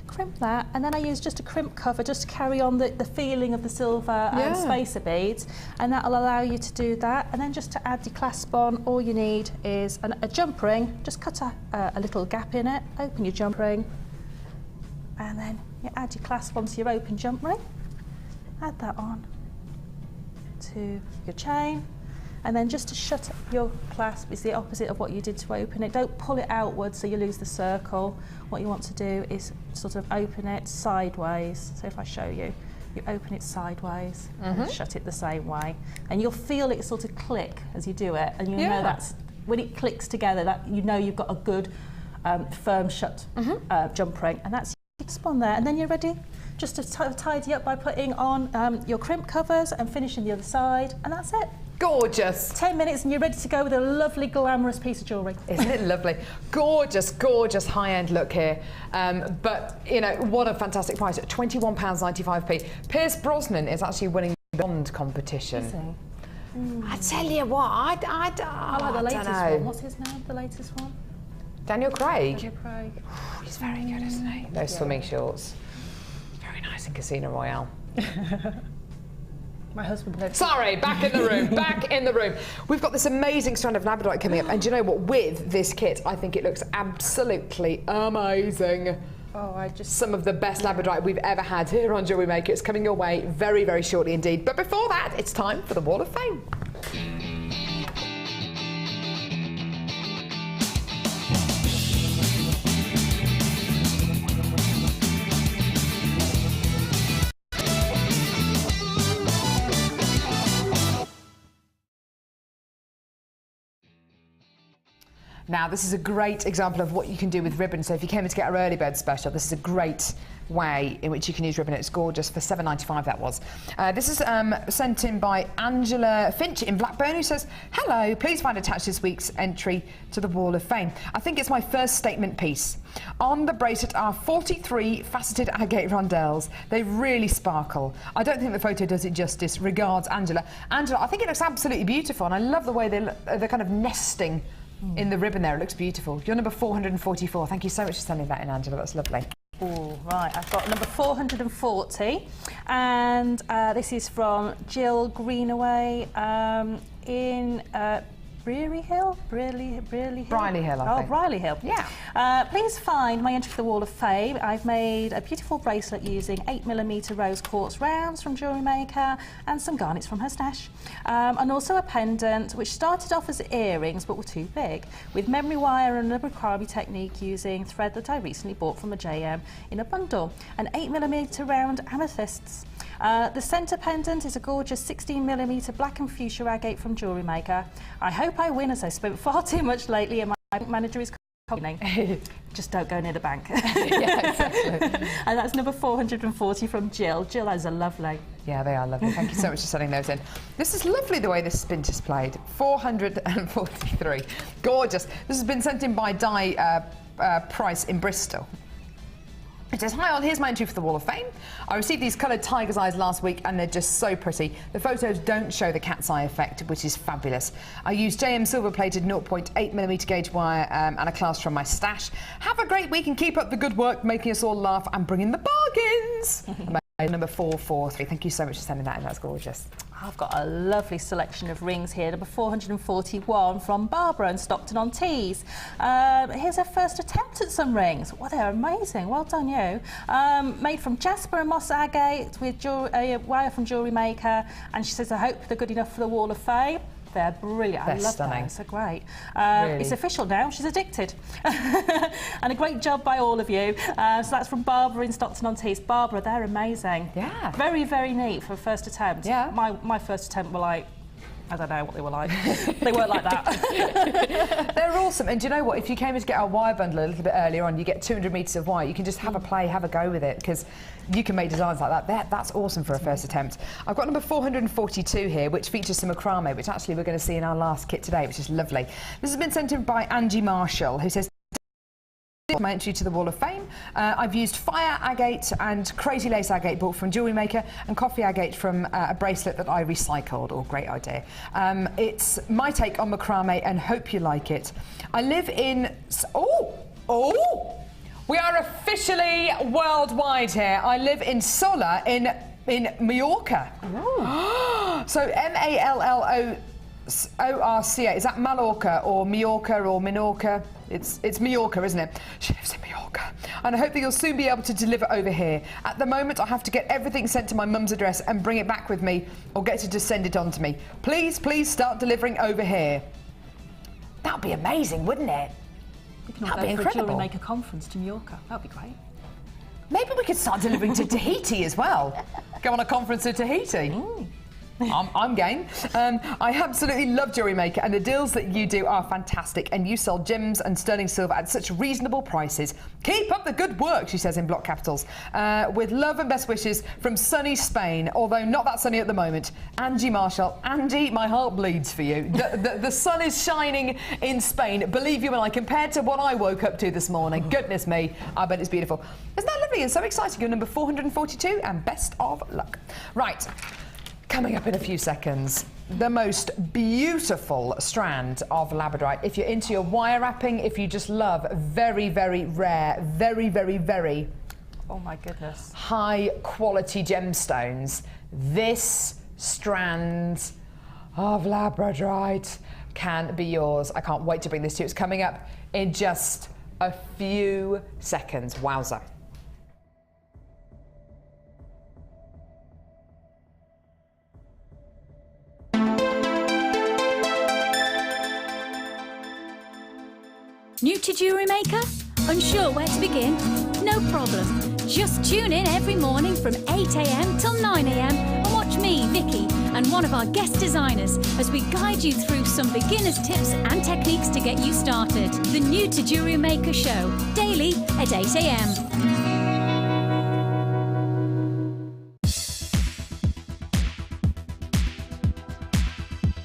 Crimp that, and then I use just a crimp cover just to carry on the feeling of the silver spacer beads, and that'll allow you to do that. And then just to add your clasp on, all you need is a jump ring. Just cut a little gap in it, open your jump ring, and then you add your clasp onto your open jump ring. Add that on to your chain, and then just to shut your clasp is the opposite of what you did to open it. Don't pull it outwards so you lose the circle. What you want to do is sort of open it sideways. So if I show you, you open it sideways and shut it the same way, and you'll feel it sort of click as you do it, and you'll know that's when it clicks together, that you know you've got a good firm shut jump ring, and that's your clasp on there. And then you're ready just to tidy up by putting on your crimp covers and finishing the other side, and that's it. Gorgeous. 10 minutes and you're ready to go with a lovely, glamorous piece of jewellery. Isn't it lovely? Gorgeous, gorgeous high-end look here. But, you know, what a fantastic price. £21.95p. Pierce Brosnan is actually winning the Bond competition. Is he? I tell you what, I like the latest one. What's his name, the latest one? Daniel Craig. Daniel Craig. He's very good, isn't he? Those swimming shorts. Very nice in Casino Royale. My husband knows. Sorry, back in the room, back in the room. We've got this amazing strand of Labradorite coming up, and do you know what? With this kit, I think it looks absolutely amazing. Oh, some of the best Labradorite we've ever had here on Jewellery Maker. It's coming your way very, very shortly indeed. But before that, it's time for the Wall of Fame. Now, this is a great example of what you can do with ribbon. So if you came in to get our early bird special, this is a great way in which you can use ribbon. It's gorgeous for £7.95 that was. This is sent in by Angela Finch in Blackburn, who says, hello, please find attached this week's entry to the Wall of Fame. I think it's my first statement piece. On the bracelet are 43 faceted agate rondelles. They really sparkle. I don't think the photo does it justice. Regards, Angela. Angela, I think it looks absolutely beautiful, and I love the way they're kind of nesting in the ribbon there. It looks beautiful. You're number 444. Thank you so much for sending that in, Angela. That's lovely. Oh, right. I've got number 440, and this is from Jill Greenaway in Brierley Hill? Brierley Hill? Briley Hill, I think. Oh, Briley Hill. Yeah. Please find my entry for the Wall of Fame. I've made a beautiful bracelet using 8mm rose quartz rounds from Jewellery Maker and some garnets from her stash. And also a pendant, which started off as earrings but were too big, with memory wire and a macrame technique using thread that I recently bought from a JM in a bundle, and 8mm round amethysts. The centre pendant is a gorgeous 16mm black and fuchsia agate from Jewellery Maker. I hope I win, as I spent far too much lately and my bank manager is complaining. Just don't go near the bank. Yeah, exactly. And that's number 440 from Jill. Jill, those are lovely. Yeah, they are lovely. Thank you so much for sending those in. This is lovely the way this has been displayed. 443. Gorgeous. This has been sent in by Di Price in Bristol. It says, hi all, here's my entry for the Wall of Fame. I received these coloured tiger's eyes last week and they're just so pretty. The photos don't show the cat's eye effect, which is fabulous. I used JM silver-plated 0.8mm gauge wire and a clasp from my stash. Have a great week and keep up the good work, making us all laugh and bringing the bargains. Number 443. Thank you so much for sending that in. That's gorgeous. I've got a lovely selection of rings here. Number 441 from Barbara in Stockton-on-Tees. Here's her first attempt at some rings. Well, they're amazing. Well done, you. Made from jasper and moss agate with a wire from Jewellery Maker. And she says, I hope they're good enough for the Wall of Fame. They're brilliant. They're I love stunning. them. So great. Really? It's official now. She's addicted. And a great job by all of you. So that's from Barbara in Stockton-on-Tees. Barbara, they're amazing. Yeah. Very, very neat for a first attempt. Yeah. My first attempt were like, I don't know what they were like. They weren't like that. They're awesome. And do you know what? If you came in to get our wire bundle a little bit earlier on, you get 200 metres of wire. You can just have a play, have a go with it, because you can make designs like that. That's awesome for a first attempt. I've got number 442 here, which features some macrame, which actually we're going to see in our last kit today, which is lovely. This has been sent in by Angie Marshall, who says, my entry to the Wall of Fame. I've used fire agate and crazy lace agate bought from Jewellery Maker and coffee agate from a bracelet that I recycled. Oh, great idea. It's my take on macrame and hope you like it. I live in... We are officially worldwide here. I live in Sola in Mallorca. So M-A-L-L-O... O-R-C-A, is that Mallorca or Majorca or Minorca? It's Mallorca, isn't it? She lives in Mallorca. And I hope that you'll soon be able to deliver over here. At the moment, I have to get everything sent to my mum's address and bring it back with me, or get her to send it on to me. Please, please start delivering over here. That'd be amazing, wouldn't it? We can all go for a Jewellery Maker conference to Mallorca. That'd be great. Maybe we could start delivering to Tahiti as well. Go on a conference to Tahiti. I'm game. I absolutely love Jewellery Maker, and the deals that you do are fantastic, and you sell gems and sterling silver at such reasonable prices. Keep up the good work, she says in block capitals. With love and best wishes from sunny Spain, although not that sunny at the moment. Angie Marshall. Angie, my heart bleeds for you. The sun is shining in Spain, believe you when I, compared to what I woke up to this morning. Goodness me, I bet it's beautiful. Isn't that lovely and so exciting? You're number 442, and best of luck. Right. Coming up in a few seconds, the most beautiful strand of Labradorite. If you're into your wire wrapping, if you just love very, very rare, very, very, very oh my goodness, high quality gemstones, this strands of Labradorite can be yours. I can't wait to bring this to you. It's coming up in just a few seconds. Wowza. New to Jewellery Maker? Unsure where to begin? No problem. Just tune in every morning from 8 a.m. till 9 a.m. and watch me, Vicky, and one of our guest designers as we guide you through some beginner's tips and techniques to get you started. The New to Jewellery Maker show, daily at 8 a.m.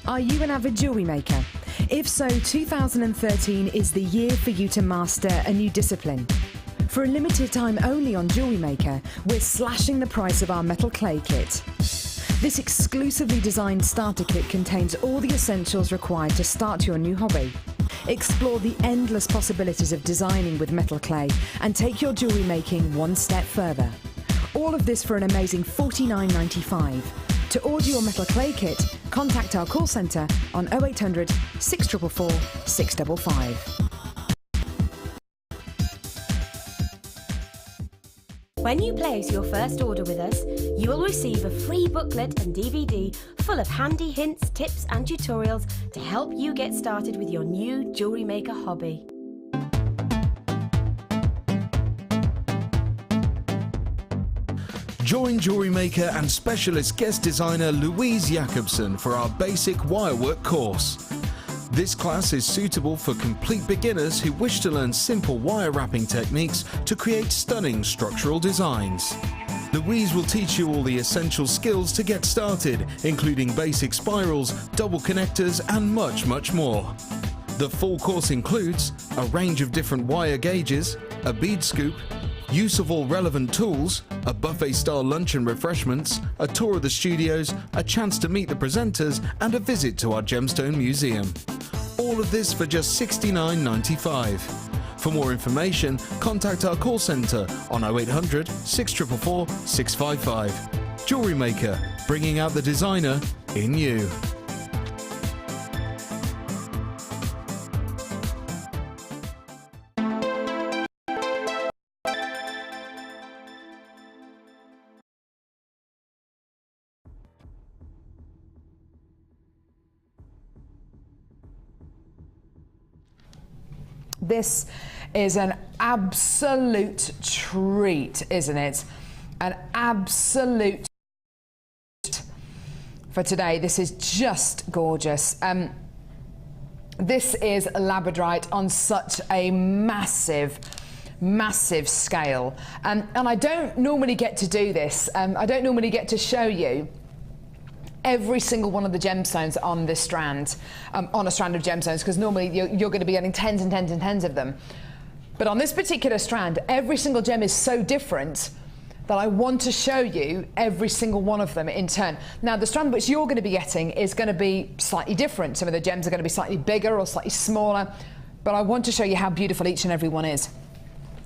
Are you an avid jewellery maker? If so, 2013 is the year for you to master a new discipline. For a limited time only on Jewellery Maker, we're slashing the price of our metal clay kit. This exclusively designed starter kit contains all the essentials required to start your new hobby. Explore the endless possibilities of designing with metal clay and take your jewellery making one step further. All of this for an amazing $49.95. To order your metal clay kit, contact our call centre on 0800 644 655. When you place your first order with us, you will receive a free booklet and DVD full of handy hints, tips and tutorials to help you get started with your new jewellery maker hobby. Join Jewellery Maker and specialist guest designer Louise Jacobson for our basic wirework course. This class is suitable for complete beginners who wish to learn simple wire wrapping techniques to create stunning structural designs. Louise will teach you all the essential skills to get started, including basic spirals, double connectors and much, much more. The full course includes a range of different wire gauges, a bead scoop, use of all relevant tools, a buffet-style lunch and refreshments, a tour of the studios, a chance to meet the presenters, and a visit to our gemstone museum. All of this for just $69.95. For more information, contact our call centre on 0800 644 655. Jewellery Maker, bringing out the designer in you. This is an absolute treat, isn't it? An absolute for today. This is just gorgeous. This is Labradorite on such a massive scale. And I don't normally get to do this. I don't normally get to show you every single one of the gemstones on this strand, on a strand of gemstones, because normally you're going to be getting tens and tens and tens of them. But on this particular strand, every single gem is so different that I want to show you every single one of them in turn. Now, the strand which you're going to be getting is going to be slightly different. Some of the gems are going to be slightly bigger or slightly smaller, but I want to show you how beautiful each and every one is.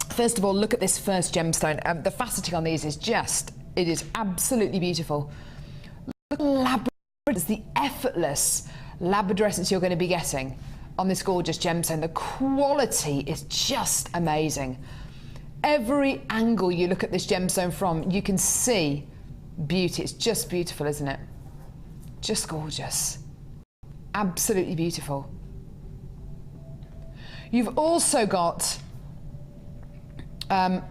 First of all, look at this first gemstone. The faceting on these is it is absolutely beautiful. Labradorite is the effortless labradorescence you're going to be getting on this gorgeous gemstone. The quality is just amazing. Every angle you look at this gemstone from, you can see beauty. It's just beautiful, isn't it? Just gorgeous. Absolutely beautiful. You've also got a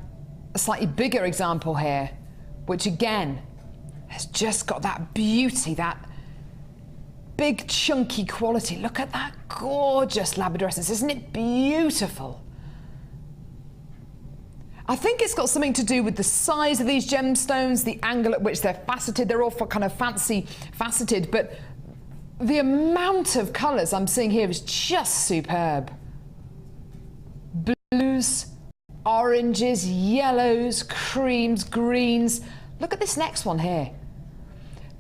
slightly bigger example here, which again has just got that beauty, that big chunky quality. Look at that gorgeous labradorescence. Isn't it beautiful? I think it's got something to do with the size of these gemstones, the angle at which they're faceted. They're all kind of fancy faceted, but the amount of colours I'm seeing here is just superb. Blues, oranges, yellows, creams, greens. Look at this next one here.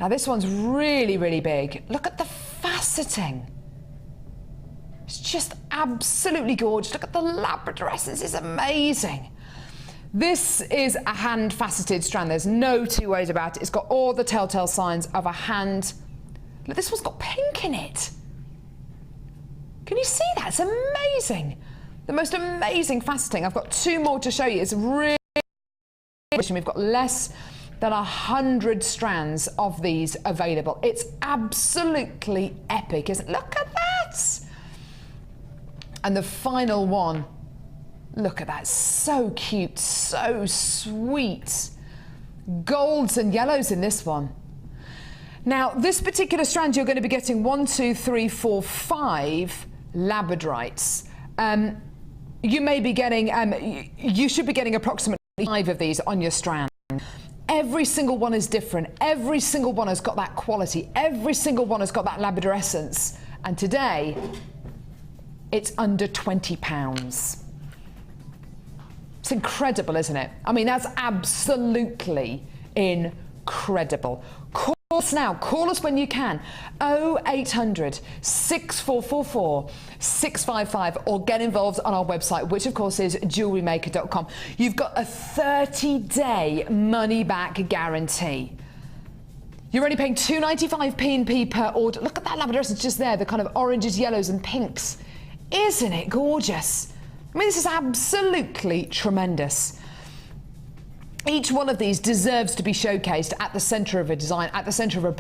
Now this one's really, really big. Look at the faceting. It's just absolutely gorgeous. Look at the labradorescence, it's amazing. This is a hand-faceted strand. There's no two ways about it. It's got all the telltale signs of a hand. Look, this one's got pink in it. Can you see that? It's amazing. The most amazing faceting. I've got two more to show you. It's really... We've got less than 100 strands of these available. It's absolutely epic, isn't it? Look at that! And the final one, look at that, so cute, so sweet. Golds and yellows in this one. Now, this particular strand, you're going to be getting 1, 2, 3, 4, 5 Labradorites. You may be getting, you should be getting approximately 5 of these on your strand. Every single one is different. Every single one has got that quality. Every single one has got that labradorescence. And today, it's under £20. It's incredible, isn't it? I mean, that's absolutely incredible. Call us now. Call us when you can. 0800 6444 655 or get involved on our website, which of course is jewellerymaker.com. You've got a 30-day money-back guarantee. You're only paying £2.95p per order. Look at that labradorescence just there, the kind of oranges, yellows and pinks. Isn't it gorgeous? I mean, this is absolutely tremendous. Each one of these deserves to be showcased at the centre of a design, at the centre of a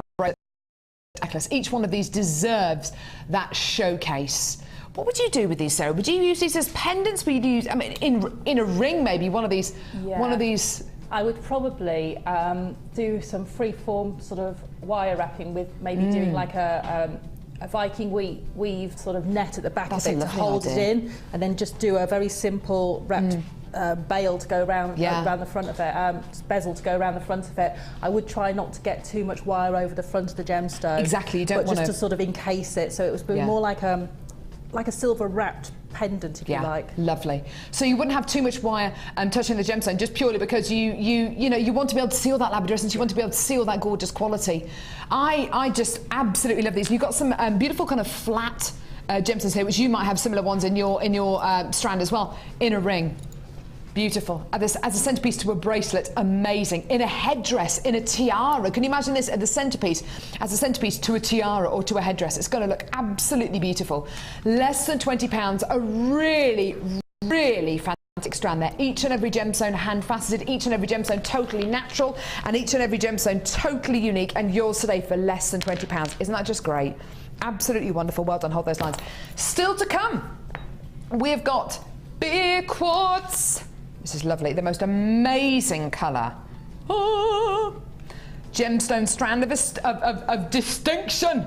necklace. Each one of these deserves that showcase. What would you do with these, Sarah? Would you use these as pendants? Would you use, I mean, in a ring maybe, one of these? Yeah. One of these. I would probably do some free-form sort of wire wrapping with maybe doing like a Viking weave sort of net at the back of it to hold it in, and then just do a very simple wrapped bail to go around the front of it, bezel to go around the front of it. I would try not to get too much wire over the front of the gemstone. Exactly, you don't want just to sort of encase it, so it was more like a silver wrapped pendant, if you like. Lovely. So you wouldn't have too much wire touching the gemstone, just purely because you know you want to be able to see all that labradorescence, you want to be able to see all that gorgeous quality. I just absolutely love these. You've got some beautiful kind of flat gemstones here, which you might have similar ones in your strand as well, in a ring. Beautiful. As a centerpiece to a bracelet, amazing. In a headdress, in a tiara. Can you imagine this at the centerpiece? As a centerpiece to a tiara or to a headdress. It's going to look absolutely beautiful. Less than £20. A really, really fantastic strand there. Each and every gemstone hand faceted, each and every gemstone totally natural, and each and every gemstone totally unique, and yours today for less than £20. Isn't that just great? Absolutely wonderful. Well done. Hold those lines. Still to come, we have got beer quartz. This is lovely, the most amazing colour. Oh, gemstone strand of distinction.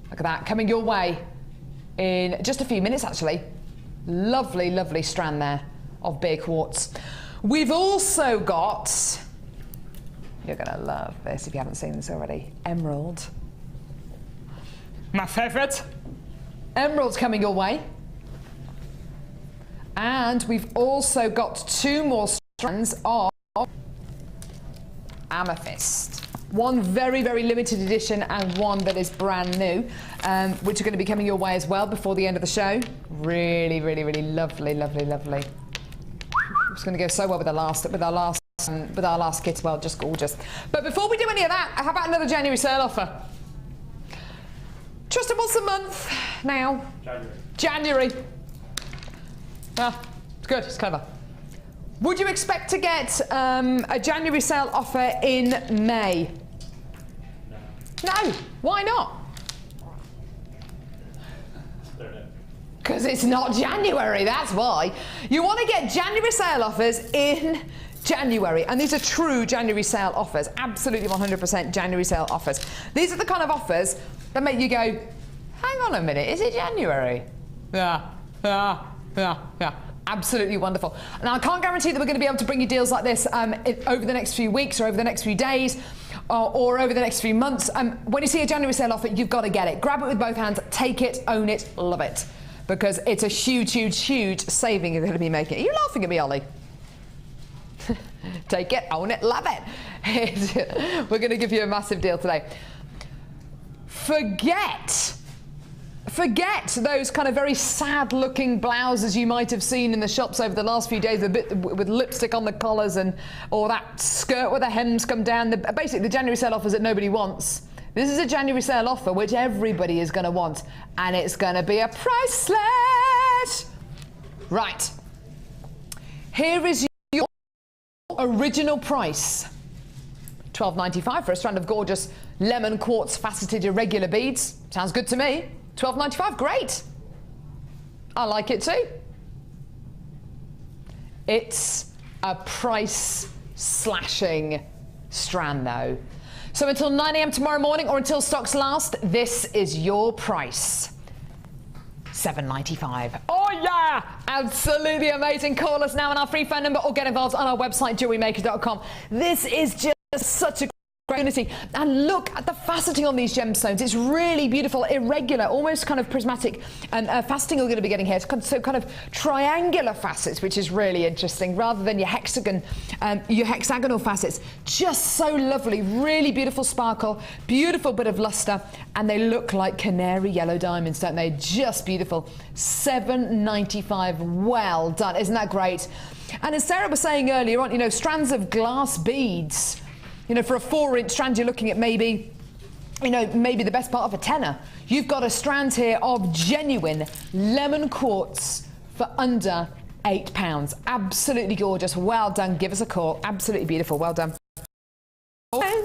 Look at that, coming your way in just a few minutes actually. Lovely, lovely strand there of beer quartz. We've also got, you're gonna love this if you haven't seen this already, emerald. My favourite. Emerald's coming your way. And we've also got 2 more strands of amethyst. One very, very limited edition and one that is brand new, which are going to be coming your way as well before the end of the show. Really, really, really lovely, lovely, lovely. It's going to go so well with our last kit as well, just gorgeous. But before we do any of that, how about another January sale offer? Just once a month now. January. Ah, it's good, it's clever. Would you expect to get a January sale offer in May? No. Why not? Because it's not January, that's why. You want to get January sale offers in January, and these are true January sale offers, absolutely 100% January sale offers. These are the kind of offers that make you go, hang on a minute, is it January? Yeah. Absolutely wonderful. Now, I can't guarantee that we're going to be able to bring you deals like this over the next few weeks or over the next few days or over the next few months. When you see a January sale offer, you've got to get it. Grab it with both hands, take it, own it, love it. Because it's a huge, huge, huge saving you're going to be making. Are you laughing at me, Ollie? Take it, own it, love it. We're going to give you a massive deal today. Forget Forget those kind of very sad looking blouses you might have seen in the shops over the last few days with lipstick on the collars or that skirt where the hems come down. Basically the January sale offers that nobody wants. This is a January sale offer which everybody is going to want, and it's going to be a price slash. Right. Here is your original price. $12.95 for a strand of gorgeous lemon quartz faceted irregular beads. Sounds good to me. $12.95, great. I like it too. It's a price slashing strand though. So until 9 AM tomorrow morning or until stocks last, this is your price. $7.95. Oh yeah! Absolutely amazing. Call us now on our free phone number or get involved on our website, jewellerymaker.com. This is just such a opportunity. And look at the faceting on these gemstones. It's really beautiful, irregular, almost kind of prismatic faceting you're going to be getting here. So kind of triangular facets, which is really interesting, rather than your hexagonal facets. Just so lovely, really beautiful sparkle, beautiful bit of luster, and they look like canary yellow diamonds, don't they? Just beautiful. $7.95. Well done. Isn't that great? And as Sarah was saying earlier on, you know, strands of glass beads. You know, for a 4-inch strand, you're looking at maybe the best part of a tenner. You've got a strand here of genuine lemon quartz for under £8. Absolutely gorgeous. Well done. Give us a call. Absolutely beautiful. Well done. Ooh,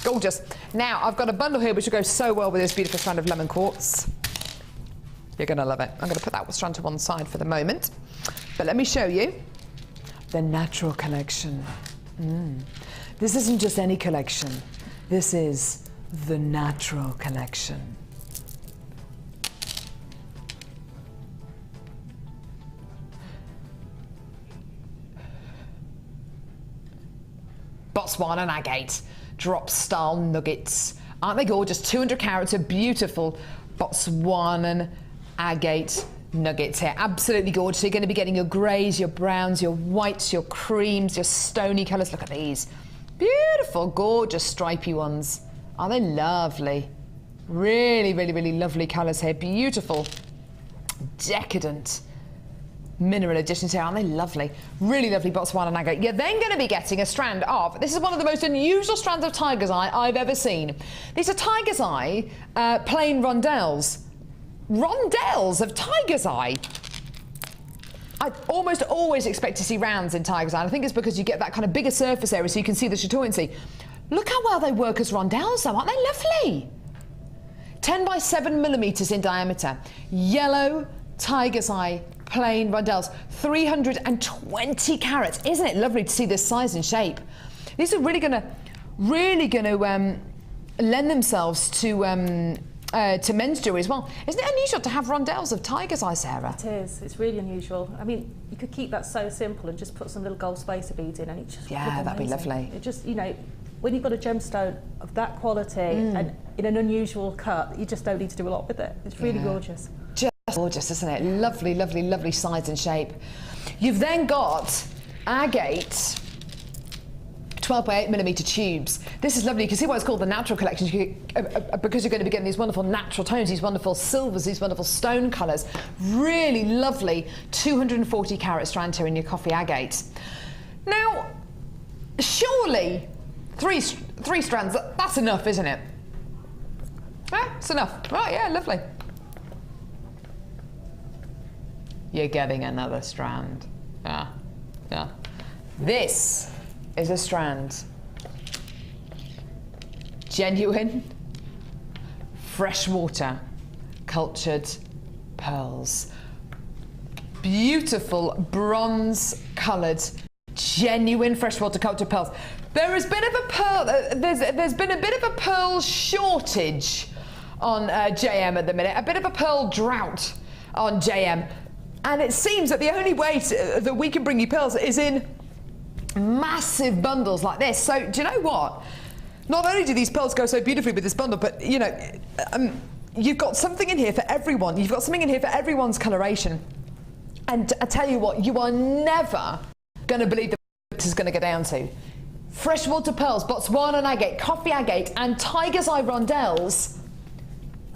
gorgeous. Now, I've got a bundle here which will go so well with this beautiful strand of lemon quartz. You're going to love it. I'm going to put that strand to one side for the moment. But let me show you the natural collection. This isn't just any collection. This is the natural collection. Botswana agate, drop style nuggets. Aren't they gorgeous? 200 carats of beautiful Botswanan agate nuggets here. Absolutely gorgeous. So you're going to be getting your greys, your browns, your whites, your creams, your stony colours. Look at these. Beautiful, gorgeous, stripy ones. Aren't they lovely? Really, really, really lovely colours here. Beautiful, decadent mineral additions here. Aren't they lovely? Really lovely Botswana agate. You're then going to be getting a strand of, this is one of the most unusual strands of tiger's eye I've ever seen. These are tiger's eye plain rondelles. Rondelles of tiger's eye. I almost always expect to see rounds in tiger's eye. I think it's because you get that kind of bigger surface area so you can see the chatoyancy. Look how well they work as rondelles though, aren't they lovely? 10 by 7 millimeters in diameter. Yellow tiger's eye plain rondelles. 320 carats. Isn't it lovely to see this size and shape? These are really gonna lend themselves to men's jewellery as well. Isn't it unusual to have rondelles of tiger's eye, Sarah? It is. It's really unusual. I mean, you could keep that so simple and just put some little gold spacer beads in and it just would look amazing. That'd be lovely. It just, you know, when you've got a gemstone of that quality and in an unusual cut, you just don't need to do a lot with it. It's really gorgeous. Just gorgeous, isn't it? Lovely, lovely, lovely size and shape. You've then got agate 12 by 8 millimeter tubes. This is lovely. You can see why it's called the natural collection because you're going to be getting these wonderful natural tones, these wonderful silvers, these wonderful stone colours. Really lovely 240 carat strand here in your coffee agate. Now, surely three strands, that's enough, isn't it? Yeah, it's enough. Right, yeah, lovely. You're getting another strand. Yeah. This is a strand. Genuine, freshwater, cultured pearls. Beautiful bronze-coloured, genuine freshwater cultured pearls. There has been there's been a bit of a pearl shortage on JM at the minute, a bit of a pearl drought on JM, and it seems that the only way that we can bring you pearls is in massive bundles like this. So do you know what? Not only do these pearls go so beautifully with this bundle, but you know, you've got something in here for everyone. You've got something in here for everyone's coloration. And I tell you what, you are never going to believe what this is going to go down to. Freshwater pearls, Botswana agate, coffee agate, and tiger's eye rondelles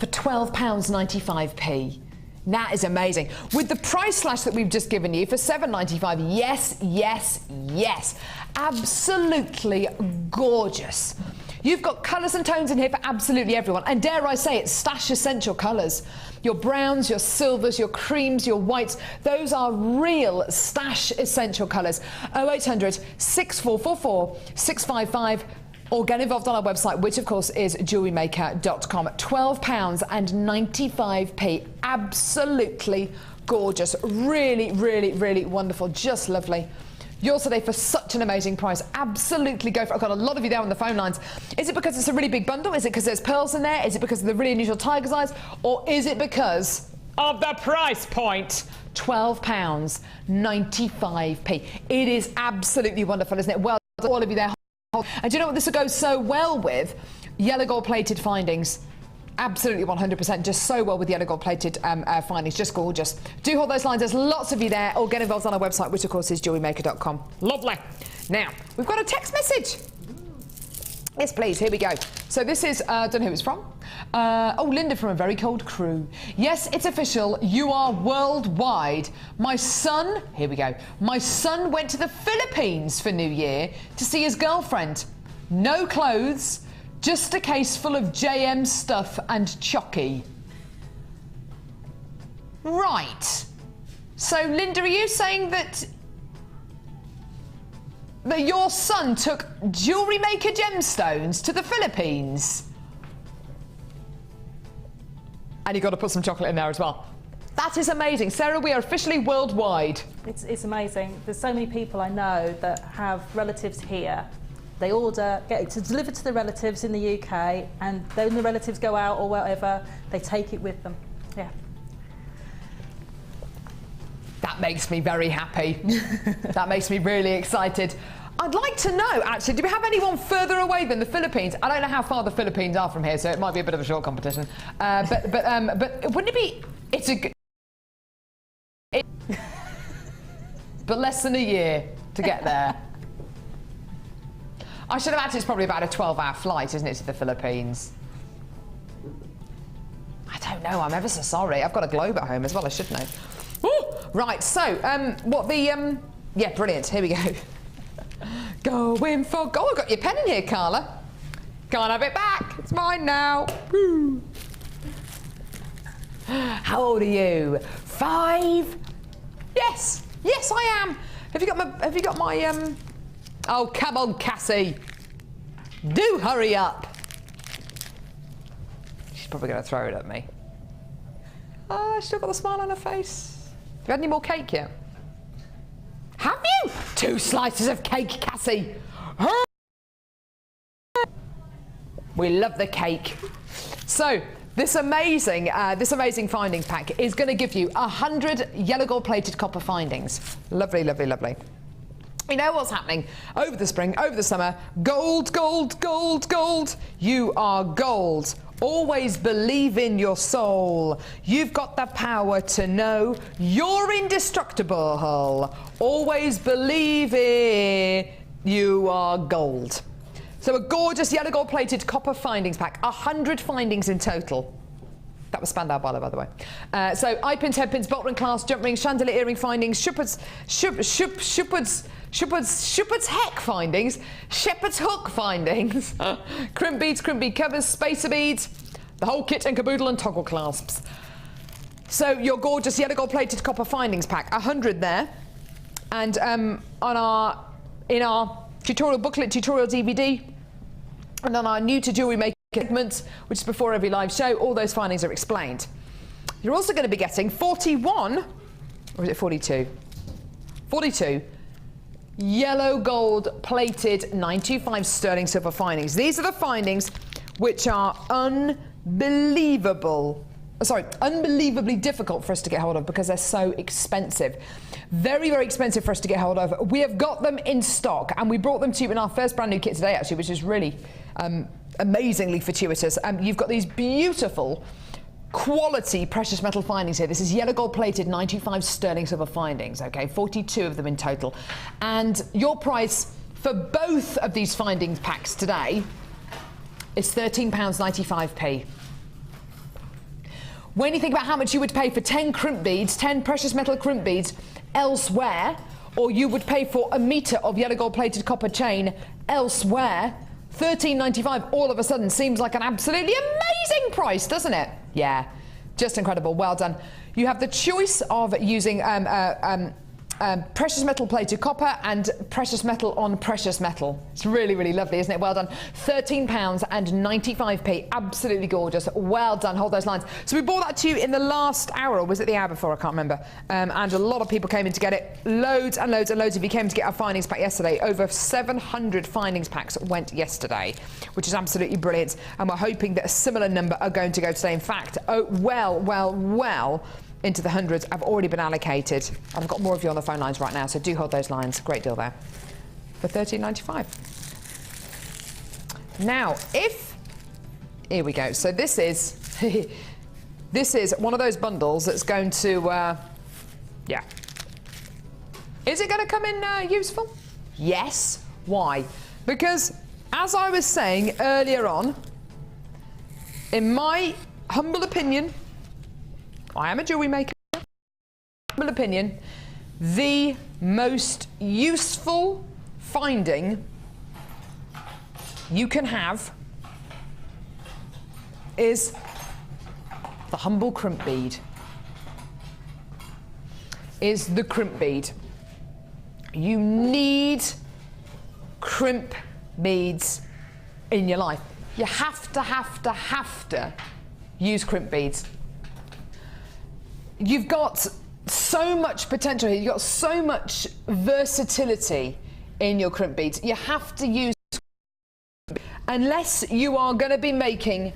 for £12.95p. That is amazing. With the price slash that we've just given you for £7.95, yes, yes, yes. Absolutely gorgeous. You've got colours and tones in here for absolutely everyone. And dare I say it, stash essential colours. Your browns, your silvers, your creams, your whites, those are real stash essential colours. 0800 6444 655 or get involved on our website, which of course is jewellerymaker.com. £12.95p. Absolutely gorgeous. Really, really, really wonderful. Just lovely. Yours today for such an amazing price. Absolutely go for it. I've got a lot of you there on the phone lines. Is it because it's a really big bundle? Is it because there's pearls in there? Is it because of the really unusual tiger's eyes? Or is it because of the price point? £12.95p. It is absolutely wonderful, isn't it? Well, all of you there. And do you know what this will go so well with? Yellow gold plated findings. Absolutely 100%, just so well with yellow gold plated findings, just gorgeous. Do hold those lines, there's lots of you there, or get involved on our website, which of course is jewellerymaker.com. Lovely. Now, we've got a text message. Yes, please, here we go. So this is, I don't know who it's from. Oh, Linda from A Very Cold Crew. Yes, it's official, you are worldwide. My son, here we go. My son went to the Philippines for New Year to see his girlfriend. No clothes, just a case full of JM stuff and chocky. Right. So, Linda, are you saying that your son took Jewellery Maker gemstones to the Philippines? And you've got to put some chocolate in there as well. That is amazing. Sarah, we are officially worldwide. It's amazing. There's so many people I know that have relatives here. They order, get it to deliver to the relatives in the UK, and then the relatives go out or whatever, they take it with them. Yeah. That makes me very happy. That makes me really excited. I'd like to know, actually, do we have anyone further away than the Philippines? I don't know how far the Philippines are from here, so it might be a bit of a short competition. But wouldn't it be? It's a. But less than a year to get there. I should imagine it's probably about a 12-hour flight, isn't it, to the Philippines? I don't know. I'm ever so sorry. I've got a globe at home as well. I should know. Ooh, right. So, yeah, brilliant. Here we go. Going for gold. I've got your pen in here, Carla. Can't have it back. It's mine now. Woo. How old are you? 5? Yes. Yes, I am. Have you got my Oh, come on, Cassie. Do hurry up. She's probably going to throw it at me. Oh, she's still got the smile on her face. Have you had any more cake yet? Have you? 2 slices of cake, Cassie. We love the cake. So, this amazing findings pack is going to give you 100 yellow gold plated copper findings. Lovely, lovely, lovely. You know what's happening over the spring, over the summer. Gold, gold, gold, gold. You are gold. Always believe in your soul. You've got the power to know you're indestructible. Always believe you are gold. So a gorgeous yellow gold plated copper findings pack. 100 findings in total. That was Spandau Ballet, by the way. So eye pins, head pins, bolt ring, clasp, jump ring, chandelier earring findings, shepherd's heck findings, shepherd's hook findings, crimp bead covers, spacer beads, the whole kit and caboodle and toggle clasps. So your gorgeous yellow gold plated copper findings pack, 100 there. And in our tutorial booklet, tutorial DVD, and on our new to Jewellery Maker segment, which is before every live show, all those findings are explained. You're also going to be getting 41, or is it 42? 42 yellow gold plated 925 sterling silver findings. These are the findings which are unbelievably difficult for us to get hold of because they're so expensive. Very, very expensive for us to get hold of. We have got them in stock, and we brought them to you in our first brand new kit today, actually, which is really amazingly fortuitous. You've got these beautiful quality precious metal findings here. This is yellow gold plated 925 sterling silver findings, okay, 42 of them in total. And your price for both of these findings packs today is £13.95p. when you think about how much you would pay for 10 crimp beads, 10 precious metal crimp beads elsewhere, or you would pay for a metre of yellow gold plated copper chain elsewhere, $13.95 all of a sudden seems like an absolutely amazing price, doesn't it? Yeah, just incredible. Well done. You have the choice of using precious metal plated copper and precious metal on precious metal. It's really, really lovely, isn't it? Well done. £13.95. Absolutely gorgeous. Well done. Hold those lines. So we brought that to you in the last hour, or was it the hour before? I can't remember. And a lot of people came in to get it. Loads and loads and loads of you came to get our findings pack yesterday. Over 700 findings packs went yesterday, which is absolutely brilliant. And we're hoping that a similar number are going to go today. In fact, well into the hundreds have already been allocated. I've got more of you on the phone lines right now, so do hold those lines. Great deal there for $13.95. Now, here we go. So this is this is one of those bundles that's going to yeah. Is it going to come in useful? Yes. Why? Because as I was saying earlier on, in my humble opinion, I am a jewellery maker. Humble opinion, the most useful finding you can have is the humble crimp bead. Is the crimp bead. You need crimp beads in your life. You have to use crimp beads. You've got so much potential here. You've got so much versatility in your crimp beads. You have to use, unless you are going to be making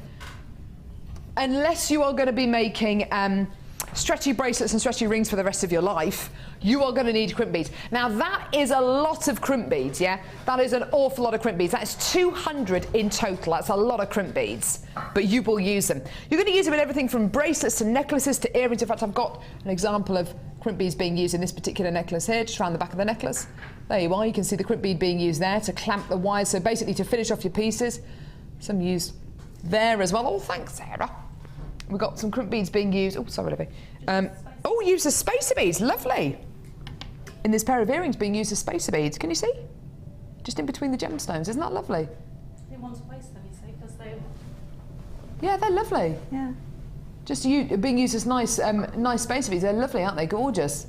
stretchy bracelets and stretchy rings for the rest of your life, you are going to need crimp beads. Now that is a lot of crimp beads, yeah? That is an awful lot of crimp beads. That's 200 in total. That's a lot of crimp beads, but you will use them. You're going to use them in everything from bracelets to necklaces to earrings. In fact, I've got an example of crimp beads being used in this particular necklace here, just around the back of the necklace. There you are. You can see the crimp bead being used there to clamp the wires, so basically to finish off your pieces. Some used there as well. Oh, thanks, Sarah. We've got some crimp beads being used. Oh, sorry, Libby. Oh, used as spacer beads. Lovely. In this pair of earrings being used as spacer beads. Can you see? Just in between the gemstones. Isn't that lovely? In one's place, then, you see, because they... Yeah, they're lovely. Yeah. Just being used as nice spacer beads. They're lovely, aren't they? Gorgeous.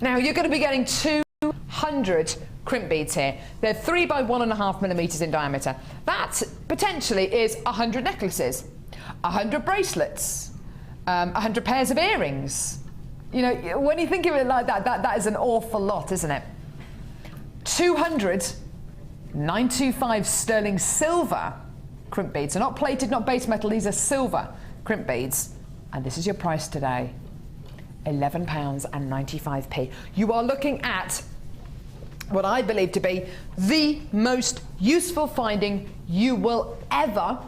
Now, you're going to be getting 200 crimp beads here. They're 3 by 1.5 millimeters in diameter. That potentially is 100 necklaces, 100 bracelets, 100 pairs of earrings. You know, when you think of it like that, that is an awful lot, isn't it? 200.925 sterling silver crimp beads. They're not plated, not base metal. These are silver crimp beads. And this is your price today, £11.95. You are looking at what I believe to be the most useful finding you will ever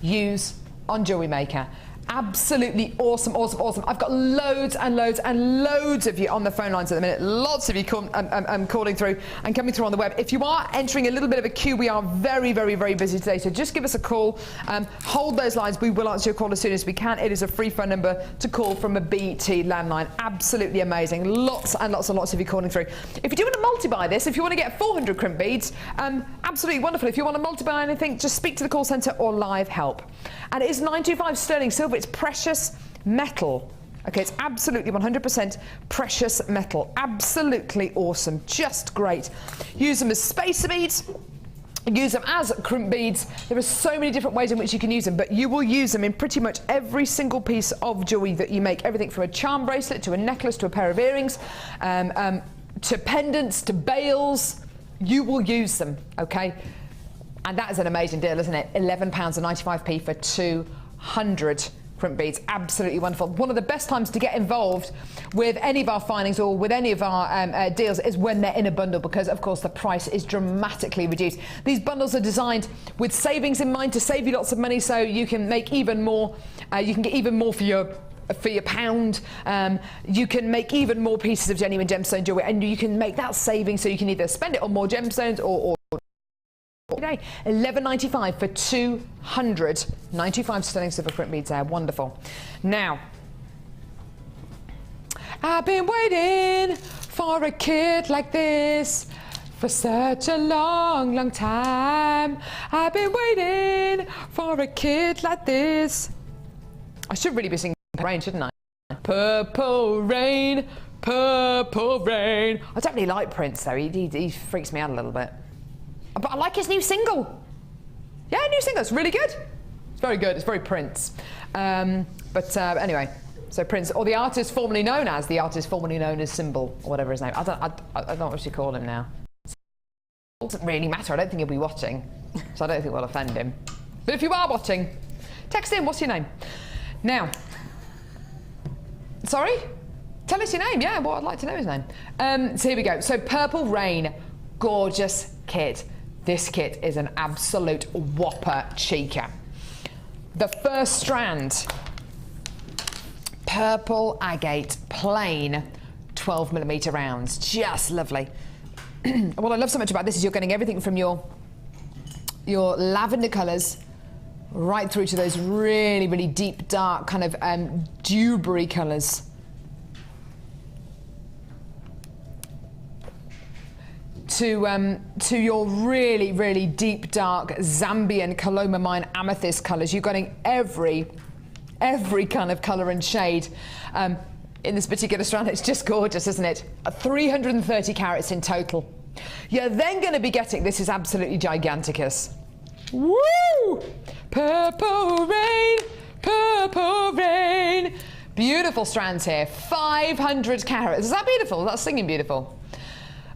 use on Jewellery Maker. Absolutely awesome, awesome, awesome. I've got loads and loads and loads of you on the phone lines at the minute. Lots of you calling through and coming through on the web. If you are entering a little bit of a queue, we are very, very, very busy today. So just give us a call. Hold those lines. We will answer your call as soon as we can. It is a free phone number to call from a BT landline. Absolutely amazing. Lots and lots and lots of you calling through. If you do want to multi-buy this, if you want to get 400 crimp beads, absolutely wonderful. If you want to multi-buy anything, just speak to the call centre or live help. And it is 925 sterling silver. It's precious metal. Okay, it's absolutely 100% precious metal. Absolutely awesome. Just great. Use them as spacer beads. Use them as crimp beads. There are so many different ways in which you can use them, but you will use them in pretty much every single piece of jewellery that you make. Everything from a charm bracelet to a necklace to a pair of earrings, to pendants to bails. You will use them, okay? And that is an amazing deal, isn't it? £11.95 for 200 crimp beads. Absolutely wonderful. One of the best times to get involved with any of our findings or with any of our deals is when they're in a bundle, because of course the price is dramatically reduced. These bundles are designed with savings in mind to save you lots of money, so you can make even more. You can get even more for your pound. You can make even more pieces of genuine gemstone jewellery, and you can make that saving so you can either spend it on more gemstones or today. $11.95 for 295 stunning silver print beads there. Wonderful. Now, I've been waiting for a kit like this for such a long, long time. I've been waiting for a kit like this. I should really be singing Rain, shouldn't I? Purple rain, purple rain. I don't really like Prince though, he freaks me out a little bit. But I like his new single. Yeah, new single, it's really good. It's very good, it's very Prince. Anyway, so Prince, or the artist formerly known as Symbol, or whatever his name. I don't know what you call him now. It doesn't really matter, I don't think he'll be watching, so I don't think we'll offend him. But if you are watching, text in, what's your name? Now, sorry? Tell us your name, yeah, well, I'd like to know his name. So here we go. So Purple Rain, gorgeous kit. This kit is an absolute whopper cheeker. The first strand, purple agate, plain, 12mm rounds, just lovely. What I love so much about this is you're getting everything from your lavender colours right through to those really, really deep, dark kind of dewberry colours. To your really, really deep, dark Zambian Coloma Mine Amethyst colours. You're getting every kind of colour and shade in this particular strand. It's just gorgeous, isn't it? 330 carats in total. You're then going to be getting, this is absolutely giganticus. Woo! Purple rain, purple rain. Beautiful strands here, 500 carats. Is that beautiful? That's singing beautiful.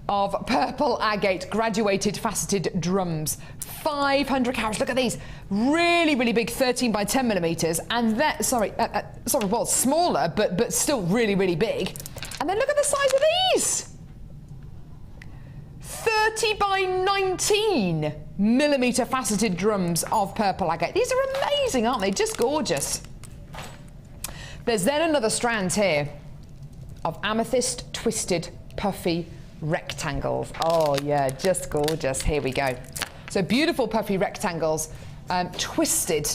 Of purple agate graduated faceted drums, 500 carats. Look at these, really, really big 13 by 10 millimeters, and that well, smaller, but still really, really big. And then look at the size of these, 30 by 19 millimeter faceted drums of purple agate. These are amazing, aren't they? Just gorgeous. There's then another strand here of amethyst twisted puffy rectangles. Oh yeah, just gorgeous. Here we go. So beautiful puffy rectangles, twisted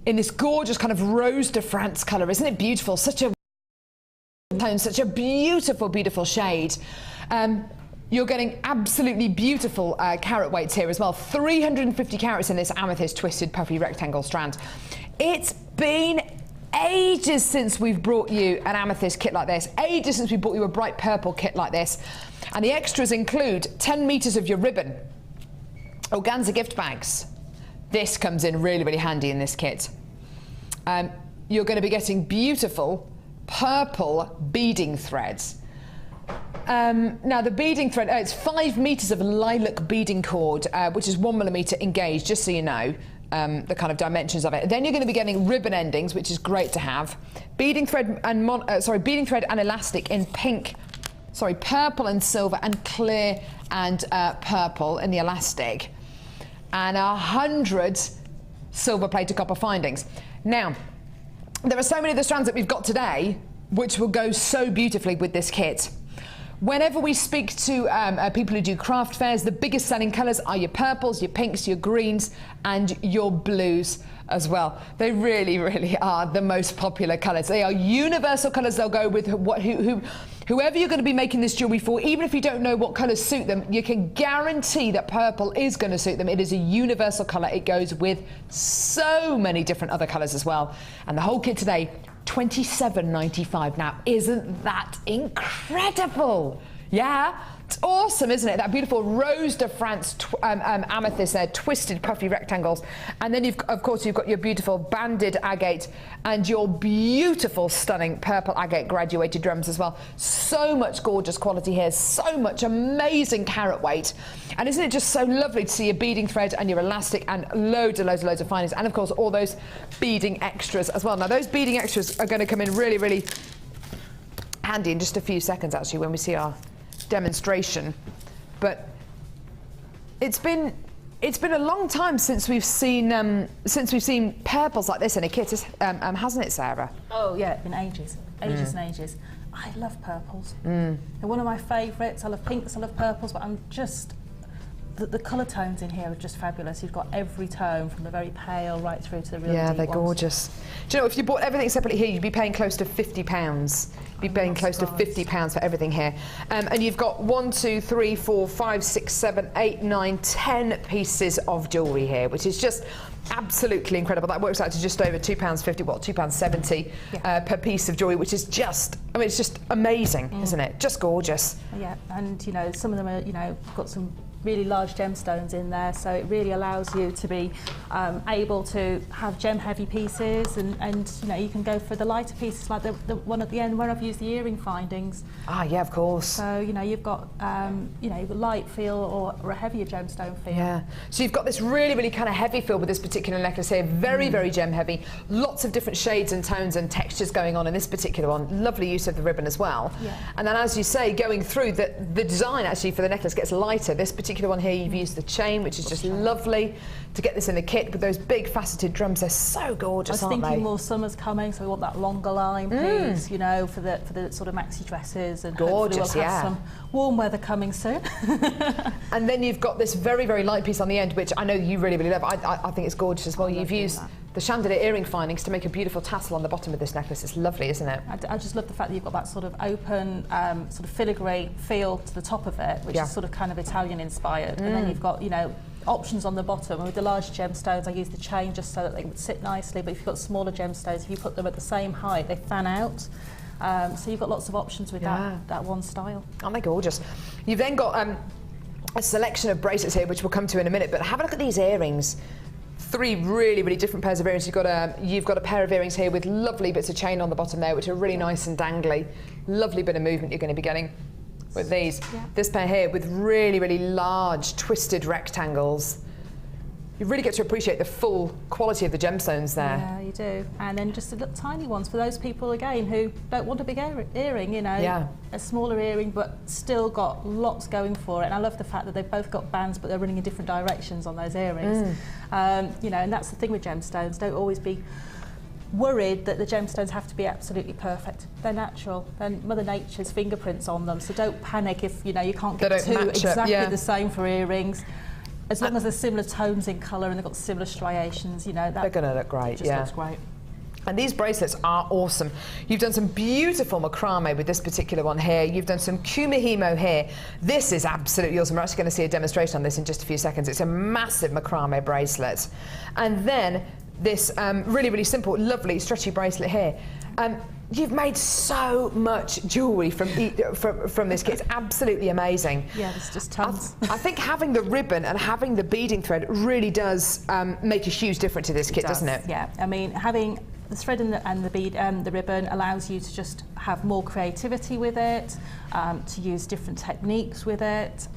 in this gorgeous kind of Rose de France colour. Isn't it beautiful? Such a tone, such a beautiful, beautiful shade. You're getting absolutely beautiful carat weights here as well. 350 carats in this amethyst twisted puffy rectangle strand. It's been ages since we've brought you an amethyst kit like this, ages since we brought you a bright purple kit like this. And the extras include 10 meters of your ribbon, organza gift bags. This comes in really, really handy in this kit. You're going to be getting beautiful purple beading threads. Now the beading thread, it's 5 meters of lilac beading cord, which is 1mm engaged, just so you know. The kind of dimensions of it. Then you're going to be getting ribbon endings, which is great to have. Beading thread and beading thread and elastic in purple and silver and clear and purple in the elastic, and 100 silver plated copper findings. Now, there are so many of the strands that we've got today, which will go so beautifully with this kit. Whenever we speak to people who do craft fairs, the biggest selling colours are your purples, your pinks, your greens, and your blues as well. They really, really are the most popular colours. They are universal colours. They'll go with whoever you're going to be making this jewellery for. Even if you don't know what colours suit them, you can guarantee that purple is going to suit them. It is a universal colour. It goes with so many different other colours as well. And the whole kit today, $27.95. Now, isn't that incredible? Yeah, it's awesome, isn't it? That beautiful Rose de France amethyst there, twisted puffy rectangles. And then of course you've got your beautiful banded agate and your beautiful stunning purple agate graduated drums as well. So much gorgeous quality here, so much amazing carat weight. And isn't it just so lovely to see your beading thread and your elastic and loads of findings, and of course all those beading extras as well. Now those beading extras are going to come in really, really handy in just a few seconds actually when we see our demonstration. But it's been a long time since we've seen purples like this in a kit, hasn't it, Sarah? Oh yeah, it's been ages and ages. I love purples. They're one of my favourites. I love pinks, I love purples, but I'm just the colour tones in here are just fabulous. You've got every tone from the very pale right through to the really yeah, deep they're ones. gorgeous. Do you know, if you bought everything separately here, you'd be paying close to £50. You'd be paying close to £50 for everything here. And you've got 1, 2, 3, 4, 5, 6, 7, 8, 9, 10 pieces of jewellery here, which is just absolutely incredible. That works out to just over £2.50, well, £2.70 per piece of jewellery, which is just, I mean, it's just amazing, isn't it? Just gorgeous. Yeah, and you know, some of them are, you know, got some really large gemstones in there, so it really allows you to be able to have gem heavy pieces, and you know, you can go for the lighter pieces like the one at the end where I've used the earring findings. Ah, yeah, of course. So you know, you've got you know, a light feel or a heavier gemstone feel. Yeah, so you've got this really, really kind of heavy feel with this particular necklace here, very, very gem heavy, lots of different shades and tones and textures going on in this particular one. Lovely use of the ribbon as well. Yeah. And then, as you say, going through, the design actually for the necklace gets lighter. This particular one here, you've used the chain, which is just lovely to get this in the kit with those big faceted drums. They're so gorgeous, aren't they? I was thinking more summer's coming, so we want that longer line piece, you know, for the sort of maxi dresses, and gorgeous, hopefully we'll have some warm weather coming soon. And then you've got this very, very light piece on the end, which I know you really, really love. I think it's gorgeous as well. You've used the chandelier earring findings to make a beautiful tassel on the bottom of this necklace. It's lovely, isn't it? I just love the fact that you've got that sort of open, sort of filigree feel to the top of it, which is sort of kind of Italian inspired. And then you've got, you know, options on the bottom. With the large gemstones, I use the chain just so that they would sit nicely, but if you've got smaller gemstones, if you put them at the same height, they fan out. So you've got lots of options with that one style. Aren't they gorgeous? You've then got a selection of bracelets here, which we'll come to in a minute, but have a look at these earrings. 3 really, really different pairs of earrings. You've got a pair of earrings here with lovely bits of chain on the bottom there, which are really nice and dangly. Lovely bit of movement you're going to be getting with these. Yeah. This pair here with really, really large twisted rectangles. You really get to appreciate the full quality of the gemstones there. Yeah, you do. And then just the little tiny ones for those people, again, who don't want a big earring, you know, a smaller earring, but still got lots going for it. And I love the fact that they've both got bands, but they're running in different directions on those earrings. You know, and that's the thing with gemstones. Don't always be worried that the gemstones have to be absolutely perfect. They're natural. They're Mother Nature's fingerprints on them. So don't panic if, you know, you can't get two exactly the same for earrings. As long as there's similar tones in colour and they've got similar striations, you know, they're going to look great. It just looks great. And these bracelets are awesome. You've done some beautiful macrame with this particular one here. You've done some kumihimo here. This is absolutely awesome. We're actually going to see a demonstration on this in just a few seconds. It's a massive macrame bracelet. And then this really, really simple, lovely, stretchy bracelet here. You've made so much jewellery from this kit. It's absolutely amazing. Yeah, there's just tons. I think having the ribbon and having the beading thread really does make a huge difference to this kit, doesn't it? Yeah, I mean, having the thread and the bead and the ribbon allows you to just have more creativity with it, to use different techniques with it.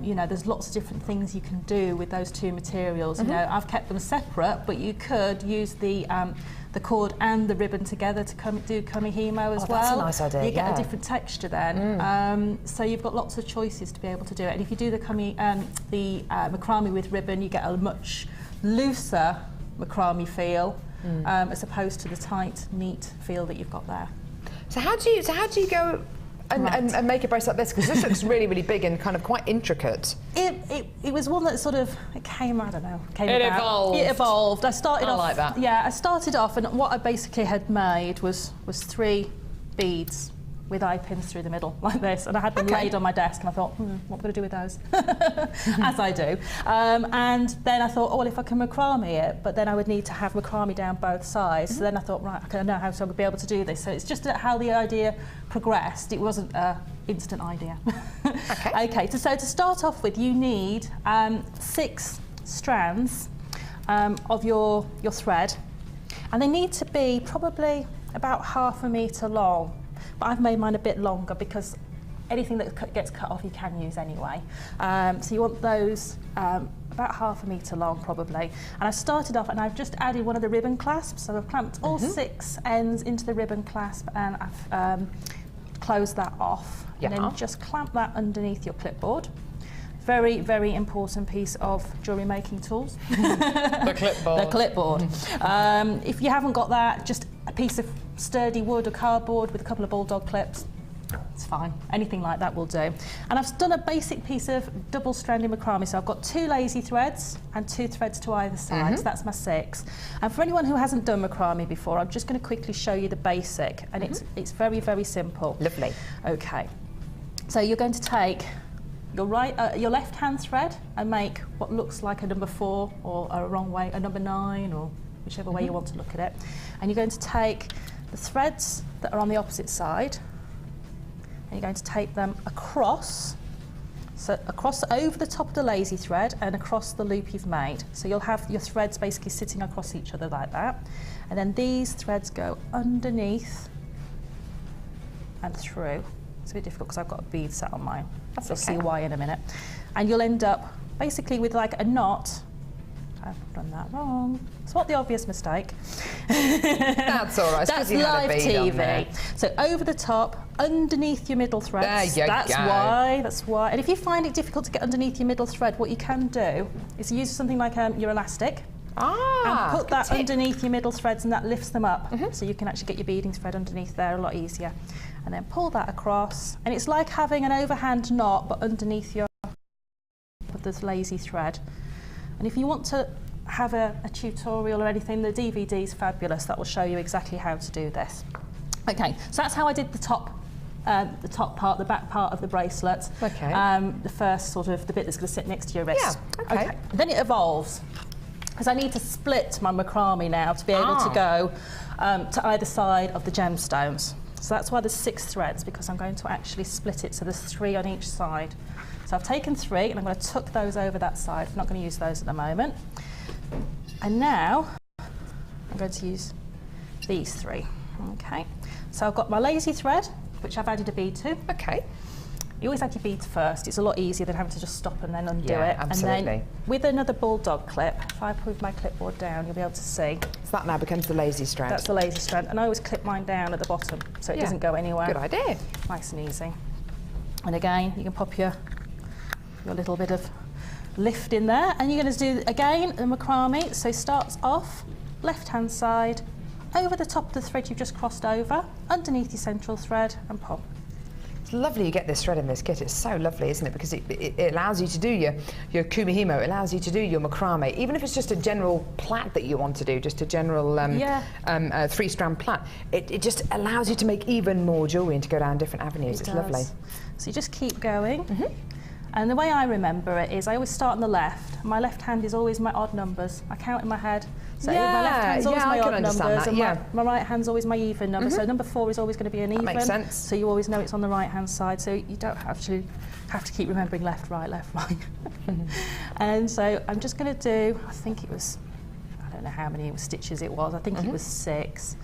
You know, there's lots of different things you can do with those two materials. You know, I've kept them separate, but you could use the cord and the ribbon together to do kumihimo as well. That's a nice idea. You get a different texture then. So you've got lots of choices to be able to do it. And if you do the macrame with ribbon, you get a much looser macrame feel, as opposed to the tight, neat feel that you've got there. So how do you go and make a bracelet like this? Because this looks really, really big and kind of quite intricate. It was one that sort of came, I don't know, It evolved. I started off. Like that. Yeah, I started off, and what I basically had made was 3 beads with eye pins through the middle, like this, and I had them laid on my desk, and I thought, what am I going to do with those? As I do. And then I thought, well, if I can macrame it, but then I would need to have macrame down both sides. So then I thought, right, I know how I'm going to be able to do this. So it's just how the idea progressed. It wasn't an instant idea. Okay, so to start off with, you need 6 strands of your thread, and they need to be probably about ½ a metre long. But I've made mine a bit longer because anything that gets cut off you can use anyway. So you want those about ½ a metre long probably. And I started off and I've just added one of the ribbon clasps. So I've clamped all 6 ends into the ribbon clasp, and I've closed that off. And then just clamp that underneath your clipboard. Very, very important piece of jewellery making tools. The clipboard. The clipboard. If you haven't got that, just a piece of sturdy wood or cardboard with a couple of bulldog clips. It's fine. Anything like that will do. And I've done a basic piece of double-stranded macrame. So I've got 2 lazy threads and 2 threads to either side. So that's my 6. And for anyone who hasn't done macrame before, I'm just going to quickly show you the basic. And it's very, very simple. Lovely. Okay. So you're going to take your left-hand thread and make what looks like a number 4 or a wrong way, a number 9 or whichever way you want to look at it. And you're going to take the threads that are on the opposite side and you're going to take them across, so across over the top of the lazy thread and across the loop you've made. So you'll have your threads basically sitting across each other like that. And then these threads go underneath and through. It's a bit difficult because I've got a bead set on mine. You'll see why in a minute. And you'll end up basically with like a knot. I've done that wrong. Spot the obvious mistake. That's all right. That's live TV. So over the top, underneath your middle threads. There you go. That's why. And if you find it difficult to get underneath your middle thread, what you can do is use something like your elastic. And put that underneath your middle threads and that lifts them up. So you can actually get your beading thread underneath there a lot easier. And then pull that across. And it's like having an overhand knot but underneath your this lazy thread. And if you want to have a tutorial or anything, the DVD is fabulous. That will show you exactly how to do this. Okay, so that's how I did the top part, the back part of the bracelet. Okay. The first sort of the bit that's going to sit next to your wrist. Yeah. Okay. Then it evolves because I need to split my macrame now to be able to go to either side of the gemstones. So that's why there's 6 threads, because I'm going to actually split it so there's 3 on each side. So I've taken 3 and I'm going to tuck those over that side. I'm not going to use those at the moment. And now I'm going to use these 3. Okay. So I've got my lazy thread, which I've added a bead to. Okay. You always add your beads first. It's a lot easier than having to just stop and then undo Yeah, it. absolutely. And then with another bulldog clip, if I move my clipboard down, you'll be able to see. So that now becomes the lazy strand. That's the lazy strand. And I always clip mine down at the bottom so it doesn't go anywhere. Good idea. Nice and easy. And again, you can pop your little bit of lift in there. And you're going to do, again, the macrame. So starts off, left-hand side, over the top of the thread you've just crossed over, underneath your central thread, and pop. It's lovely you get this thread in this kit. It's so lovely, isn't it? Because it allows you to do your kumihimo, it allows you to do your macrame, even if it's just a general plait that you want to do, just a general 3-strand plait. It just allows you to make even more jewellery and to go down different avenues. It's lovely. So you just keep going. And the way I remember it is I always start on the left. My left hand is always my odd numbers. I count in my head. So my left hand's always my odd numbers and my right hand's always my even number. So number 4 is always going to be an even. That makes sense. So you always know it's on the right hand side. So you don't have to keep remembering left, right. And so I'm just going to do, I think it was, I don't know how many stitches it was. I think it was 6.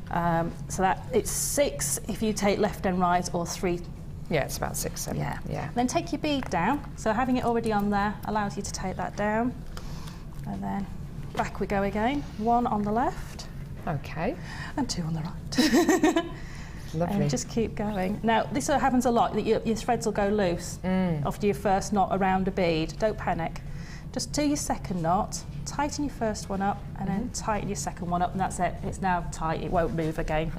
So that it's 6 if you take left and right, or 3. Yeah, it's about 6, 7. Yeah. Then take your bead down. So having it already on there allows you to take that down. And then back we go again. 1 on the left. Okay. And 2 on the right. Lovely. And just keep going. Now, this happens a lot, that your threads will go loose after your first knot around a bead. Don't panic. Just do your second knot, tighten your first one up, and then tighten your second one up, and that's it. It's now tight, it won't move again.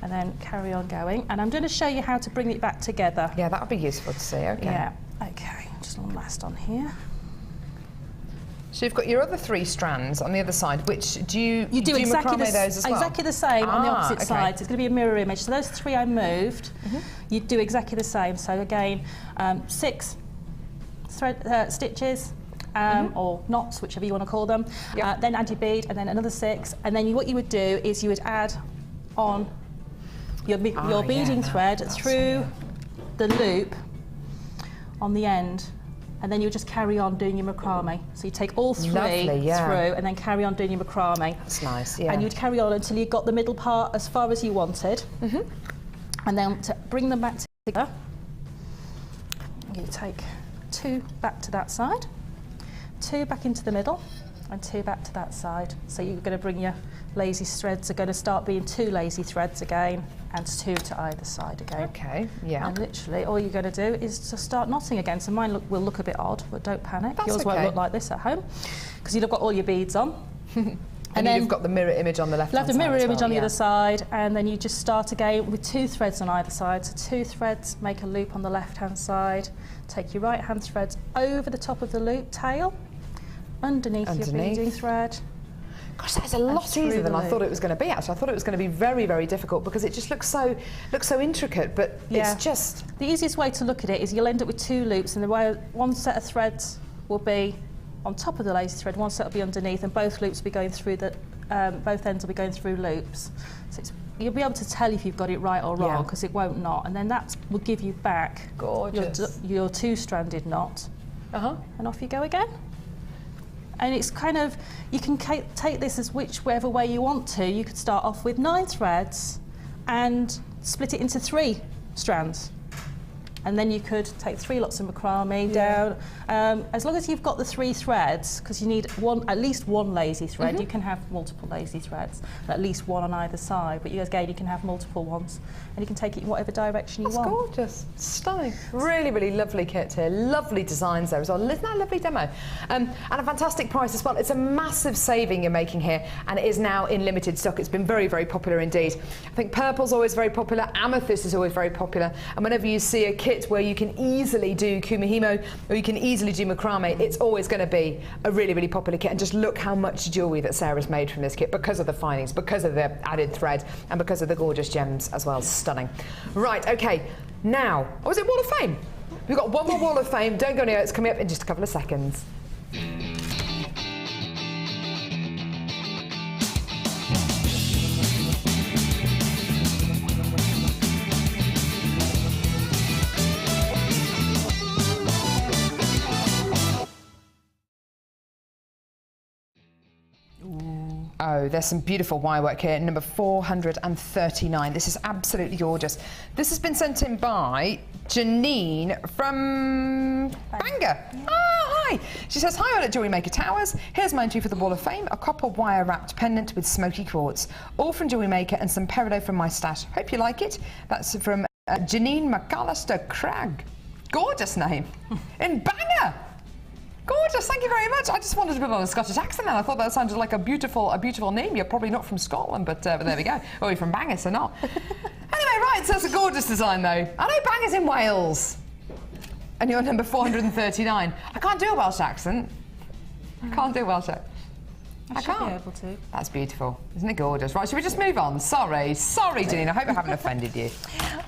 And then carry on going. And I'm going to show you how to bring it back together. Yeah, that would be useful to see, okay. Yeah, okay. Just one last on here. So you've got your other 3 strands on the other side, which do you do exactly those as well? Exactly the same on the opposite sides. It's going to be a mirror image. So those 3 I moved, you do exactly the same. So again, 6 stitches, or knots, whichever you want to call them. Then add your bead, and then another 6. And then what you would do is you would add on your beading thread through the loop on the end. And then you'll just carry on doing your macrame. So you take all 3 through and then carry on doing your macrame. That's nice, yeah. And you'd carry on until you got the middle part as far as you wanted. And then to bring them back together, you take 2 back to that side, 2 back into the middle, and 2 back to that side. So you're going to bring your lazy threads are going to start being 2 lazy threads again, and 2 to either side again. Okay, yeah. And literally all you're going to do is to start knotting again. So mine will look a bit odd, but don't panic. That's Yours won't look like this at home, because you've got all your beads on. And then you've got the mirror image on the left hand side. Left a mirror image on the other side, and then you just start again with 2 threads on either side. So 2 threads, make a loop on the left hand side, take your right hand threads over the top of the loop tail, underneath. Your beading thread. Gosh, that's a lot easier than I thought it was going to be. Actually, I thought it was going to be very, very difficult because it just looks so intricate. But it's just the easiest way to look at it is you'll end up with 2 loops, and the way one set of threads will be on top of the lazy thread, one set will be underneath, and both loops will be going through the both ends will be going through loops. So you'll be able to tell if you've got it right or wrong, because it won't not, and then that will give you back your 2-stranded knot. And off you go again. And it's kind of, you can take this as whichever way you want to. You could start off with 9 threads and split it into 3 strands. And then you could take 3 lots of macrame down. As long as you've got the 3 threads, because you need at least one lazy thread. You can have multiple lazy threads, at least 1 on either side. But again, you can have multiple ones, and you can take it in whatever direction you want. That's gorgeous, stunning. Really, really lovely kit here. Lovely designs there as well. Isn't that a lovely demo? And a fantastic price as well. It's a massive saving you're making here, and it is now in limited stock. It's been very, very popular indeed. I think purple's always very popular. Amethyst is always very popular. And whenever you see a kit where you can easily do kumihimo or you can easily do macrame, it's always going to be a really, really popular kit. And just look how much jewellery that Sarah's made from this kit because of the findings, because of the added thread, and because of the gorgeous gems as well. Stunning. Right, okay, now, is it Wall of Fame? We've got one more Wall of Fame. Don't go anywhere, it's coming up in just a couple of seconds. Oh, there's some beautiful wire work here, number 439. This is absolutely gorgeous. This has been sent in by Janine from Bangor. Oh, hi. She says, hi, all at Jewellery Maker Towers. Here's my entry for the Wall of Fame, a copper wire wrapped pendant with smoky quartz. All from Jewellery Maker and some peridot from my stash. Hope you like it. That's from Janine McAllister Cragg. Gorgeous name. In Bangor. Gorgeous, thank you very much. I just wanted to put on a Scottish accent, and I thought that sounded like a beautiful name. You're probably not from Scotland, but there we go. Well, you're from Bangor, so not. Anyway, right, so that's a gorgeous design, though. I know Bangor's in Wales, and you're number 439. I can't do a Welsh accent. I can't do a Welsh accent. I can't. Be able to. That's beautiful. Isn't it gorgeous? Right, should we just move on? Sorry, Janine. I hope I haven't offended you.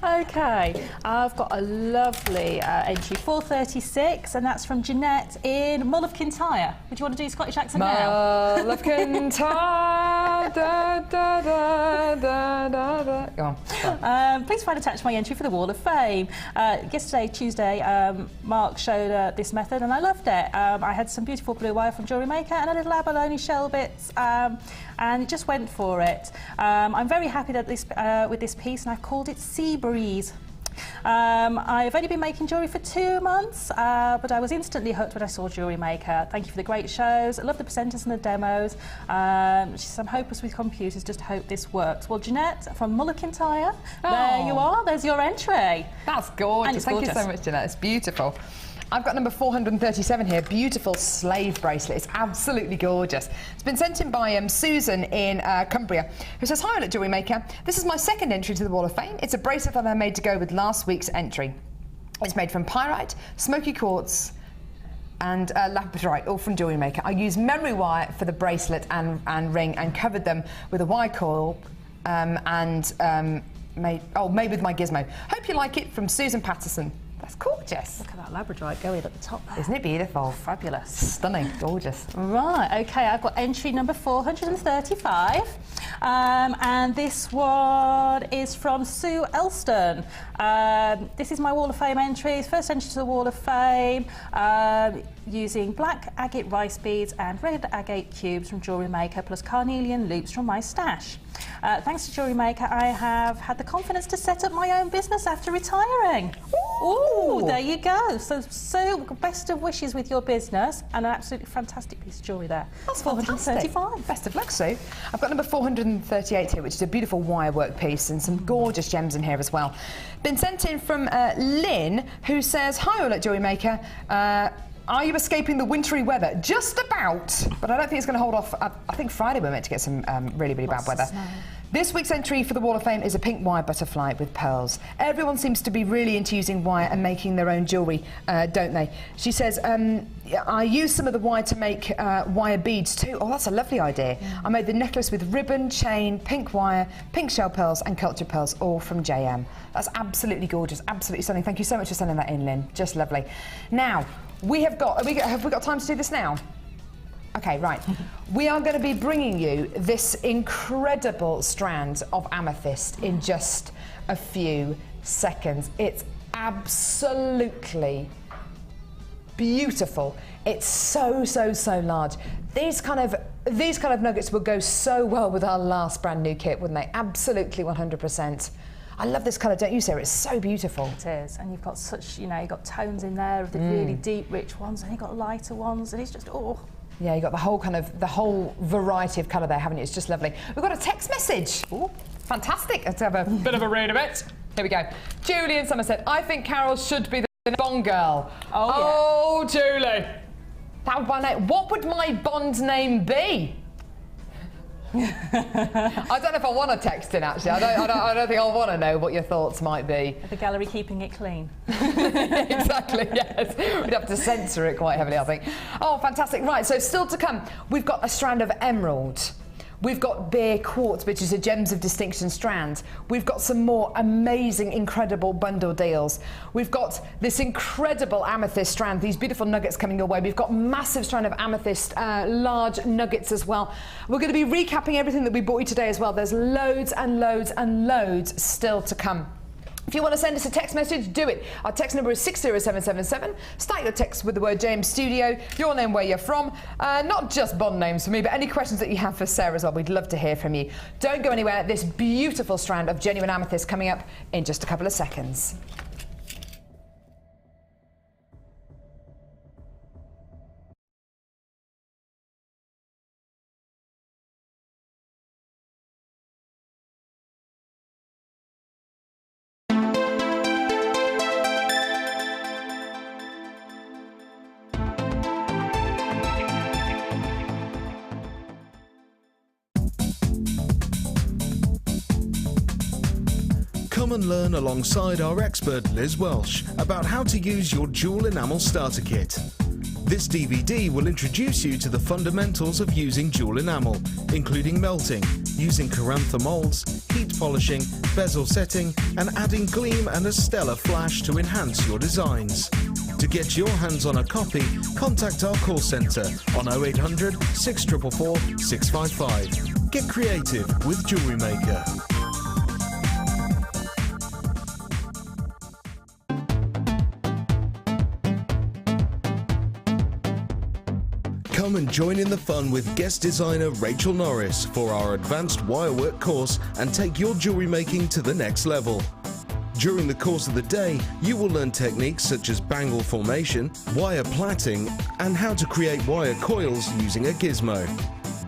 Okay, I've got a lovely entry, 436, and that's from Jeanette in Mull of Kintyre. Would you want to do Scottish accent now? Mull of Kintyre, da, da, da, da, da, da. Go on. Please find attached my entry for the Wall of Fame. Yesterday, Tuesday, Mark showed this method, and I loved it. I had some beautiful blue wire from Jewellery Maker and a little abalone shell bits, and just went for it. I'm very happy that with this piece, and I've called it Sea Breeze. I've only been making jewellery for 2 months, but I was instantly hooked when I saw Jewellery Maker. Thank you for the great shows. I love the presenters and the demos. She says, I'm hopeless with computers, just hope this works. Well, Jeanette from Mull of Kintyre, there you are, there's your entry. That's gorgeous. Thank you so much, Jeanette. It's beautiful. I've got number 437 here, beautiful slave bracelet. It's absolutely gorgeous. It's been sent in by Susan in Cumbria, who says, hi, at Jewellery Maker. This is my second entry to the Wall of Fame. It's a bracelet that I made to go with last week's entry. It's made from pyrite, smoky quartz, and Labradorite, all from Jewellery Maker. I used memory wire for the bracelet and ring and covered them with a wire coil made with my gizmo. Hope you like it, from Susan Patterson. That's gorgeous. Look at that Labradorite going at the top there. Isn't it beautiful? Fabulous. Stunning. Gorgeous. Right, okay, I've got entry number 435. And this one is from Sue Elston. This is my Wall of Fame entry. First entry to the Wall of Fame, using black agate rice beads and red agate cubes from Jewellery Maker, plus carnelian loops from my stash. Thanks to Jewellery Maker, I have had the confidence to set up my own business after retiring. Ooh, there you go. So best of wishes with your business, and an absolutely fantastic piece of jewellery there. That's 435. Best of luck, Sue. I've got number 438 here, which is a beautiful wire work piece and some gorgeous gems in here as well. Been sent in from Lynn, who says, hi, all at Jewellery Maker. Are you escaping the wintry weather? Just about, but I don't think it's going to hold off. I think Friday we're meant to get some really, really bad weather. This week's entry for the Wall of Fame is a pink wire butterfly with pearls. Everyone seems to be really into using wire and making their own jewellery, don't they? She says, I use some of the wire to make wire beads too. Oh, that's a lovely idea. I made the necklace with ribbon, chain, pink wire, pink shell pearls and cultured pearls, all from JM. That's absolutely gorgeous, absolutely stunning. Thank you so much for sending that in, Lynn. Just lovely. Now, have we got time to do this now? Okay, right. We are going to be bringing you this incredible strand of amethyst in just a few seconds. It's absolutely beautiful. It's so large. These kind of nuggets would go so well with our last brand new kit, wouldn't they? Absolutely, 100%. I love this colour, don't you, Sarah? It's so beautiful. It is, and you've got such, you've got tones in there of the really deep, rich ones, and you've got lighter ones, and it's just, oh. Yeah, you've got the whole variety of colour there, haven't you? It's just lovely. We've got a text message. Ooh, fantastic. Let's have a bit of a read of it. Here we go. Julie in Somerset. I think Carol should be the Bond girl. Oh, yeah. Julie. That would be my name. What would my Bond name be? I don't know if I want to text in, actually. I don't think I want to know what your thoughts might be. The gallery keeping it clean. Exactly, yes. We'd have to censor it quite heavily, I think. Oh, fantastic. Right, so still to come, we've got a strand of emerald. We've got bare quartz, which is a Gems of Distinction strand. We've got some more amazing, incredible bundle deals. We've got this incredible amethyst strand, these beautiful nuggets coming your way. We've got massive strand of amethyst, large nuggets as well. We're going to be recapping everything that we bought you today as well. There's loads and loads and loads still to come. If you want to send us a text message, do it. Our text number is 60777. Start your text with the word JM Studio, your name, where you're from. Not just Bond names for me, but any questions that you have for Sarah as well. We'd love to hear from you. Don't go anywhere. This beautiful strand of genuine amethyst coming up in just a couple of seconds. Come and learn alongside our expert Liz Welsh about how to use your jewel enamel starter kit. This DVD will introduce you to the fundamentals of using jewel enamel, including melting, using Carantha molds, heat polishing, bezel setting, and adding gleam and a stellar flash to enhance your designs. To get your hands on a copy, contact our call centre on 0800 644 655. Get creative with Jewellery Maker. Come and join in the fun with guest designer Rachel Norris for our advanced wirework course and take your jewellery making to the next level. During the course of the day, you will learn techniques such as bangle formation, wire plaiting, and how to create wire coils using a gizmo.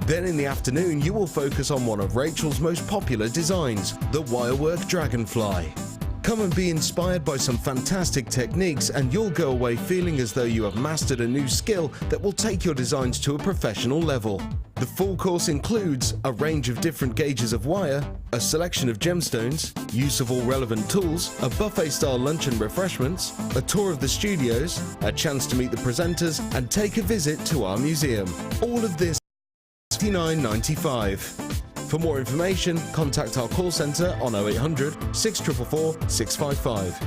Then in the afternoon, you will focus on one of Rachel's most popular designs, the wirework dragonfly. Come and be inspired by some fantastic techniques and you'll go away feeling as though you have mastered a new skill that will take your designs to a professional level. The full course includes a range of different gauges of wire, a selection of gemstones, use of all relevant tools, a buffet-style lunch and refreshments, a tour of the studios, a chance to meet the presenters and take a visit to our museum. All of this $69.95. For more information, contact our call centre on 0800 644 655.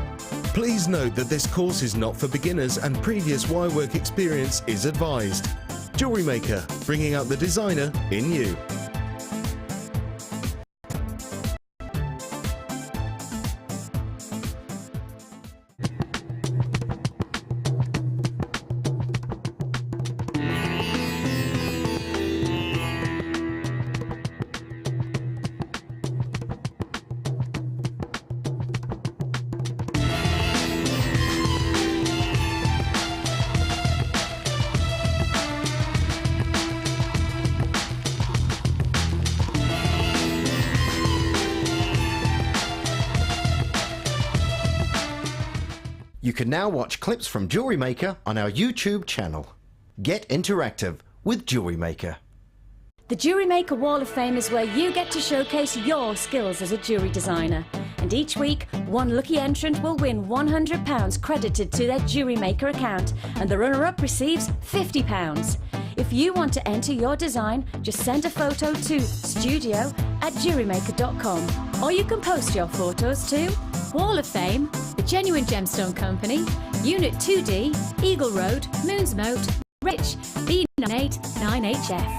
Please note that this course is not for beginners and previous wirework experience is advised. Jewellery Maker, bringing out the designer in you. can now watch clips from Jewellery Maker on our YouTube channel. Get interactive with Jewellery Maker. The Jewellery Maker Wall of Fame is where you get to showcase your skills as a jewellery designer. And each week, one lucky entrant will win £100 credited to their Jewellery Maker account, and the runner-up receives £50. If you want to enter your design, just send a photo to studio@jewellerymaker.com, or you can post your photos to Wall of Fame, The Genuine Gemstone Company, Unit 2D, Eagle Road, Moonsmote, Rich, B989HF.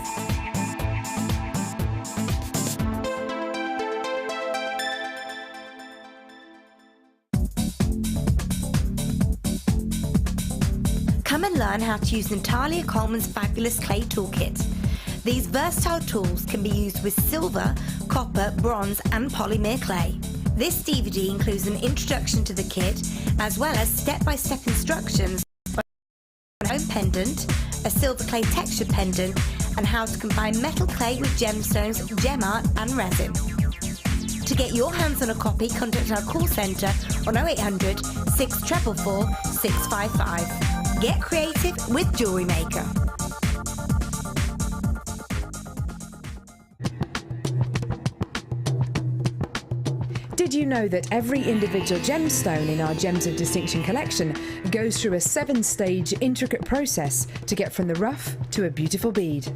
Come and learn how to use Natalia Coleman's fabulous clay toolkit. These versatile tools can be used with silver, copper, bronze and polymer clay. This DVD includes an introduction to the kit as well as step-by-step instructions on a home pendant, a silver clay texture pendant and how to combine metal clay with gemstones, gem art and resin. To get your hands on a copy, contact our call centre on 0800 644 655. Get creative with Jewellery Maker. Did you know that every individual gemstone in our Gems of Distinction collection goes through a 7-stage intricate process to get from the rough to a beautiful bead?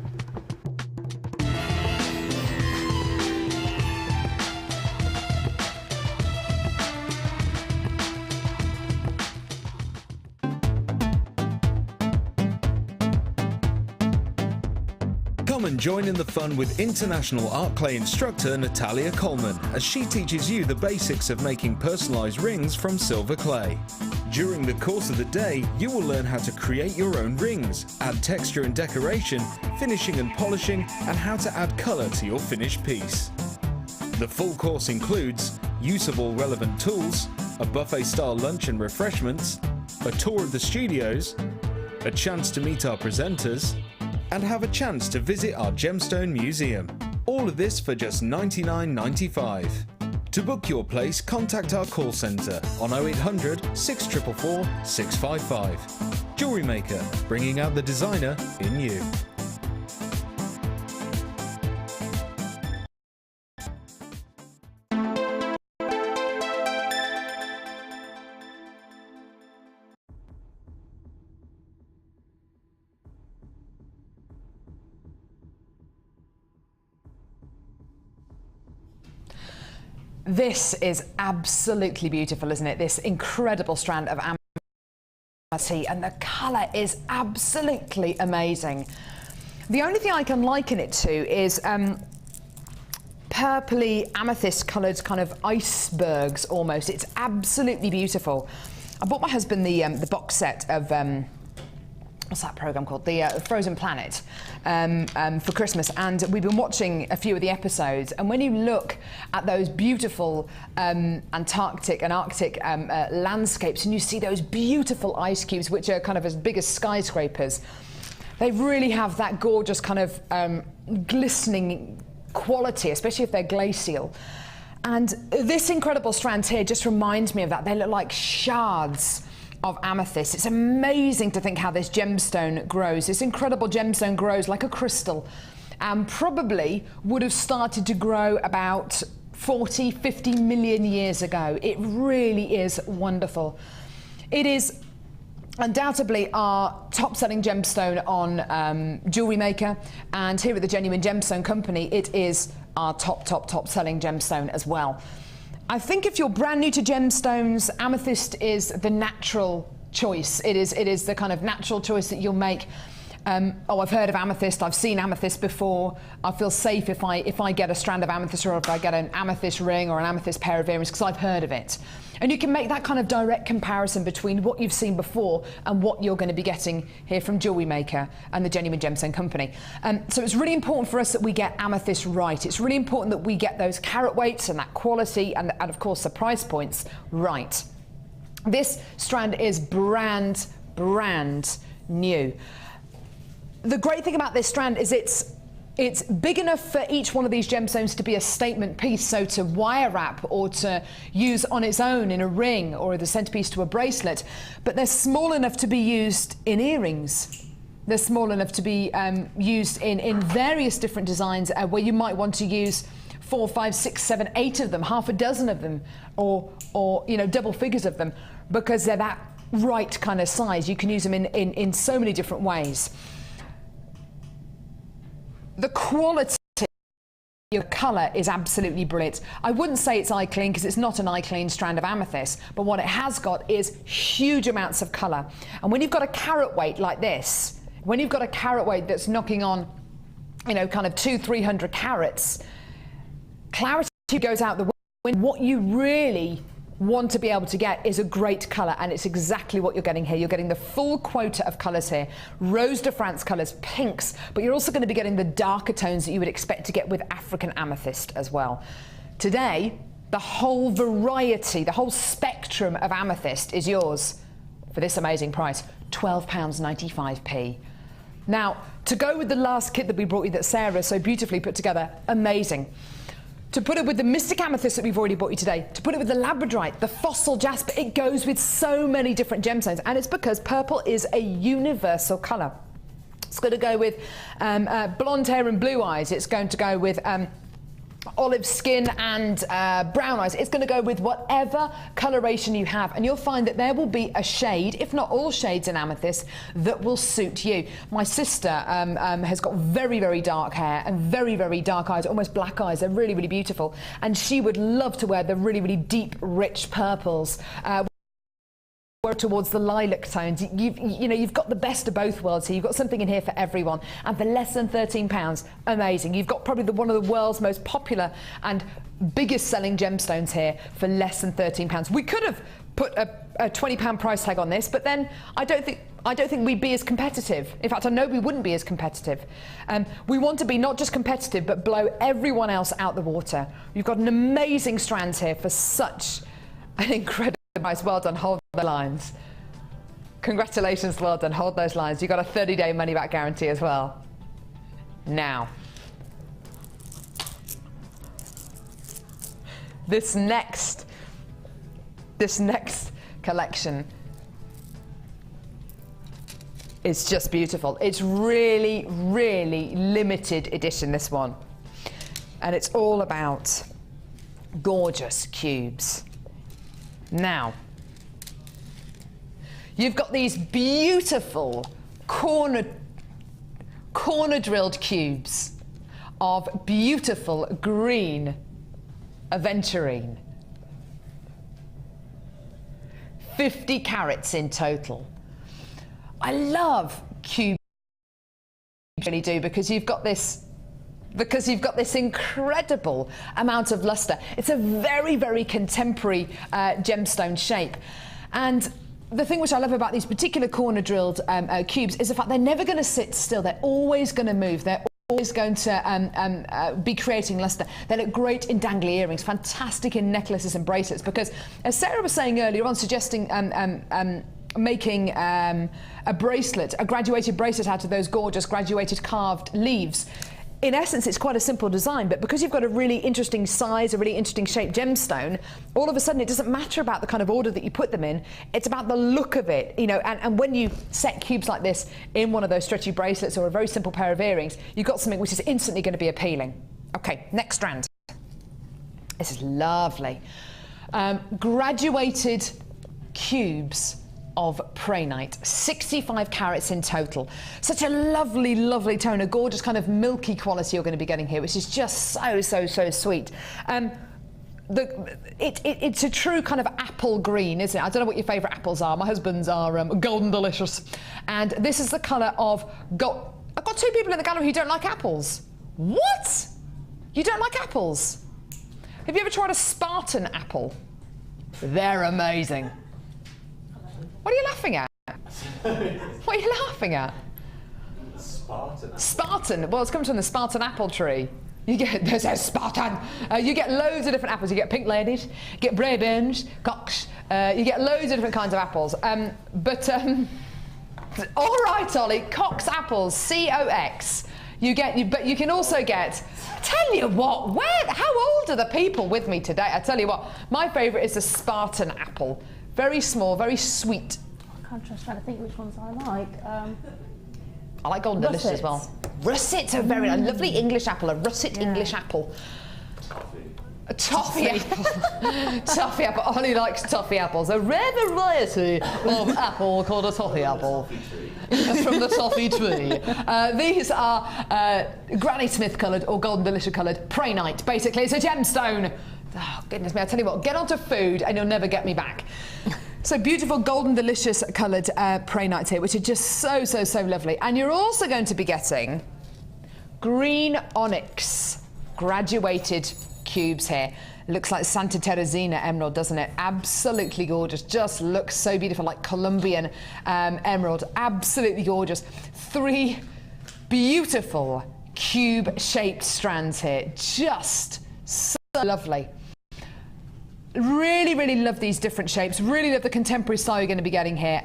Come and join in the fun with international art clay instructor Natalia Coleman as she teaches you the basics of making personalised rings from silver clay. During the course of the day, you will learn how to create your own rings, add texture and decoration, finishing and polishing, and how to add colour to your finished piece. The full course includes use of all relevant tools, a buffet-style lunch and refreshments, a tour of the studios, a chance to meet our presenters, and have a chance to visit our Gemstone Museum. All of this for just $99.95. To book your place, contact our call centre on 0800 644 655. Jewellery Maker, bringing out the designer in you. This is absolutely beautiful, isn't it? This incredible strand of amethyst, and the colour is absolutely amazing. The only thing I can liken it to is purpley amethyst coloured kind of icebergs almost. It's absolutely beautiful. I bought my husband the box set of what's that programme called? The Frozen Planet for Christmas, and we've been watching a few of the episodes, and when you look at those beautiful Antarctic and Arctic landscapes and you see those beautiful ice cubes which are kind of as big as skyscrapers, they really have that gorgeous kind of glistening quality, especially if they're glacial. And this incredible strand here just reminds me of that. They look like shards of amethyst. It's amazing to think how this gemstone grows. This incredible gemstone grows like a crystal and probably would have started to grow about 40, 50 million years ago. It really is wonderful. It is undoubtedly our top-selling gemstone on Jewellery Maker, and here at the Genuine Gemstone Company it is our top-selling gemstone as well. I think if you're brand new to gemstones, amethyst is the natural choice. It is the kind of natural choice that you'll make. Oh, I've heard of amethyst, I've seen amethyst before, I feel safe if I get a strand of amethyst, or if I get an amethyst ring or an amethyst pair of earrings, because I've heard of it. And you can make that kind of direct comparison between what you've seen before and what you're going to be getting here from Jewellery Maker and the Genuine Gemstone Company. So it's really important for us that we get amethyst right. It's really important that we get those carat weights and that quality and of course the price points right. This strand is brand new. The great thing about this strand is it's It's big enough for each one of these gemstones to be a statement piece, so to wire wrap or to use on its own in a ring or the centerpiece to a bracelet, but they're small enough to be used in earrings. They're small enough to be used in various different designs where you might want to use 4, 5, 6, 7, 8 of them, half a dozen of them, or you know, double figures of them, because they're that right kind of size. You can use them in so many different ways. The quality of your colour is absolutely brilliant. I wouldn't say it's eye clean because it's not an eye clean strand of amethyst, but what it has got is huge amounts of colour. And when you've got a carat weight like this, when you've got a carat weight that's knocking on, you know, kind of 200-300 carats, clarity goes out the window. What you really want to be able to get is a great colour, and it's exactly what you're getting here. You're getting the full quota of colours here. Rose de France colours, pinks, but you're also going to be getting the darker tones that you would expect to get with African amethyst as well. Today, the whole variety, the whole spectrum of amethyst is yours for this amazing price, £12.95p. Now, to go with the last kit that we brought you that Sarah so beautifully put together, amazing. To put it with the Mystic Amethyst that we've already brought you today, to put it with the Labradorite, the Fossil Jasper, it goes with so many different gemstones, and it's because purple is a universal colour. It's going to go with blonde hair and blue eyes. It's going to go with olive skin and brown eyes. It's going to go with whatever coloration you have, and you'll find that there will be a shade, if not all shades in amethyst, that will suit you. My sister has got very, very dark hair and very, very dark eyes, almost black eyes. They're really, really beautiful, and she would love to wear the really, really deep, rich purples. Towards the lilac tones. You know, you've got the best of both worlds here. You've got something in here for everyone, and for less than £13, amazing. You've got probably one of the world's most popular and biggest selling gemstones here for less than £13. We could have put a £20 price tag on this, but then I don't think we'd be as competitive. In fact, I know we wouldn't be as competitive. We want to be not just competitive, but blow everyone else out the water. You've got an amazing strands here for such an incredible price. Well done. Hold the lines. Congratulations, well done. Hold those lines. You got a 30-day money-back guarantee as well. Now, this next collection is just beautiful. It's really, really limited edition, this one, and it's all about gorgeous cubes. Now, you've got these beautiful corner drilled cubes of beautiful green aventurine. 50 carats in total. I love cubes, really do, because you've got this incredible amount of luster. It's a very, very contemporary gemstone shape. And the thing which I love about these particular corner drilled cubes is the fact they're never going to sit still. They're always going to move. They're always going to be creating luster. They look great in dangly earrings, fantastic in necklaces and bracelets, because as Sarah was saying earlier on, suggesting making a bracelet, a graduated bracelet out of those gorgeous graduated carved leaves. In essence, it's quite a simple design, but because you've got a really interesting size, a really interesting shaped gemstone, all of a sudden it doesn't matter about the kind of order that you put them in, it's about the look of it, you know, and when you set cubes like this in one of those stretchy bracelets or a very simple pair of earrings, you've got something which is instantly going to be appealing. Okay, next strand. This is lovely. Graduated cubes of Pyrite, 65 carats in total. Such a lovely, lovely tone, a gorgeous kind of milky quality you're going to be getting here, which is just so, so, so sweet. It's a true kind of apple green, isn't it? I don't know what your favourite apples are. My husband's are golden delicious. And this is the colour of gold. I've got two people in the gallery who don't like apples. What? You don't like apples? Have you ever tried a Spartan apple? They're amazing. What are you laughing at? What are you laughing at? Spartan. Spartan. Well, it's coming from the Spartan apple tree. You get, there's a Spartan. You get loads of different apples. You get pink ladies, you get Brabants, cocks. You get loads of different kinds of apples. All right, Ollie, Cox apples, C-O-X. But you can also get, tell you what, how old are the people with me today? I tell you what, my favourite is the Spartan apple. Very small, very sweet. I'm just trying to think which ones I like. I like Golden Delicious as well. Russets are a lovely English apple, a russet English apple. A toffee apple. Toffee apple. Ollie likes toffee apples. A rare variety of apple called a toffee apple. From the toffee tree. These are Granny Smith coloured or Golden Delicious coloured Pyrite. Basically, it's a gemstone. Oh, goodness me, I tell you what, get onto food and you'll never get me back. So beautiful Golden Delicious coloured Pyrite here, which are just so, so, so lovely. And you're also going to be getting green onyx graduated cubes here. Looks like Santa Teresina emerald, doesn't it? Absolutely gorgeous. Just looks so beautiful, like Colombian emerald. Absolutely gorgeous. 3 beautiful cube-shaped strands here. Just so lovely. Really, really love these different shapes. Really love the contemporary style you're going to be getting here.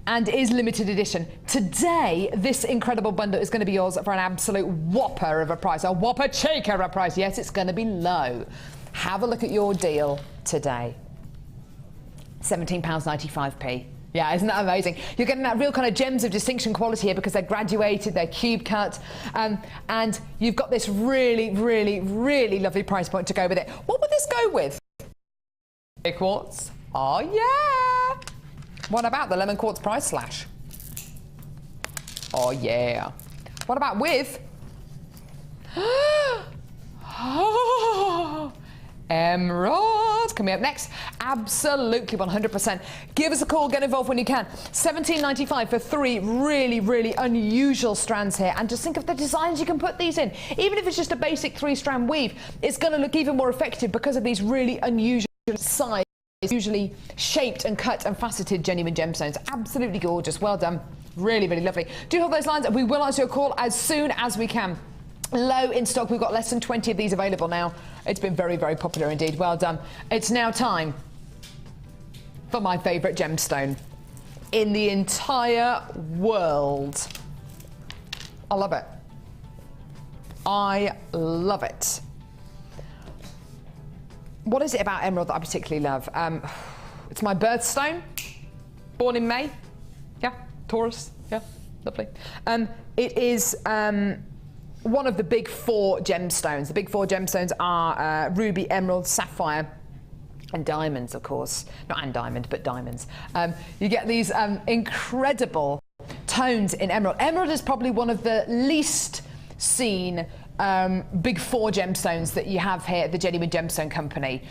And it is limited edition. Today, this incredible bundle is going to be yours for an absolute whopper of a price. A whopper shaker of a price. Yes, it's going to be low. Have a look at your deal today. £17.95p. Yeah, isn't that amazing? You're getting that real kind of gems of distinction quality here because they're graduated, they're cube cut, and you've got this really, really, really lovely price point to go with it. What would this go with? Quartz. Oh, yeah. What about the lemon quartz price slash? Oh, yeah. What about with? Oh, emerald. Coming up next. Absolutely 100%. Give us a call. Get involved when you can. £17.95 for 3 really, really unusual strands here. And just think of the designs you can put these in. Even if it's just a basic 3-strand weave, it's going to look even more effective because of these really unusual size, usually shaped and cut and faceted genuine gemstones. Absolutely gorgeous. Well done. Really, really lovely. Do hold those lines and we will answer your call as soon as we can. Low in stock. We've got less than 20 of these available now. It's been very, very popular indeed. Well done. It's now time for my favourite gemstone in the entire world. I love it. I love it. What is it about emerald that I particularly love? It's my birthstone. Born in May. Yeah, Taurus. Yeah, lovely. It is one of the big 4 gemstones. The big 4 gemstones are ruby, emerald, sapphire, and diamonds, of course. Not and diamond, but diamonds. You get these incredible tones in emerald. Emerald is probably one of the least seen big 4 gemstones that you have here at the Genuine Gemstone Company.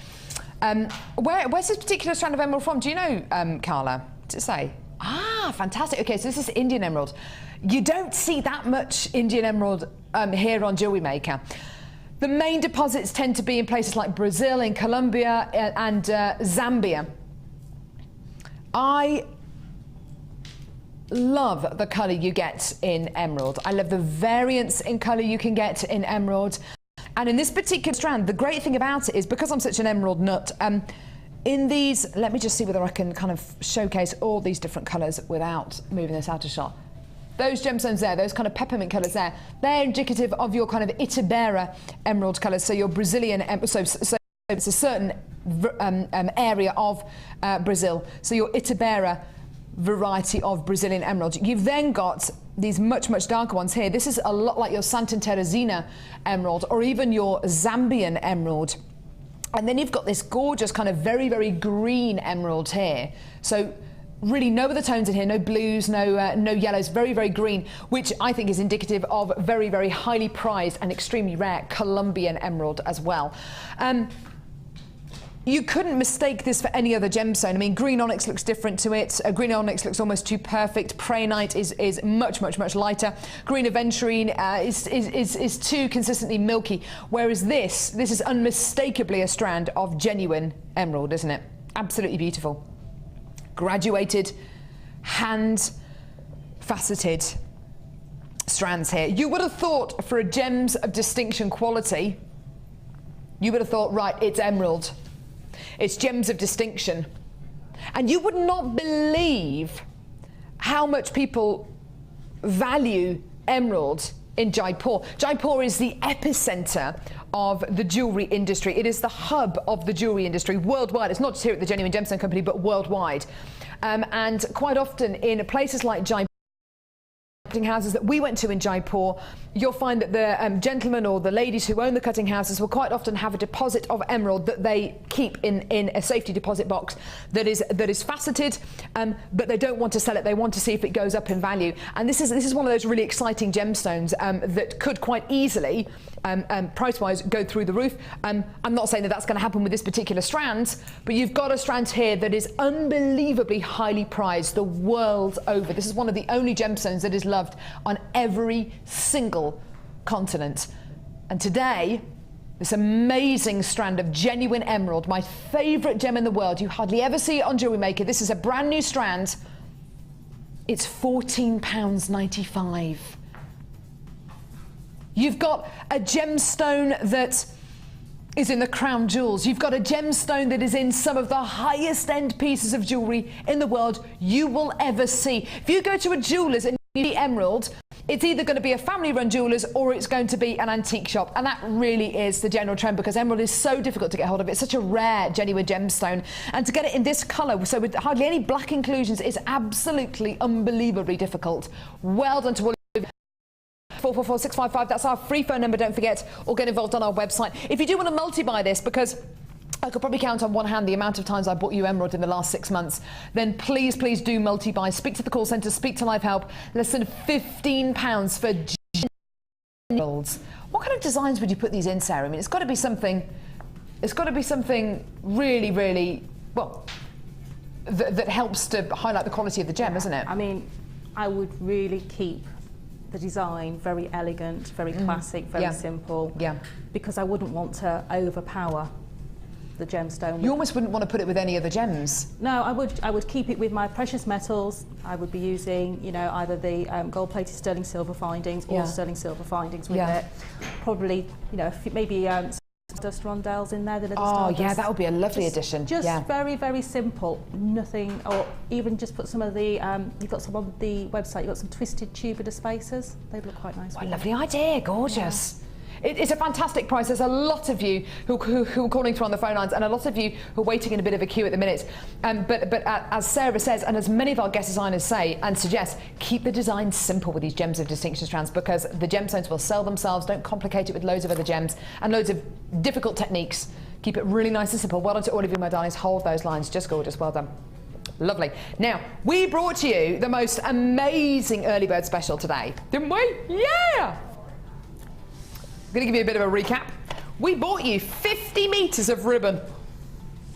Where's this particular strand of emerald from? Do you know, Carla? What's it say? Ah, fantastic. Okay, so this is Indian emerald. You don't see that much Indian emerald here on Jewellery Maker. The main deposits tend to be in places like Brazil, in Colombia, and Zambia. I love the colour you get in emerald. I love the variance in colour you can get in emerald. And in this particular strand, the great thing about it is because I'm such an emerald nut, in these, let me just see whether I can kind of showcase all these different colours without moving this out of shot. Those gemstones there, those kind of peppermint colours there, they're indicative of your kind of Itabera emerald colours. So your Brazilian, so it's a certain area of Brazil. So your Itabera variety of Brazilian emerald. You've then got these much, much darker ones here. This is a lot like your Santa Teresina emerald or even your Zambian emerald. And then you've got this gorgeous kind of very, very green emerald here. So really no other tones in here, no blues, no yellows, very, very green, which I think is indicative of very, very highly prized and extremely rare Colombian emerald as well. You couldn't mistake this for any other gemstone. I mean, green onyx looks different to it. Green onyx looks almost too perfect. Pyrite is much, much, much lighter. Green aventurine is too consistently milky. Whereas this is unmistakably a strand of genuine emerald, isn't it? Absolutely beautiful. Graduated, hand-faceted strands here. You would have thought for a gems of distinction quality, you would have thought, right, it's emerald. It's gems of distinction. And you would not believe how much people value emerald in Jaipur. Jaipur is the epicenter of the jewellery industry. It is the hub of the jewellery industry worldwide. It's not just here at the Genuine Gemstone Company, but worldwide. And quite often in places like Jaipur, cutting houses that we went to in Jaipur, you'll find that the gentlemen or the ladies who own the cutting houses will quite often have a deposit of emerald that they keep in a safety deposit box that is faceted, but they don't want to sell it. They want to see if it goes up in value. And this is one of those really exciting gemstones that could quite easily, price-wise, go through the roof. I'm not saying that that's going to happen with this particular strand, but you've got a strand here that is unbelievably highly prized the world over. This is one of the only gemstones that is loved on every single continent. And today, this amazing strand of genuine emerald, my favourite gem in the world, you hardly ever see it on Jewellery Maker. This is a brand new strand. It's £14.95. You've got a gemstone that is in the crown jewels. You've got a gemstone that is in some of the highest end pieces of jewellery in the world you will ever see. If you go to a jeweller's and you see emerald, it's either going to be a family-run jeweller's or it's going to be an antique shop. And that really is the general trend, because emerald is so difficult to get hold of. It's such a rare, genuine gemstone. And to get it in this colour, so with hardly any black inclusions, is absolutely unbelievably difficult. Well done to all. 444-655, that's our free phone number, don't forget, or get involved on our website. If you do want to multi-buy this, because I could probably count on one hand the amount of times I bought you emerald in the last 6 months, then please do multi-buy. Speak to the call centre, speak to Live Help. Less than £15 for emeralds. What kind of designs would you put these in, Sarah? I mean, it's got to be something really, really, well, that helps to highlight the quality of the gem, isn't it? I mean, I would really keep the design very elegant, very classic, very simple. Yeah. Because I wouldn't want to overpower the gemstone. You almost wouldn't want to put it with any other gems. No, I would keep it with my precious metals. I would be using, you know, either the gold-plated sterling silver findings or sterling silver findings with it. Probably, you know, maybe dust rondelles in there. Yeah, that would be a lovely addition. Just very, very simple. Nothing, or even just put some of the. You've got some on the website. You've got some twisted tubular spacers. They look quite nice. What a lovely idea! Gorgeous. Yeah. It's a fantastic price. There's a lot of you who are calling through on the phone lines, and a lot of you who are waiting in a bit of a queue at the minute. But as Sarah says, and as many of our guest designers say and suggest, keep the design simple with these gems of distinction strands, because the gemstones will sell themselves. Don't complicate it with loads of other gems and loads of difficult techniques. Keep it really nice and simple. Well done to all of you, my darlings. Hold those lines. Just gorgeous. Well done. Lovely. Now, we brought to you the most amazing early bird special today, didn't we? Yeah! I'm going to give you a bit of a recap. We bought you 50 metres of ribbon.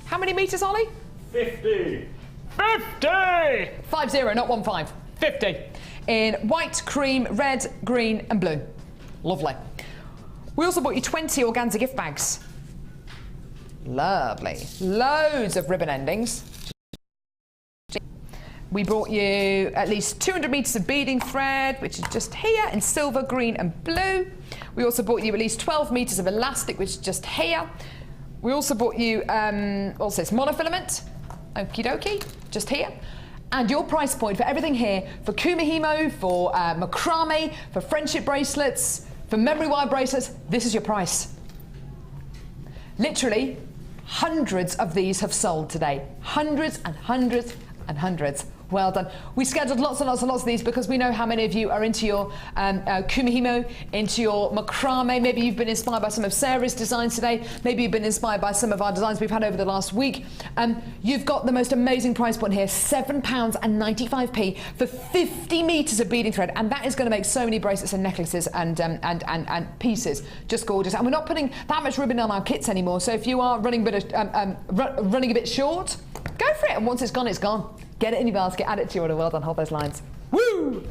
How many metres, Ollie? 50. 50! 50, not 15. 50. In white, cream, red, green and blue. Lovely. We also bought you 20 organza gift bags. Lovely. Loads of ribbon endings. We brought you at least 200 metres of beading thread, which is just here in silver, green and blue. We also bought you at least 12 metres of elastic, which is just here. We also bought you also this monofilament, okie dokie, just here. And your price point for everything here, for kumihimo, for macrame, for friendship bracelets, for memory wire bracelets, this is your price. Literally, hundreds of these have sold today. Hundreds and hundreds and hundreds. Well done. We scheduled lots and lots and lots of these because we know how many of you are into your kumihimo, into your macrame. Maybe you've been inspired by some of Sarah's designs today. Maybe you've been inspired by some of our designs we've had over the last week. You've got the most amazing price point here, £7.95 for 50 metres of beading thread, and that is going to make so many bracelets and necklaces and pieces. Just gorgeous. And we're not putting that much ribbon on our kits anymore, so if you are running a bit short, go for it. And once it's gone, it's gone. Get it in your basket, add it to your order. Well done, hold those lines. Woo!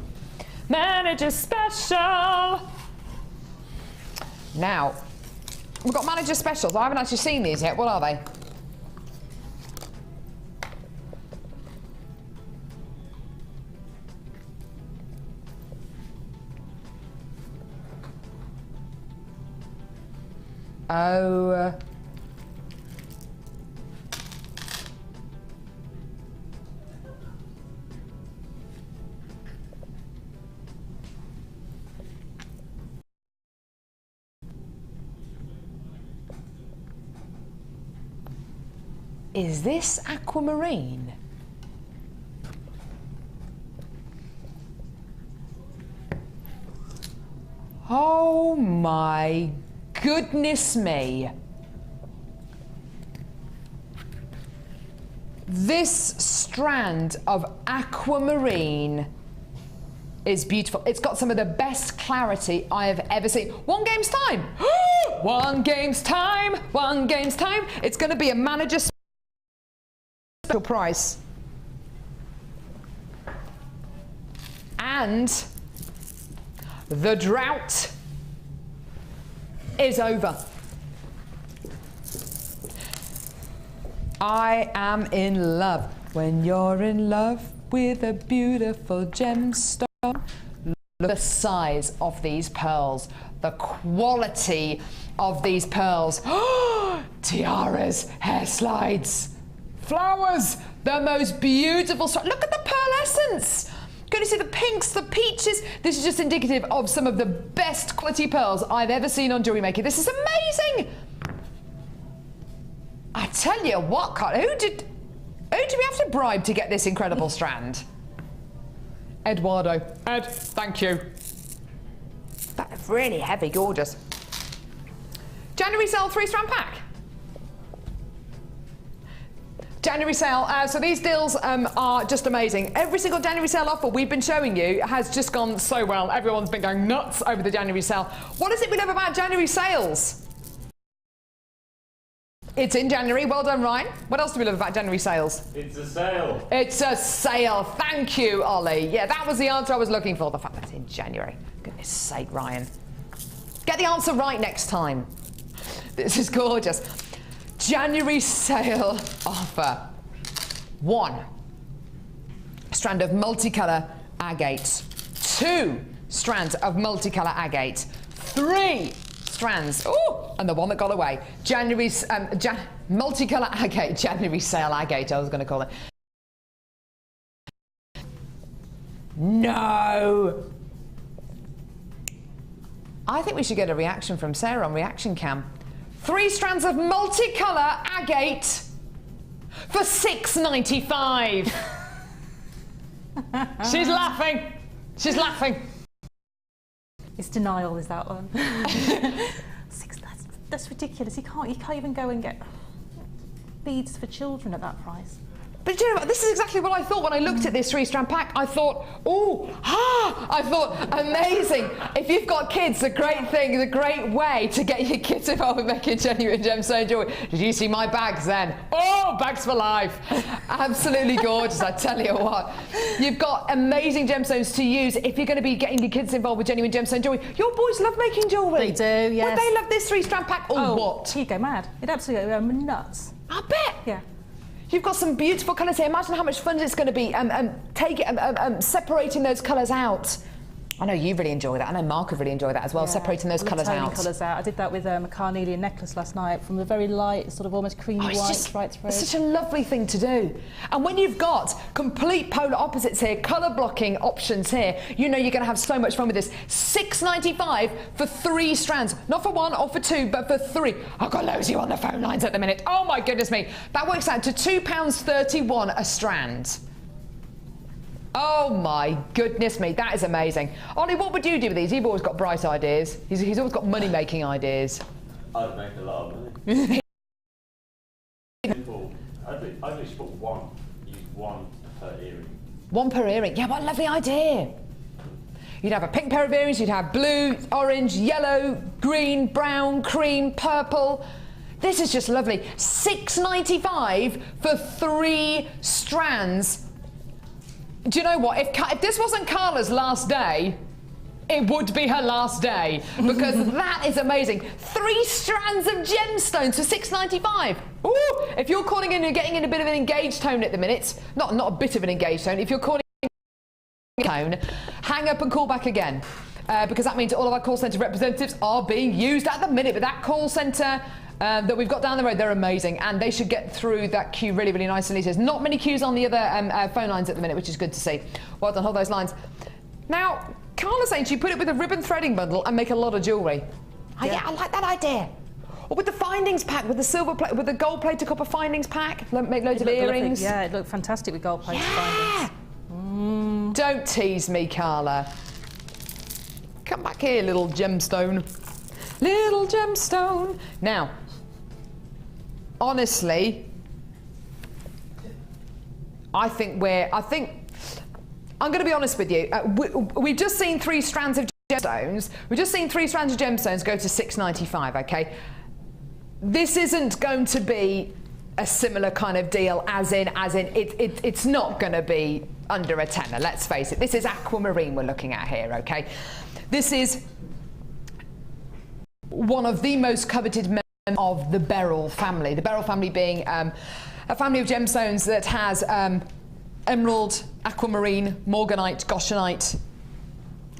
Manager special! Now, we've got manager specials. I haven't actually seen these yet. What are they? Oh... Is this aquamarine? Oh my goodness me. This strand of aquamarine is beautiful. It's got some of the best clarity I have ever seen. 1 game's time. 1 game's time. 1 game's time. It's going to be a manager special price. And the drought is over. I am in love. When you're in love with a beautiful gemstone. Look at the size of these pearls, the quality of these pearls. Tiaras, hair slides, flowers, the most beautiful. Look at the pearlescence. Can you see the pinks, the peaches? This is just indicative of some of the best quality pearls I've ever seen on Jewellery Maker. This is amazing. I tell you what, who did we have to bribe to get this incredible strand? Eduardo. Ed, thank you. That's really heavy, gorgeous. January sale 3-strand pack. January sale, so these deals are just amazing. Every single January sale offer we've been showing you has just gone so well. Everyone's been going nuts over the January sale. What is it we love about January sales? It's in January. Well done, Ryan. What else do we love about January sales? It's a sale. It's a sale. Thank you, Ollie. Yeah, that was the answer I was looking for. The fact that it's in January. Goodness sake, Ryan. Get the answer right next time. This is gorgeous. January sale offer. 1 strand of multicolour agate. 2 strands of multicolour agate. 3 strands. Oh, and the one that got away. January's multicolour agate. January sale agate, I was going to call it. No. I think we should get a reaction from Sarah on reaction cam. 3 strands of multicolour agate for $6.95. She's laughing. She's laughing. It's denial, is that one? That's ridiculous. You can't even go and get beads for children at that price. But you know what, this is exactly what I thought when I looked at this 3-strand pack. I thought, I thought, amazing. If you've got kids, the great thing, the great way to get your kids involved with making genuine gemstone jewelry. Did you see my bags then? Oh, bags for life. Absolutely gorgeous, I tell you what. You've got amazing gemstones to use if you're going to be getting your kids involved with genuine gemstone jewelry. Your boys love making jewelry. They do, yes. Would they love this 3-strand pack or what? He'd go mad. He'd absolutely go nuts. I bet. Yeah. You've got some beautiful colours here. Imagine how much fun it's going to be separating those colours out. I know you really enjoy that. I know Mark would really enjoy that as well, separating those colours out. Colours out. I did that with a carnelian necklace last night, from a very light, sort of almost creamy white right through. It's such a lovely thing to do. And when you've got complete polar opposites here, colour blocking options here, you know you're going to have so much fun with this. $6.95 for 3 strands. Not for 1 or for 2, but for 3. I've got loads of you on the phone lines at the minute. Oh my goodness me. That works out to £2.31 a strand. Oh my goodness me, that is amazing. Ollie, what would you do with these? You've always got bright ideas. He's always got money-making ideas. I'd make a lot of money. I'd just put 1. Use 1 per earring. 1 per earring. Yeah, what a lovely idea. You'd have a pink pair of earrings, you'd have blue, orange, yellow, green, brown, cream, purple. This is just lovely. $6.95 for 3 strands. Do you know what? If this wasn't Carla's last day, it would be her last day, because that is amazing. 3 strands of gemstones for $6.95. Ooh! If you're calling in and getting in a bit of an engaged tone at the minute, not a bit of an engaged tone, if you're calling in tone, hang up and call back again. Because that means all of our call centre representatives are being used at the minute. But that call centre that we've got down the road, they're amazing, and they should get through that queue really, really nicely. There's not many queues on the other phone lines at the minute, which is good to see. Well done, hold those lines. Now, Carla's saying she put it with a ribbon threading bundle and make a lot of jewellery. Oh, yeah, I like that idea. Or with the findings pack, with the silver plate, with the gold plated copper findings pack, make loads of earrings. Lovely. Yeah, it looked fantastic with gold plated findings. Don't tease me, Carla. Come back here, little gemstone. Little gemstone. Now, honestly, I'm going to be honest with you. We've just seen 3 strands of gemstones. We've just seen 3 strands of gemstones go to $6.95, okay? This isn't going to be a similar kind of deal, as in it's not going to be under a tenner, let's face it. This is aquamarine we're looking at here, okay? This is one of the most coveted members of the beryl family. The beryl family being a family of gemstones that has emerald, aquamarine, morganite, goshenite.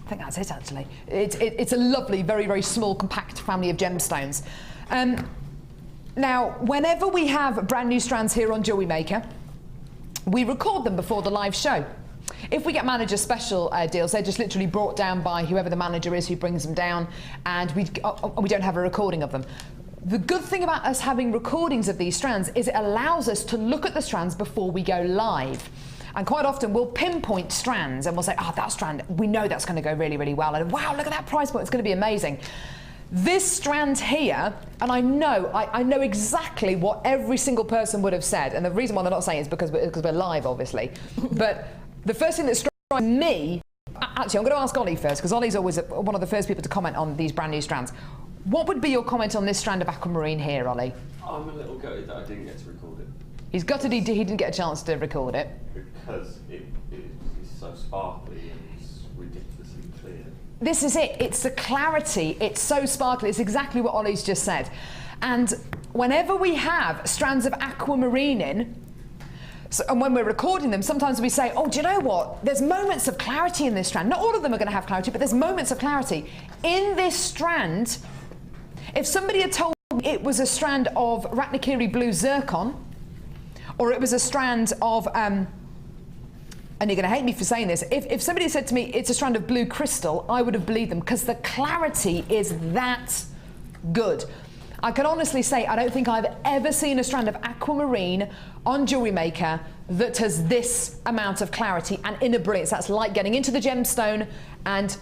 I think that's it, actually. It's a lovely, very, very small, compact family of gemstones. Now, whenever we have brand new strands here on Jewellery Maker, we record them before the live show. If we get manager special deals, they're just literally brought down by whoever the manager is who brings them down, and we don't have a recording of them. The good thing about us having recordings of these strands is it allows us to look at the strands before we go live. And quite often we'll pinpoint strands and we'll say, oh, that strand, we know that's going to go really, really well. And wow, look at that price point, it's going to be amazing. This strand here, and I know exactly what every single person would have said. And the reason why they're not saying it is because we're live, obviously. But the first thing that struck me, actually, I'm going to ask Ollie first, because Ollie's always one of the first people to comment on these brand new strands. What would be your comment on this strand of aquamarine here, Ollie? I'm a little gutted that I didn't get to record it. He's gutted he didn't get a chance to record it. Because it's so sparkly and it's ridiculously clear. This is it. It's the clarity. It's so sparkly. It's exactly what Ollie's just said. And whenever we have strands of aquamarine in, and when we're recording them, sometimes we say, oh, do you know what? There's moments of clarity in this strand. Not all of them are going to have clarity, but there's moments of clarity. In this strand, if somebody had told me it was a strand of Ratnakiri blue zircon, or it was a strand of, and you're going to hate me for saying this, if somebody said to me it's a strand of blue crystal, I would have believed them, because the clarity is that good. I can honestly say I don't think I've ever seen a strand of aquamarine on Jewellery Maker that has this amount of clarity and inner brilliance. That's like getting into the gemstone and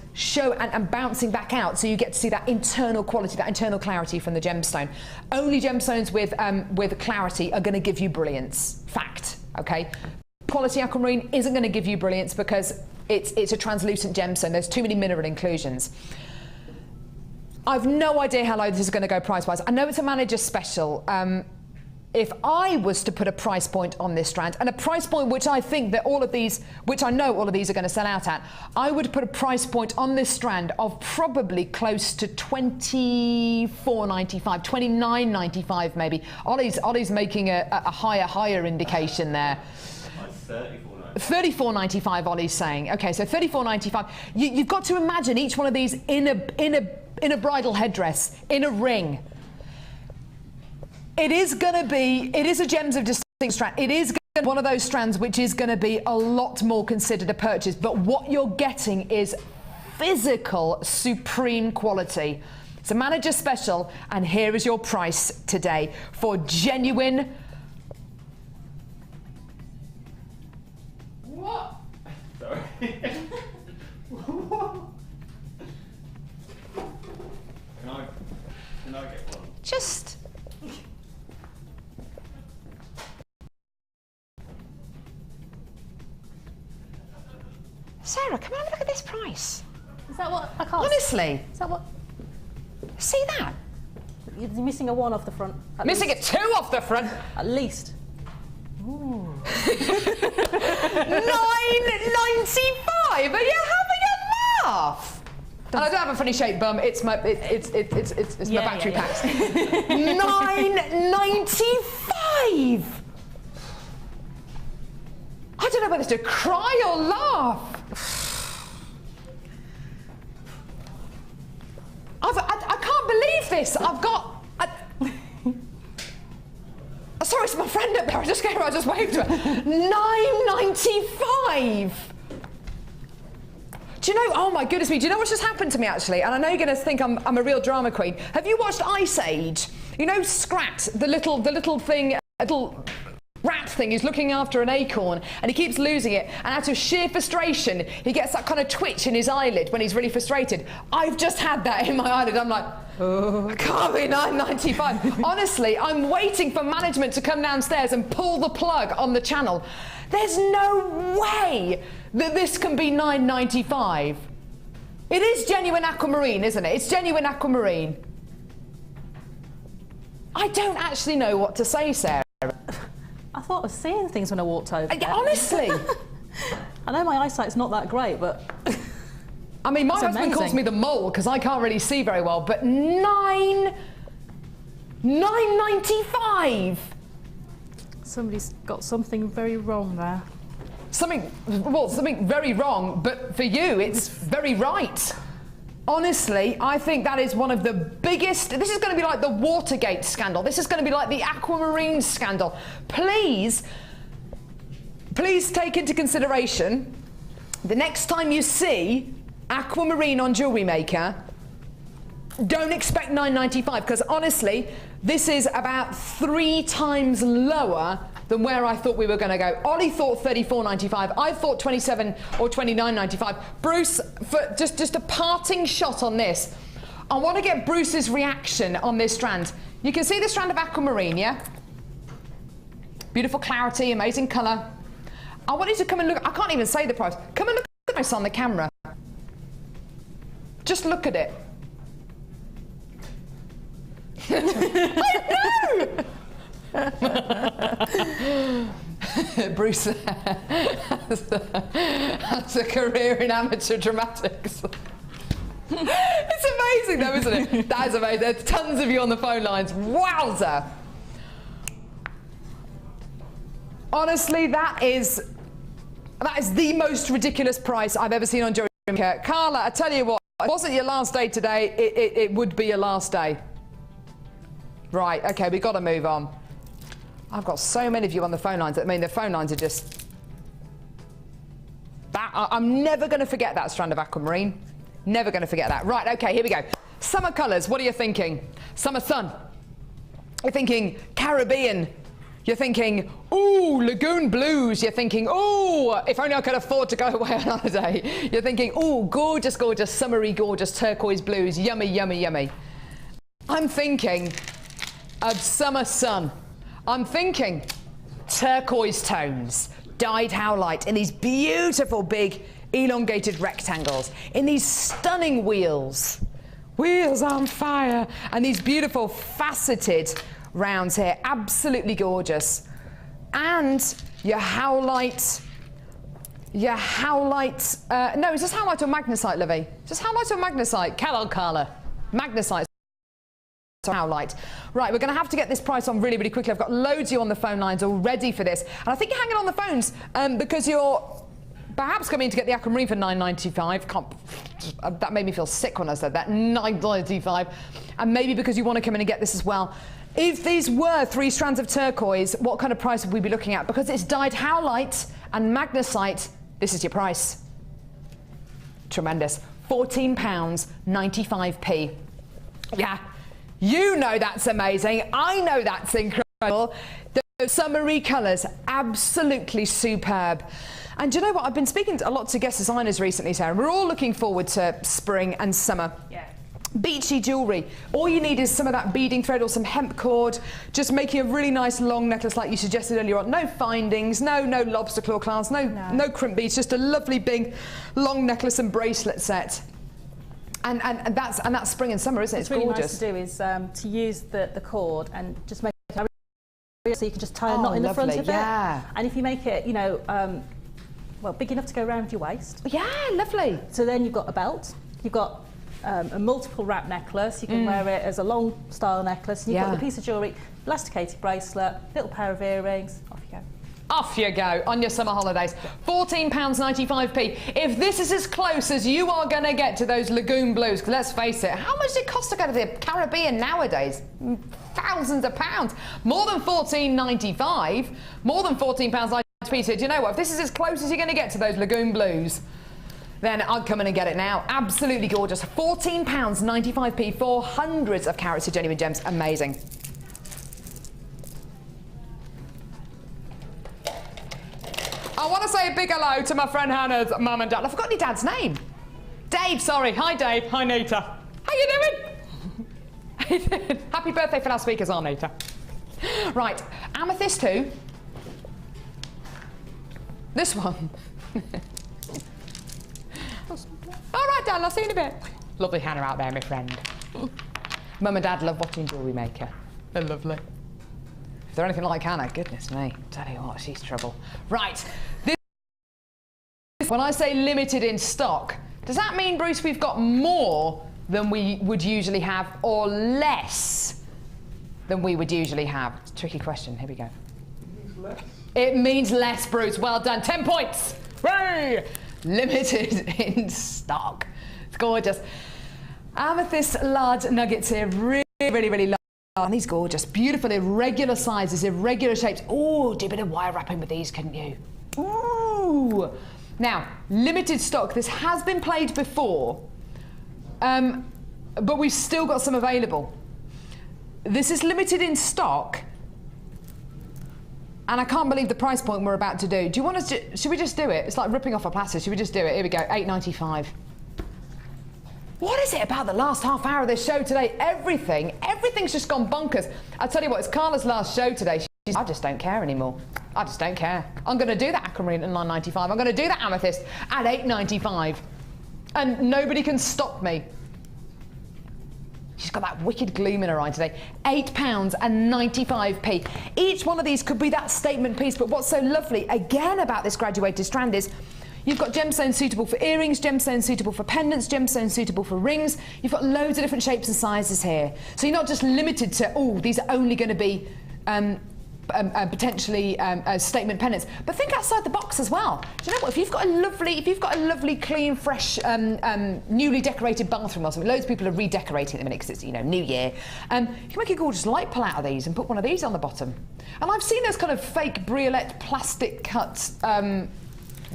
bouncing back out, so you get to see that internal quality, that internal clarity from the gemstone. Only gemstones with clarity are going to give you brilliance. Fact. Okay. Quality aquamarine isn't going to give you brilliance because it's a translucent gemstone. There's too many mineral inclusions. I've no idea how low this is going to go price-wise. I know it's a manager special. If I was to put a price point on this strand, and a price point which I think that all of these, which I know all of these are going to sell out at, I would put a price point on this strand of probably close to $24.95, $29.95 maybe. Ollie's making a higher indication there. $34.95 Ollie's saying. Okay, so $34.95. You've got to imagine each one of these in a bridal headdress, in a ring. It is a gems of distinct strand. It is one of those strands which is going to be a lot more considered a purchase, but what you're getting is physical, supreme quality. It's a manager special, and here is your price today for genuine. What? Sorry. Can I get one? Just. Sarah, come on, have a look at this price. Is that what I can't? Honestly. Is that what? See that? You're missing a 1 off the front. Missing a 2 off the front. At least. Ooh. $9.95. Are you having a laugh? And I don't have a funny shaped bum. It's my my battery packs. $9.95. I don't know whether to cry or laugh. I can't believe this. I've got. Sorry, it's my friend up there. I just waved to her. $9.95. Do you know? Oh my goodness me! Do you know what's just happened to me actually? And I know you're going to think I'm a real drama queen. Have you watched Ice Age? You know Scrat, the little thing, little rat thing who's looking after an acorn, and he keeps losing it, and out of sheer frustration he gets that kind of twitch in his eyelid when he's really frustrated. I've just had that in my eyelid. I'm like, oh, I can't be £9.95. Honestly, I'm waiting for management to come downstairs and pull the plug on the channel. There's no way that this can be £9.95. It is genuine aquamarine, isn't it? It's genuine aquamarine. I don't actually know what to say, Sarah. I thought I was seeing things when I walked over there. Honestly. I know my eyesight's not that great, but... I mean, my husband calls me the mole because I can't really see very well, but £9.95. Somebody's got something very wrong there. Something very wrong, but for you, it's very right. Honestly, I think that is one of the biggest. This is going to be like the Watergate scandal. This is going to be like the aquamarine scandal. Please take into consideration the next time you see aquamarine on Jewellery Maker, don't expect £9.95, because honestly, this is about 3 times lower than where I thought we were going to go. Ollie thought £34.95. I thought £27 or £29.95. Bruce, for just a parting shot on this, I want to get Bruce's reaction on this strand. You can see the strand of aquamarine, yeah? Beautiful clarity, amazing colour. I want you to come and look. I can't even say the price. Come and look at this on the camera. Just look at it. I know! Bruce has a career in amateur dramatics. It's amazing though, isn't it? That is amazing. There's tons of you on the phone lines. Wowza! Honestly, that is the most ridiculous price I've ever seen on Jewellery Maker. Carla, I tell you what, if it wasn't your last day today, it would be your last day. Right, okay, we've got to move on. I've got so many of you on the phone lines. I mean, the phone lines are just... I'm never going to forget that strand of aquamarine. Never going to forget that. Right, okay, here we go. Summer colours, what are you thinking? Summer sun. You're thinking Caribbean. You're thinking, ooh, lagoon blues. You're thinking, ooh, if only I could afford to go away on holiday. You're thinking, ooh, gorgeous, gorgeous, summery, gorgeous turquoise blues. Yummy, yummy, yummy. I'm thinking of summer sun. I'm thinking turquoise tones, dyed howlite in these beautiful big elongated rectangles, in these stunning wheels on fire, and these beautiful faceted rounds here, absolutely gorgeous. And your howlite, no, is this howlite or magnesite, Livy? Is this howlite or magnesite? Kellogg Carla, magnesite. Howlite. Right, we're going to have to get this price on really, really quickly. I've got loads of you on the phone lines already for this. And I think you're hanging on the phones because you're perhaps coming to get the aquamarine for £9.95. That made me feel sick when I said that. £9.95. And maybe because you want to come in and get this as well. If these were 3 strands of turquoise, what kind of price would we be looking at? Because it's dyed howlite and magnesite, this is your price. Tremendous. £14.95p. Yeah. You know that's amazing. I know that's incredible. The summery colours, absolutely superb. And do you know what? I've been speaking a lot to guest designers recently, Sarah. We're all looking forward to spring and summer. Yeah. Beachy jewellery. All you need is some of that beading thread or some hemp cord, just making a really nice long necklace like you suggested earlier on. No findings, no lobster claw clasps, no crimp beads, just a lovely big long necklace and bracelet set. And that's spring and summer, isn't it? It's really gorgeous. Nice to do is to use the cord and just make it so you can just tie a knot in the front of it. Yeah. And if you make it, you know, well, big enough to go around your waist. Yeah, lovely. So then you've got a belt. You've got a multiple wrap necklace. You can wear it as a long style necklace. And you've got the piece of jewellery, elasticated bracelet, little pair of earrings. Off you go. Off you go on your summer holidays. £14.95p. If this is as close as you are going to get to those lagoon blues, because let's face it, how much does it cost to go to the Caribbean nowadays? Thousands of pounds. More than £14.95. More than £14.95p. So do you know what? If this is as close as you're going to get to those lagoon blues, then I'd come in and get it now. Absolutely gorgeous. £14.95p for hundreds of carats of genuine gems. Amazing. I want to say a big hello to my friend Hannah's mum and dad. I forgot your dad's name. Dave, sorry. Hi, Dave. Hi, Nita. How you doing? Happy birthday for last week as well, Nita. Right, Amethyst 2. This one. All right, Dad, I'll see you in a bit. Lovely Hannah out there, my friend. Mum and Dad love watching Jewellery Maker. They're lovely. If they're anything like Hannah, goodness me, tell you what, she's trouble. Right, this, when I say limited in stock, does that mean, Bruce, we've got more than we would usually have or less than we would usually have? It's a tricky question, here we go. It means less. It means less, Bruce, well done, 10 points. Hooray! Limited in stock. It's gorgeous. Amethyst large nuggets here, really, really, really large. And these gorgeous, beautiful, irregular sizes, irregular shapes. Oh, do a bit of wire wrapping with these, couldn't you? Ooh. Now, limited stock. This has been played before, but we've still got some available. This is limited in stock, and I can't believe the price point we're about to do. Do you want us to, should we just do it? It's like ripping off a plaster. Should we just do it? Here we go, $8.95. What is it about the last half hour of this show today? Everything's just gone bonkers. I'll tell you what, it's Carla's last show today. I just don't care anymore. I just don't care. I'm going to do that aquamarine at $9.95. I'm going to do that amethyst at $8.95. And nobody can stop me. She's got that wicked gleam in her eye today. £8.95. Each one of these could be that statement piece, but what's so lovely, again, about this graduated strand is you've got gemstones suitable for earrings, gemstones suitable for pendants, gemstones suitable for rings. You've got loads of different shapes and sizes here. So you're not just limited to, oh, these are only going to be potentially statement pendants, but think outside the box as well. Do you know what? If you've got a lovely, clean, fresh, newly decorated bathroom or something, loads of people are redecorating at the minute because it's, you know, New Year. You can make a gorgeous light pull out of these and put one of these on the bottom. And I've seen those kind of fake briolet plastic cut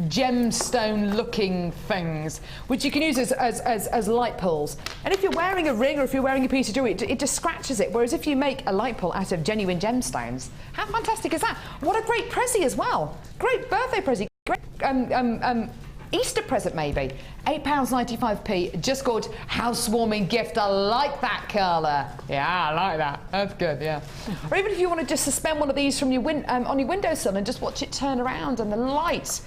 gemstone looking things which you can use as light pulls, and if you're wearing a ring or if you're wearing a piece of jewelry, it just scratches it, whereas if you make a light pull out of genuine gemstones, how fantastic is that? What a great prezi as well, great birthday prezi, great Easter present maybe. £8.95, just gorgeous. Housewarming gift. I like that, Carla. Yeah, I like that. That's good, yeah. Or even if you want to just suspend one of these from your on your windowsill and just watch it turn around, and the light,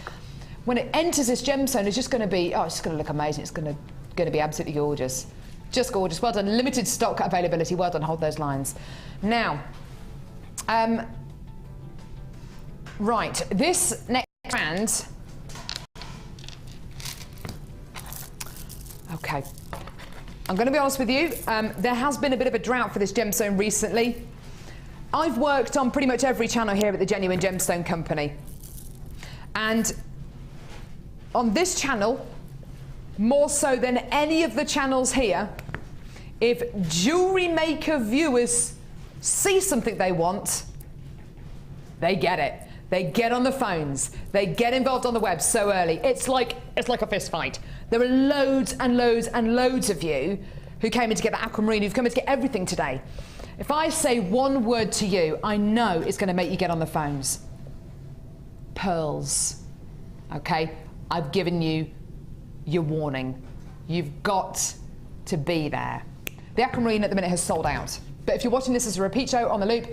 when it enters this gemstone, it's just going to be, oh, it's just going to look amazing. It's going to be absolutely gorgeous. Just gorgeous. Well done. Limited stock availability. Well done. Hold those lines. Now, right, this next strand. Okay, I'm going to be honest with you, there has been a bit of a drought for this gemstone recently. I've worked on pretty much every channel here at the Genuine Gemstone Company, and on this channel, more so than any of the channels here, if Jewellery Maker viewers see something they want, they get it. They get on the phones. They get involved on the web so early. It's like a fist fight. There are loads and loads and loads of you who came in to get the aquamarine, who've come in to get everything today. If I say one word to you, I know it's going to make you get on the phones. Pearls. Okay? I've given you your warning. You've got to be there. The aquamarine at the minute has sold out. But if you're watching this as a repeat show on the loop,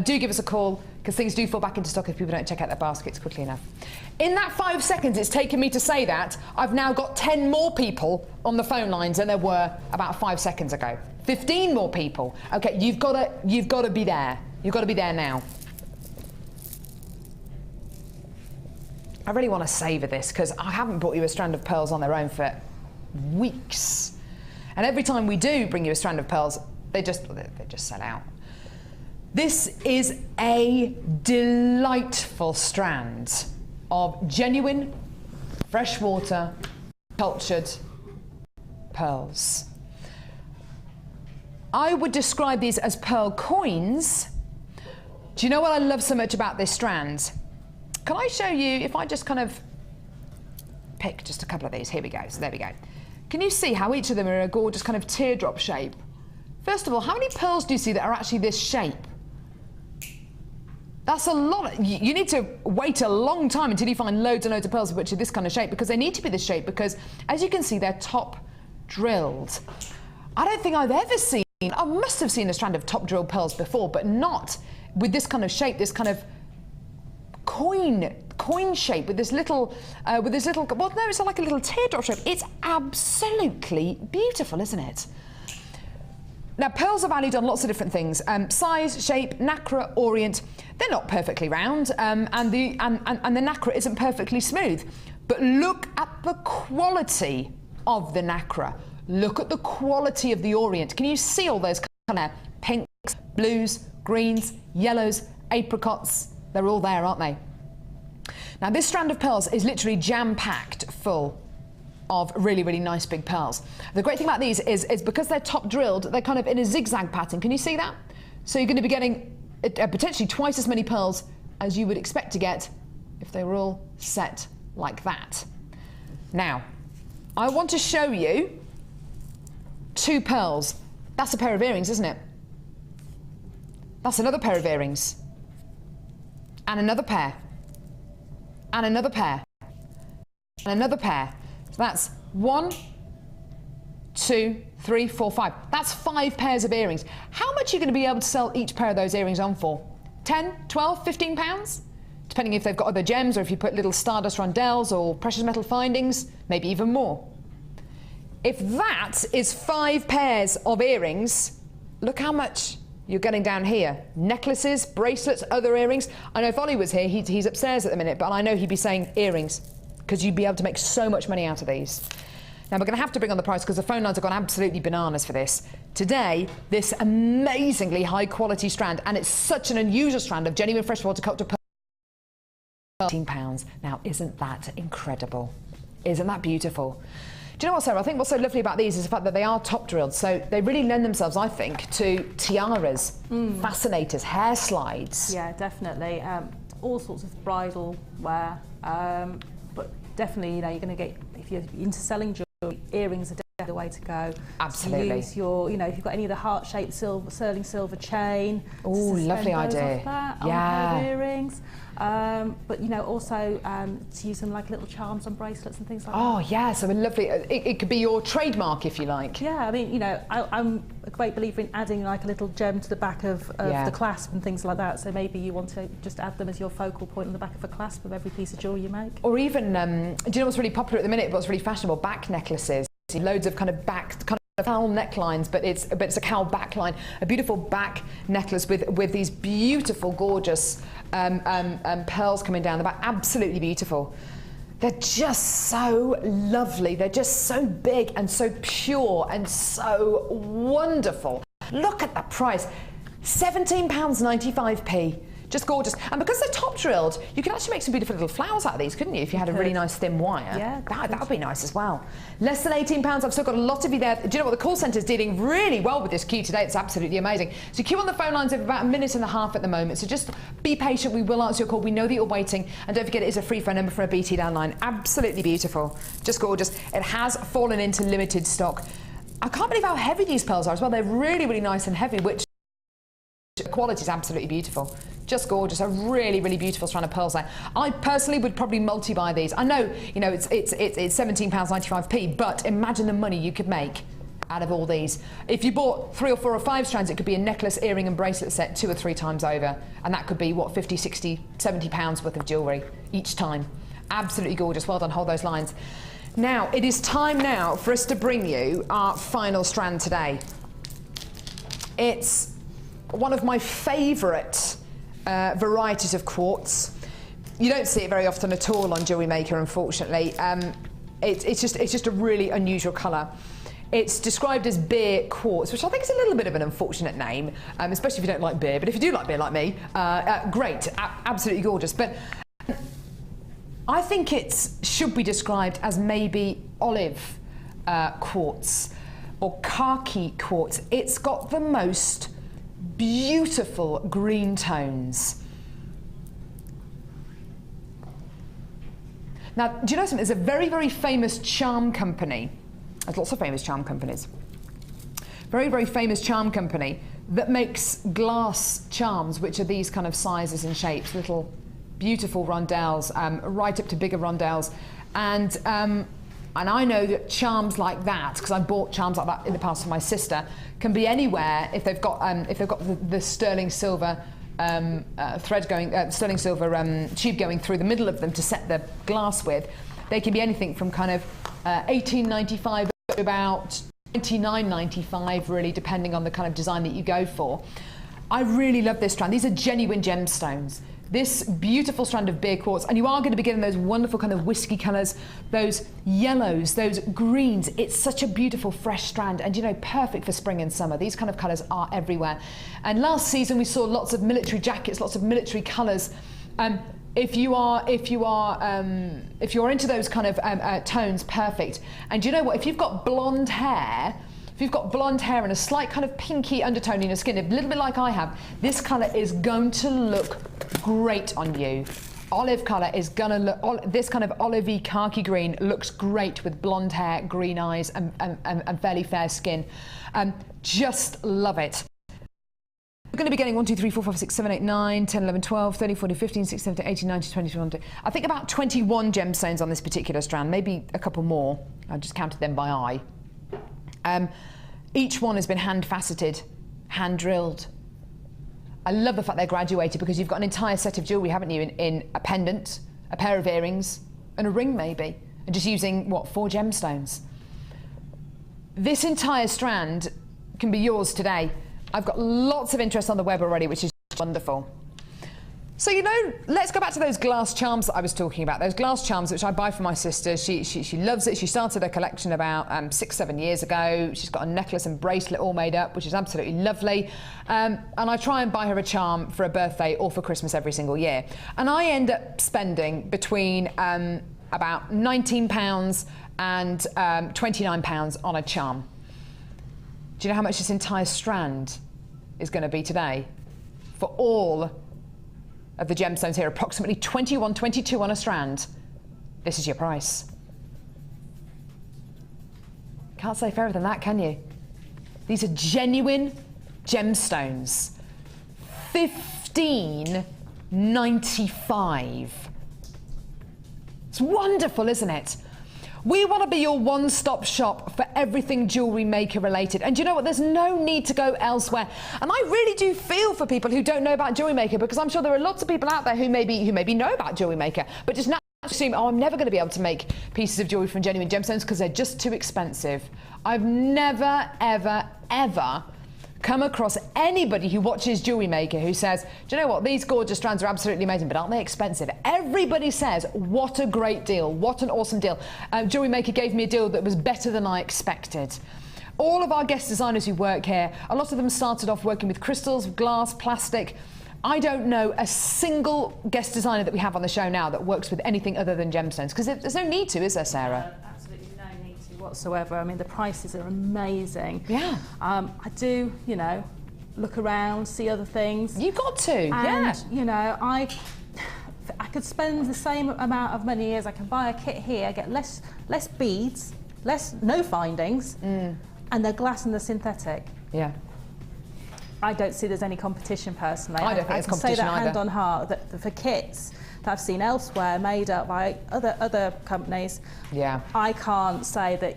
do give us a call, because things do fall back into stock if people don't check out their baskets quickly enough. In that 5 seconds it's taken me to say that, I've now got 10 more people on the phone lines than there were about 5 seconds ago. 15 more people. Okay, you've got to be there. You've got to be there now. I really want to savour this, because I haven't brought you a strand of pearls on their own for weeks. And every time we do bring you a strand of pearls, they just sell out. This is a delightful strand of genuine, freshwater, cultured pearls. I would describe these as pearl coins. Do you know what I love so much about this strand? Can I show you, if I just kind of pick just a couple of these, here we go, so there we go. Can you see how each of them are a gorgeous kind of teardrop shape? First of all, how many pearls do you see that are actually this shape? That's a lot. You need to wait a long time until you find loads and loads of pearls which are this kind of shape, because they need to be this shape, because as you can see, they're top drilled. I don't think I've ever seen, I must have seen a strand of top drilled pearls before, but not with this kind of shape, this kind of coin shape with this little, well, no, it's like a little teardrop shape. It's absolutely beautiful, isn't it? Now, pearls are valued on lots of different things: size, shape, nacre, orient. They're not perfectly round, and the nacre isn't perfectly smooth. But look at the quality of the nacre. Look at the quality of the orient. Can you see all those kind of pinks, blues, greens, yellows, apricots? They're all there, aren't they? Now, this strand of pearls is literally jam-packed full of really, really nice big pearls. The great thing about these is because they're top drilled, they're kind of in a zigzag pattern. Can you see that? So you're going to be getting potentially twice as many pearls as you would expect to get if they were all set like that. Now, I want to show you two pearls. That's a pair of earrings, isn't it? That's another pair of earrings. And another pair. And another pair. And another pair. So that's 1, 2, 3, 4, 5. That's 5 pairs of earrings. How much are you going to be able to sell each pair of those earrings on for? 10, 12, 15 pounds? Depending if they've got other gems, or if you put little stardust rondelles or precious metal findings, maybe even more. If that is 5 pairs of earrings, look how much you're getting down here. Necklaces, bracelets, other earrings. I know if Ollie was here, he's upstairs at the minute, but I know he'd be saying earrings, because you'd be able to make so much money out of these. Now, we're going to have to bring on the price because the phone lines have gone absolutely bananas for this. Today, this amazingly high quality strand, and it's such an unusual strand of genuine freshwater cut to pearl, £13. Now, isn't that incredible? Isn't that beautiful? Do you know what, Sarah? I think what's so lovely about these is the fact that they are top drilled, so they really lend themselves, I think, to tiaras, fascinators, hair slides. Yeah, definitely. All sorts of bridal wear. But definitely, you know, you're going to get, if you're into selling jewellery, earrings are definitely the way to go. Absolutely. So use your, you know, if you've got any of the heart-shaped sterling silver chain. Oh, lovely idea. Off that, yeah. on a pair of earrings. But, you know, also to use them like little charms on bracelets and things like that. Oh, yeah, so a lovely, it could be your trademark if you like. Yeah, I mean, you know, I'm a great believer in adding like a little gem to the back of the clasp and things like that. So maybe you want to just add them as your focal point on the back of a clasp of every piece of jewellery you make. Or even, do you know what's really popular at the minute, what's really fashionable? Back necklaces. Loads of kind of cowl necklines, but it's a cowl backline. A beautiful back necklace with these beautiful, gorgeous pearls coming down the back. Absolutely beautiful. They're just so lovely. They're just so big and so pure and so wonderful. Look at the price. £17.95p. Just gorgeous. And because they're top drilled, you can actually make some beautiful little flowers out of these, couldn't you? If you had a really nice thin wire. Yeah. That would be nice as well. Less than £18. I've still got a lot of you there. Do you know what? The call centre's dealing really well with this queue today. It's absolutely amazing. So queue on the phone lines over about 1.5 minutes at the moment. So just be patient. We will answer your call. We know that you're waiting. And don't forget, it is a free phone number for a BT landline. Absolutely beautiful. Just gorgeous. It has fallen into limited stock. I can't believe how heavy these pearls are as well. They're really, really nice and heavy, which the quality is absolutely beautiful. Just gorgeous. A really, really beautiful strand of pearls there. I personally would probably multi-buy these. I know, you know, it's £17.95p, but imagine the money you could make out of all these. If you bought 3 or 4 or 5 strands, it could be a necklace, earring and bracelet set 2 or 3 times over, and that could be what, 50, 60, 70 pounds worth of jewellery each time. Absolutely gorgeous. Well done. Hold those lines. Now, it is time now for us to bring you our final strand today. It's one of my favourite varieties of quartz. You don't see it very often at all on Jewellery Maker, unfortunately. It's just a really unusual colour. It's described as beer quartz, which I think is a little bit of an unfortunate name, especially if you don't like beer. But if you do like beer like me, great, absolutely gorgeous. But I think it should be described as maybe olive quartz or khaki quartz. It's got the most beautiful green tones. Now, do you know something? There's a very, very famous charm company. There's lots of famous charm companies. Very, very famous charm company that makes glass charms, which are these kind of sizes and shapes, little beautiful rondelles, right up to bigger rondelles. And I know that charms like that, because I bought charms like that in the past for my sister, can be anywhere if they've got the sterling silver thread going, sterling silver tube going through the middle of them to set the glass with. They can be anything from kind of $18.95 to about $29.95, really, depending on the kind of design that you go for. I really love this strand. These are genuine gemstones. This beautiful strand of beer quartz, and you are going to be getting those wonderful kind of whiskey colours, those yellows, those greens. It's such a beautiful fresh strand, and you know, perfect for spring and summer. These kind of colours are everywhere. And last season we saw lots of military jackets, lots of military colours. If you are into those kind of tones, perfect. And you know what? If you've got blonde hair, and a slight kind of pinky undertone in your skin, a little bit like I have, this colour is going to look great on you. Olive colour is gonna look, this kind of olivey khaki green looks great with blonde hair, green eyes, and fairly fair skin. Just love it. We're going to be getting 1, 2, 3, 4, 5, 6, 7, 8, 9, 10, 11, 12, 13, 14, 15, 16, 17, 18, 19, 20, 21, I think about 21 gemstones on this particular strand, maybe a couple more. I just counted them by eye. Each one has been hand faceted, hand drilled. I love the fact they're graduated because you've got an entire set of jewellery, haven't you, in a pendant, a pair of earrings, and a ring maybe, and just using, what, 4 gemstones. This entire strand can be yours today. I've got lots of interest on the web already, which is wonderful. So, you know, let's go back to those glass charms that I was talking about. Those glass charms, which I buy for my sister. She loves it. She started her collection about 6, 7 years ago. She's got a necklace and bracelet all made up, which is absolutely lovely. And I try and buy her a charm for a birthday or for Christmas every single year. And I end up spending between about £19 and £29 on a charm. Do you know how much this entire strand is going to be today? For all of the gemstones here, approximately 21, 22 on a strand. This is your price. Can't say fairer than that, can you? These are genuine gemstones. $15.95. It's wonderful, isn't it? We want to be your one-stop shop for everything Jewellery Maker related. And you know what? There's no need to go elsewhere. And I really do feel for people who don't know about Jewellery Maker, because I'm sure there are lots of people out there who maybe know about Jewellery Maker, but just naturally assume, oh, I'm never going to be able to make pieces of jewellery from genuine gemstones because they're just too expensive. I've never, ever, ever come across anybody who watches Jewellery Maker who says, do you know what, these gorgeous strands are absolutely amazing, but aren't they expensive? Everybody says, what a great deal, what an awesome deal. Jewellery Maker gave me a deal that was better than I expected. All of our guest designers who work here, a lot of them started off working with crystals, glass, plastic. I don't know a single guest designer that we have on the show now that works with anything other than gemstones, because there's no need to, is there, Sarah? Absolutely no need to whatsoever. I mean, the prices are amazing. Yeah. I do, you know, look around, see other things. You've got to, and, yeah. You know, I could spend the same amount of money as I can buy a kit here, get less beads, no findings, and they're glass and they're synthetic. Yeah. I don't see there's any competition personally. I don't think there's competition either. I can say that hand on heart that for kits that I've seen elsewhere made up by other companies. Yeah. I can't say that,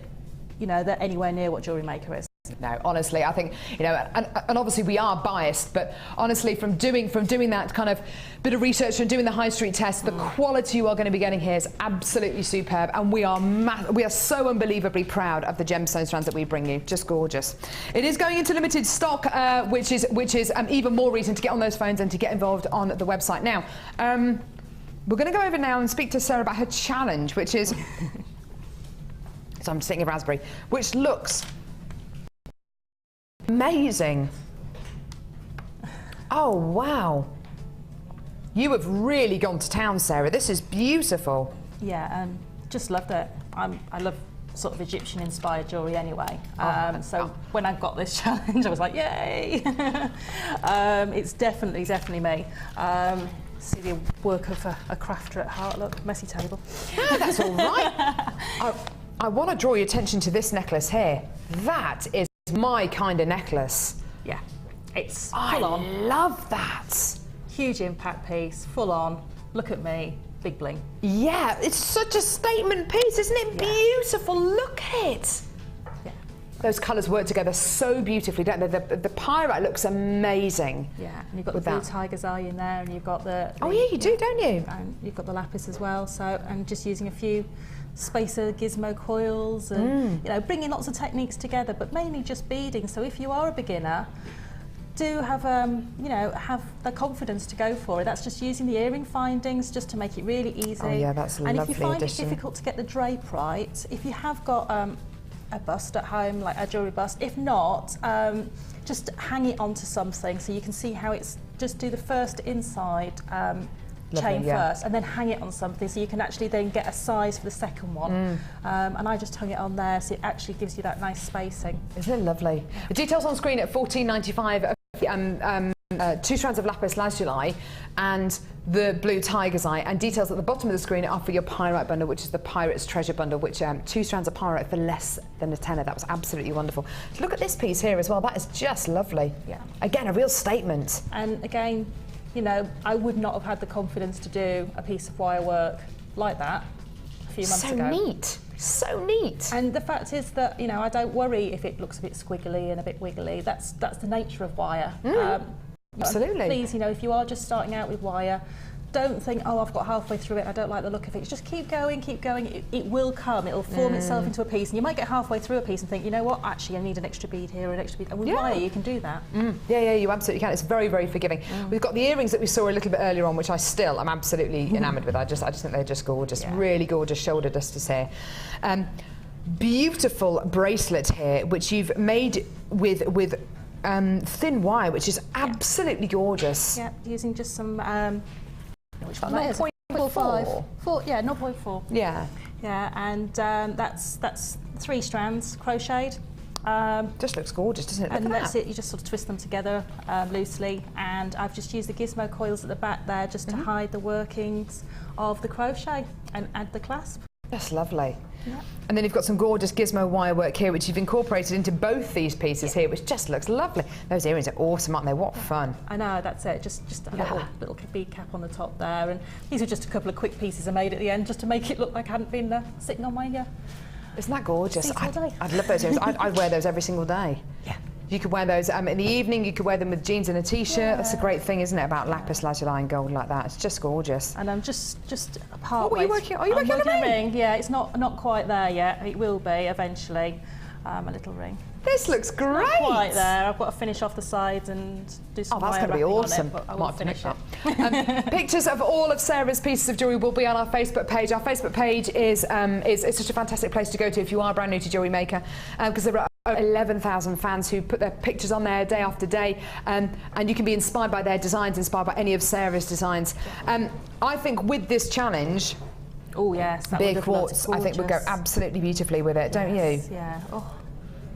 you know, they're anywhere near what Jewellery Maker is. No, honestly, I think, you know, and obviously we are biased, but honestly, from doing that kind of bit of research and doing the high street test, the quality you are going to be getting here is absolutely superb, and we are so unbelievably proud of the gemstone strands that we bring you. Just gorgeous. It is going into limited stock, which is even more reason to get on those phones and to get involved on the website. Now, we're going to go over now and speak to Sarah about her challenge, which is so I'm sitting a raspberry, which looks amazing. Oh, wow. You have really gone to town, Sarah. This is beautiful. Yeah, and just loved it. I love sort of Egyptian-inspired jewellery anyway. When I got this challenge, I was like, yay! It's definitely me. See the work of a crafter at heart. Look, messy table. Yeah, that's all right. I want to draw your attention to this necklace here. That is my kind of necklace. Yeah. It's full on. I love that. Huge impact piece, full on. Look at me, big bling. Yeah, it's such a statement piece, isn't it? Beautiful, look at it. Yeah. Those colours work together so beautifully, don't they? The pyrite looks amazing. Yeah, and you've got the blue tiger's eye in there, and you've got the oh yeah, you do, don't you? And you've got the lapis as well. So, and just using a few spacer gizmo coils, and you know, bringing lots of techniques together, but mainly just beading. So if you are a beginner, do have you know, have the confidence to go for it. That's just using the earring findings just to make it really easy. Oh yeah, that's a lovely And if you find addition. it difficult to get the drape right, if you have got a bust at home, like a jewellery bust, if not, just hang it onto something so you can see how it's, just do the first inside chain first, and then hang it on something so you can actually then get a size for the second one. And I just hung it on there so it actually gives you that nice spacing. Isn't it lovely? The details on screen at $14.95. 2 strands of lapis lazuli and the blue tiger's eye, and details at the bottom of the screen are for your pyrite bundle, which is the Pirate's Treasure bundle, which 2 strands of pyrite for less than a tenner. That was absolutely wonderful. Look at this piece here as well. That is just lovely. Yeah. Again, a real statement. And again, you know, I would not have had the confidence to do a piece of wire work like that a few months ago. So neat. So neat. And the fact is that, you know, I don't worry if it looks a bit squiggly and a bit wiggly. That's the nature of wire. Absolutely. Please, you know, if you are just starting out with wire, don't think, oh, I've got halfway through it, I don't like the look of it. Just keep going, keep going. It will come. It'll form itself into a piece. And you might get halfway through a piece and think, you know what, actually, I need an extra bead here, an extra bead. And with wire, you can do that. Yeah, you absolutely can. It's very, very forgiving. We've got the earrings that we saw a little bit earlier on, which I'm absolutely enamoured with. I just think they're just gorgeous. Really gorgeous shoulder dusters here. Beautiful bracelet here, which you've made with thin wire, which is absolutely gorgeous. Yeah, using just some which one 0.4. 0.4. Yeah. Yeah, and that's 3 strands crocheted. Just looks gorgeous, doesn't it? Look and at that's that. it. You just sort of twist them together loosely, and I've just used the gizmo coils at the back there just to hide the workings of the crochet and add the clasp. That's lovely. Yeah. And then you've got some gorgeous gizmo wire work here, which you've incorporated into both these pieces here, which just looks lovely. Those earrings are awesome, aren't they? What fun. I know, that's it. Just a little bead cap on the top there. And these are just a couple of quick pieces I made at the end just to make it look like I hadn't been sitting on my Isn't that gorgeous? seat all day. I'd love those earrings. I'd wear those every single day. Yeah. You could wear those in the evening, you could wear them with jeans and a t-shirt. That's a great thing, isn't it, about lapis lazuli and gold like that. It's just gorgeous. And I'm just part What were you working on? Are you working on a ring? Yeah, it's not quite there yet. It will be eventually. A little ring. This looks great. Not quite there. I've got to finish off the sides and do some that's wire going to be wrapping awesome. on it, but I will finish it. Pictures of all of Sarah's pieces of jewellery will be on our Facebook page. Our Facebook page is such a fantastic place to go to if you are brand new to Jewellery Maker, because there are 11,000 fans who put their pictures on there day after day, and you can be inspired by their designs, inspired by any of Sarah's designs. I think with this challenge, oh yes, that Beer Quartz, I think would go absolutely beautifully with it, don't you? Yeah. Oh,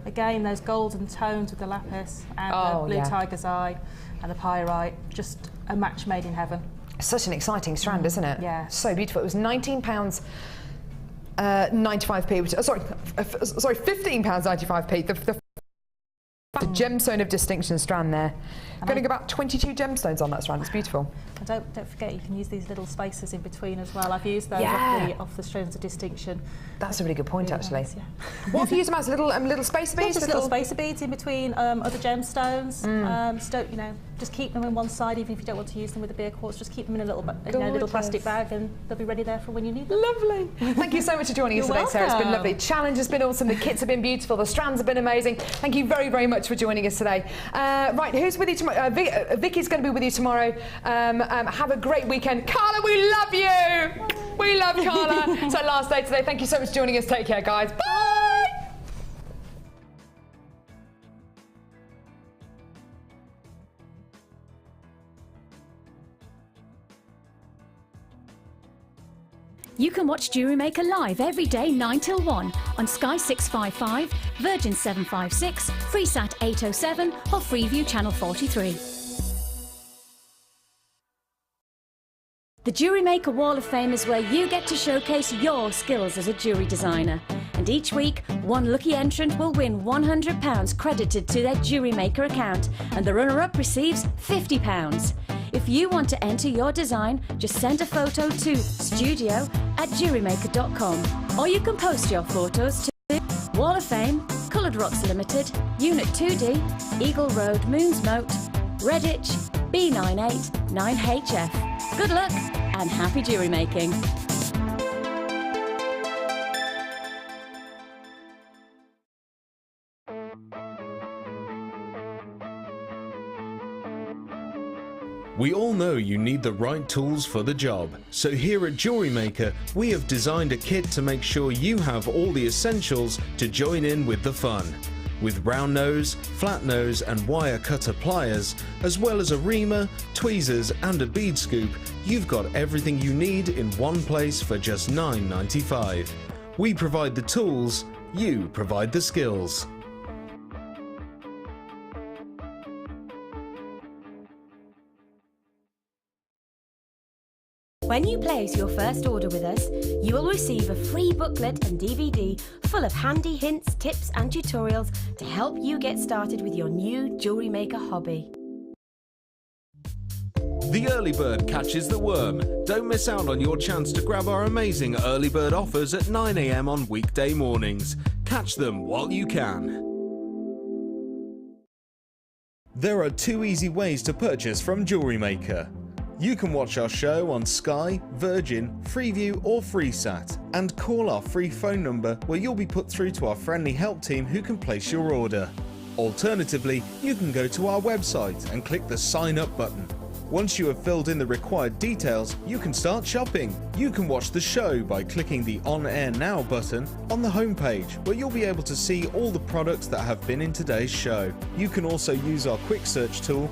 again, those golden tones with the lapis and the blue tiger's eye and the pyrite, just a match made in heaven. Such an exciting strand, isn't it? Yeah. So beautiful. It was £19. 95p, which, sorry, £15.95p. The gemstone of distinction strand there. Getting about 22 gemstones on that strand. It's beautiful. And don't forget, you can use these little spacers in between as well. I've used those off the strands of distinction. That's a really good point, actually. Nice, What have you used them as? Little spacer beads? Just little spacer beads in between other gemstones. So don't, you know, just keep them in one side, even if you don't want to use them with the beer quartz. Just keep them in a little plastic bag, and they'll be ready there for when you need them. Lovely. Thank you so much for joining us today, Sarah. It's been lovely. Challenge has been awesome. The kits have been beautiful. The strands have been amazing. Thank you very, very much for joining us today. Right, who's with you tomorrow? Vicky's going to be with you tomorrow. Have a great weekend. Carla, we love you. We love Carla. It's our last day today. Thank you so much for joining us. Take care, guys. Bye. You can watch Jewellery Maker live every day 9 till 1 on Sky 655, Virgin 756, Freesat 807 or Freeview Channel 43. The Jewellery Maker Wall of Fame is where you get to showcase your skills as a jewellery designer. And each week, one lucky entrant will win £100 credited to their Jewellery Maker account, and the runner-up receives £50. If you want to enter your design, just send a photo to studio@jewellerymaker.com, or you can post your photos to Wall of Fame, Coloured Rocks Limited, Unit 2D, Eagle Road, Moons Moat, Redditch, B98 9HF. Good luck and happy jewellery making. We all know you need the right tools for the job, so here at Jewellery Maker we have designed a kit to make sure you have all the essentials to join in with the fun. With round nose, flat nose and wire cutter pliers, as well as a reamer, tweezers and a bead scoop, you've got everything you need in one place for just $9.95. We provide the tools, you provide the skills. When you place your first order with us, you will receive a free booklet and DVD full of handy hints, tips and tutorials to help you get started with your new jewellery maker hobby. The early bird catches the worm. Don't miss out on your chance to grab our amazing early bird offers at 9 AM on weekday mornings. Catch them while you can. There are 2 easy ways to purchase from Jewellery Maker. You can watch our show on Sky, Virgin, Freeview or FreeSat, and call our free phone number where you'll be put through to our friendly help team who can place your order. Alternatively, you can go to our website and click the sign up button. Once you have filled in the required details, you can start shopping. You can watch the show by clicking the On Air Now button on the homepage, where you'll be able to see all the products that have been in today's show. You can also use our quick search tool